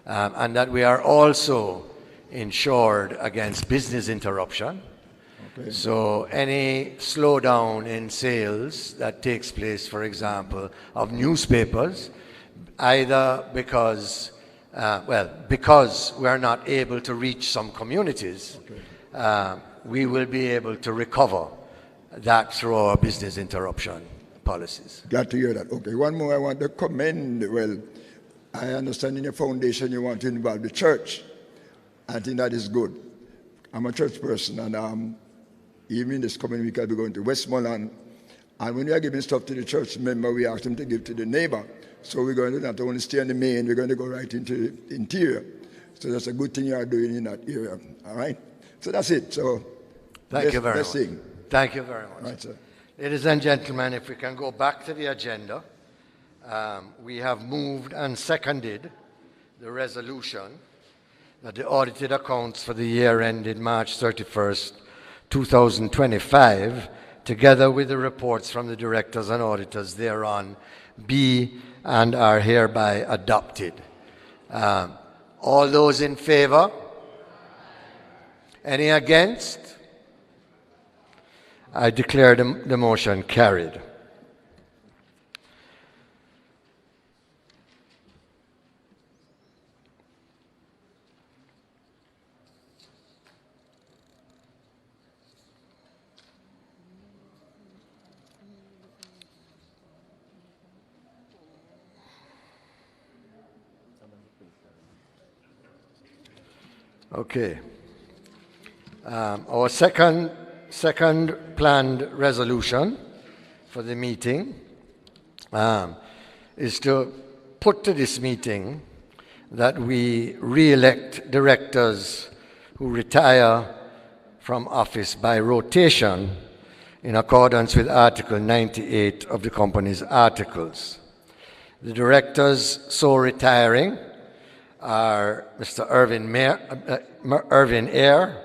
and that we are also insured against business interruption. So any slowdown in sales that takes place, for example, of newspapers, either because well, because we are not able to reach some communities, we will be able to recover that through our business interruption policies. Glad to hear that. Okay, one more I want to commend. Well, I understand in your foundation you want to involve the church. I think that is good. I'm a church person, and even this coming week I'll be going to Westmoreland. And when we are giving stuff to the church member, we ask them to give to the neighbor. So we're going to not only stay on the main, we're going to go right into the interior. So that's a good thing you are doing in that area. All right? So that's it. So Thank you very much. thing. Thank you very much. Right, sir. Ladies and gentlemen, if we can go back to the agenda, we have moved and seconded the resolution that the audited accounts for the year ended March 31st, 2025, together with the reports from the directors and auditors thereon, be and are hereby adopted. All those in favor? Any against? I declare the motion carried. Okay. Our second planned resolution for the meeting is to put to this meeting that we re-elect directors who retire from office by rotation in accordance with Article 98 of the company's articles. The directors so retiring are Mr. Irvin Eyre,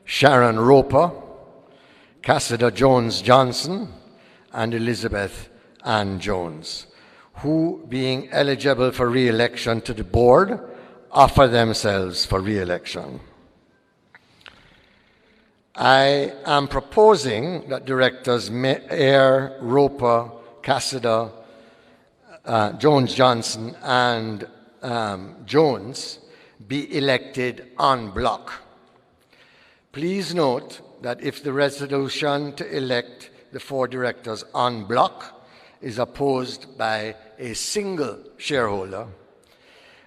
Sharon Roper, Cassida Jones-Johnson, and Elizabeth Ann Jones, who, being eligible for re-election to the board, offer themselves for re-election. I am proposing that directors Eyre, Roper, Cassida, Jones-Johnson, and Jones be elected en bloc. Please note that if the resolution to elect the 4 directors en bloc is opposed by a single shareholder,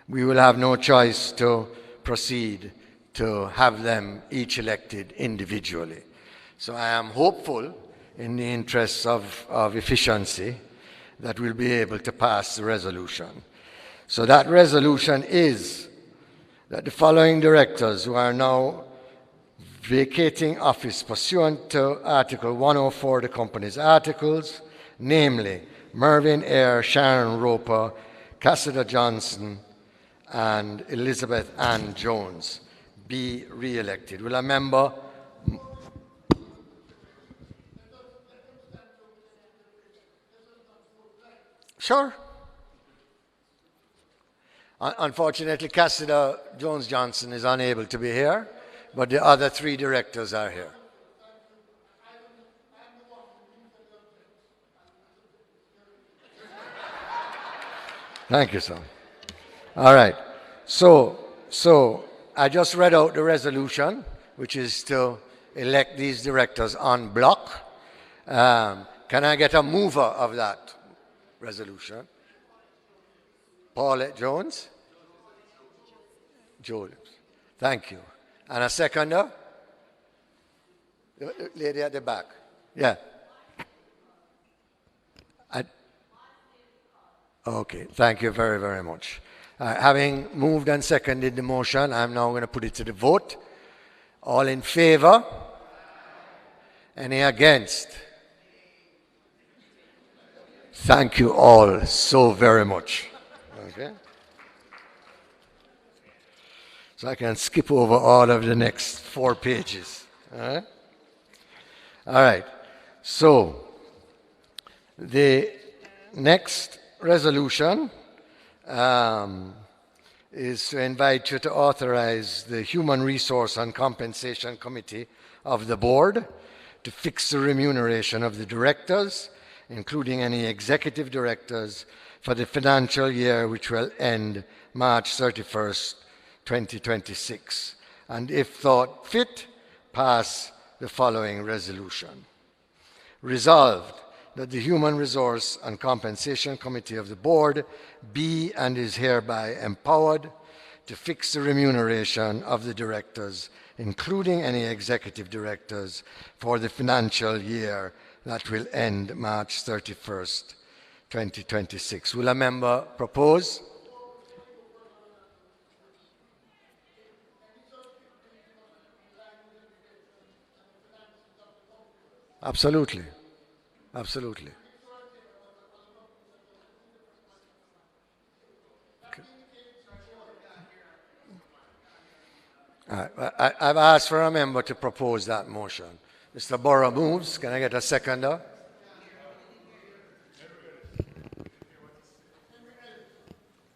we will have no choice to proceed to have them each elected individually. So I am hopeful, in the interests of efficiency, that we'll be able to pass the resolution. So that resolution is that the following directors who are now vacating office pursuant to Article 104 of the company's articles, namely Mervyn Eyre, Sharon Roper, Cassida Johnson, and Elizabeth Ann Jones, be re-elected. Will a member... Sure. Unfortunately, Cassida Jones-Johnson is unable to be here, but the other 3 directors are here. Thank you, sir. All right. So I just read out the resolution, which is to elect these directors en bloc. Can I get a mover of that resolution? Paulette Jones? Joe. Thank you. And a seconder? The lady at the back. Yeah. Okay. Thank you very, very much. Having moved and seconded the motion, I'm now going to put it to the vote. All in favor? Any against? Thank you all so very much. Okay. So I can skip over all of the next 4 pages. All right. All right. So the next resolution is to invite you to authorize the Human Resource and Compensation Committee of the Board to fix the remuneration of the directors, including any executive directors, for the financial year which will end March 31st, 2026, and if thought fit, pass the following resolution. Resolved that the Human Resource and Compensation Committee of the Board be and is hereby empowered to fix the remuneration of the directors, including any executive directors, for the financial year that will end March 31st, 2026. Will a member propose? Absolutely. Absolutely. I've asked for a member to propose that motion. Mr. Borough moves. Can I get a seconder?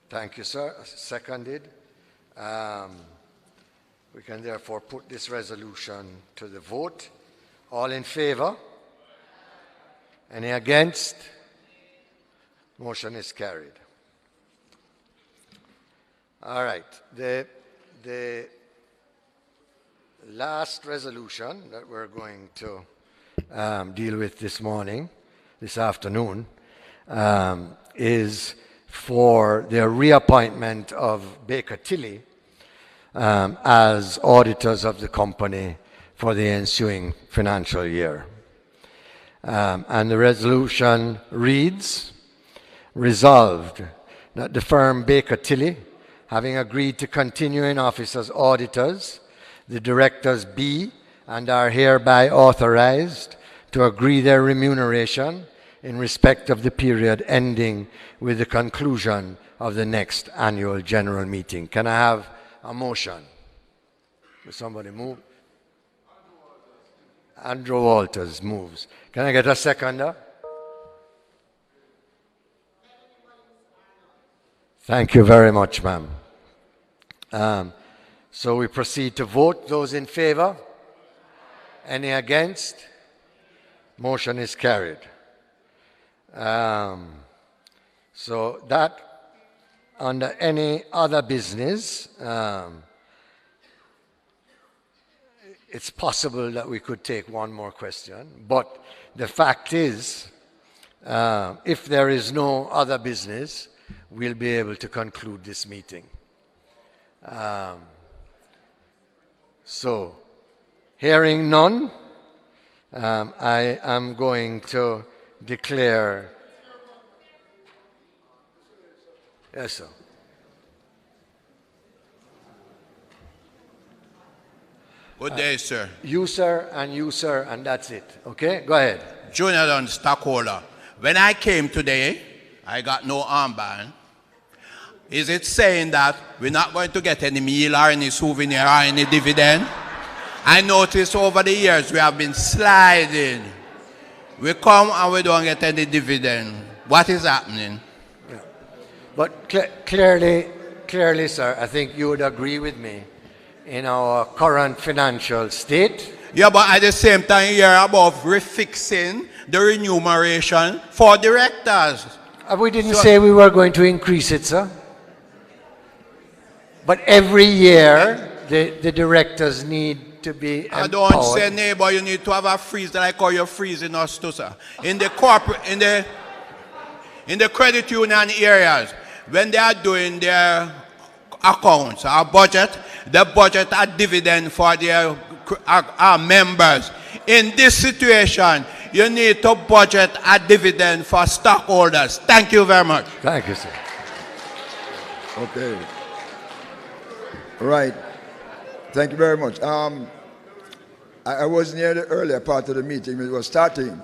Thank you, sir. Seconded. We can therefore put this resolution to the vote. All in favor? Any against? Motion is carried. All right. The last resolution that we're going to deal with this afternoon, is for the reappointment of Baker Tilly as auditors of the company for the ensuing financial year. And the resolution reads, resolved that the firm Baker Tilly, having agreed to continue in office as auditors, the directors be and are hereby authorized to agree their remuneration in respect of the period ending with the conclusion of the next annual general meeting. Can I have a motion? Will somebody move? Andrew Walters moves. Can I get a seconder? Thank you very much, ma'am. So we proceed to vote. Those in favor? Any against? Motion is carried. So that, under any other business, it's possible that we could take one more question, but the fact is, if there is no other business, we'll be able to conclude this meeting. So, hearing none, I am going to declare. Yes, sir. Good day, sir. You, sir, and that's it. Okay? Go ahead. Junior Dunn, stockholder. When I came today, I got no armband. Is it saying that we're not going to get any meal or any souvenir or any dividend? I noticed over the years we have been sliding. We come and we don't get any dividend. What is happening? Yeah. But clearly, sir, I think you would agree with me. In our current financial state. Yeah, but at the same time, you're about refixing the remuneration for directors. We didn't say we were going to increase it, sir. But every year, the directors need to be empowered. I don't say neighbor, you need to have a freeze like how you're freezing us too, sir. In the corporate, in the credit union areas, when they are doing their accounts, our budget, the budget a dividend for their our members. In this situation, you need to budget a dividend for stockholders. Thank you very much. Thank you, sir. Okay. Right. Thank you very much. I was near the earlier part of the meeting. It was starting,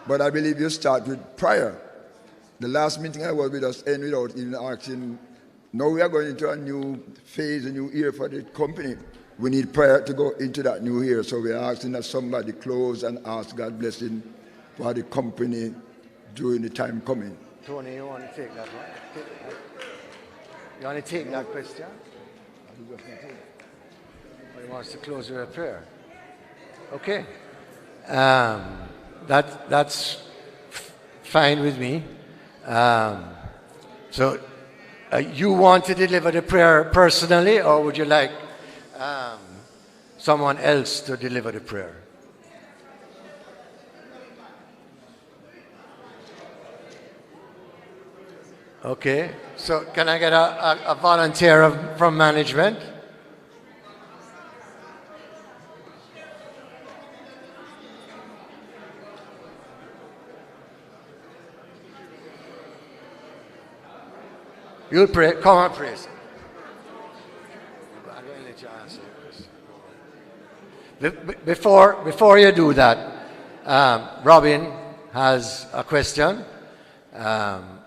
but I believe you start with prior. The last meeting I was with us ended without even asking. Now we are going into a new phase, a new year for the company. We need prayer to go into that new year. So we are asking that somebody close and ask God blessing for the company during the time coming. Tony, you want to take that one? You want to take that question? He wants to close with a prayer. Okay. That's fine with me. So You want to deliver the prayer personally, or would you like someone else to deliver the prayer? Okay, so can I get a volunteer from management? You'll pray. Come on, praise. I'm going to let you answer. Before you do that, Robin has a question,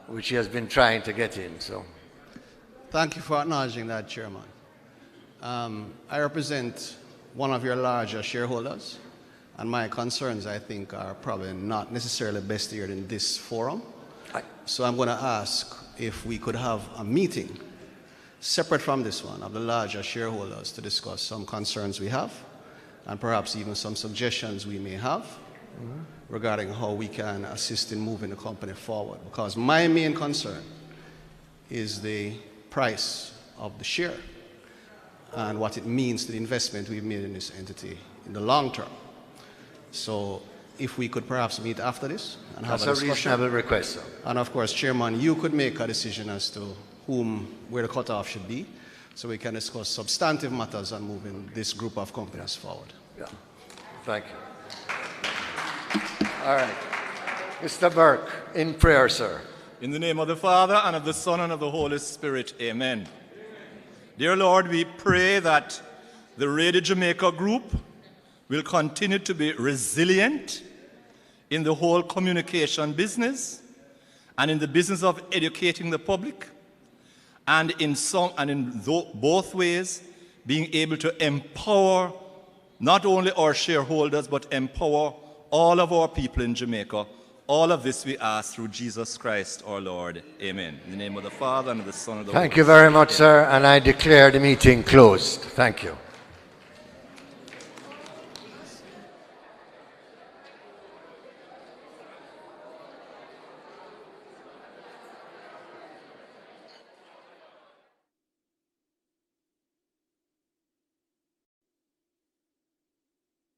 which he has been trying to get in. So, thank you for acknowledging that, Chairman. I represent one of your larger shareholders, and my concerns, I think, are probably not necessarily best aired in this forum. So I'm going to ask if we could have a meeting separate from this one of the larger shareholders to discuss some concerns we have and perhaps even some suggestions we may have regarding how we can assist in moving the company forward. Because my main concern is the price of the share and what it means to the investment we've made in this entity in the long term. So if we could perhaps meet after this and have a discussion. That's a reasonable request, sir. And of course, Chairman, you could make a decision as to where the cutoff should be, so we can discuss substantive matters on moving this group of companies forward. Yeah. Thank you. All right. Mr. Burke, in prayer, sir. In the name of the Father, and of the Son, and of the Holy Spirit, amen. Dear Lord, we pray that the Radio Jamaica Group will continue to be resilient in the whole communication business and in the business of educating the public, and in both ways being able to empower not only our shareholders but empower all of our people in Jamaica. All of this we ask through Jesus Christ our Lord. Amen. In the name of the Father, and of the Son, and of the Holy Spirit. Thank you very much, sir, and I declare the meeting closed. Thank you.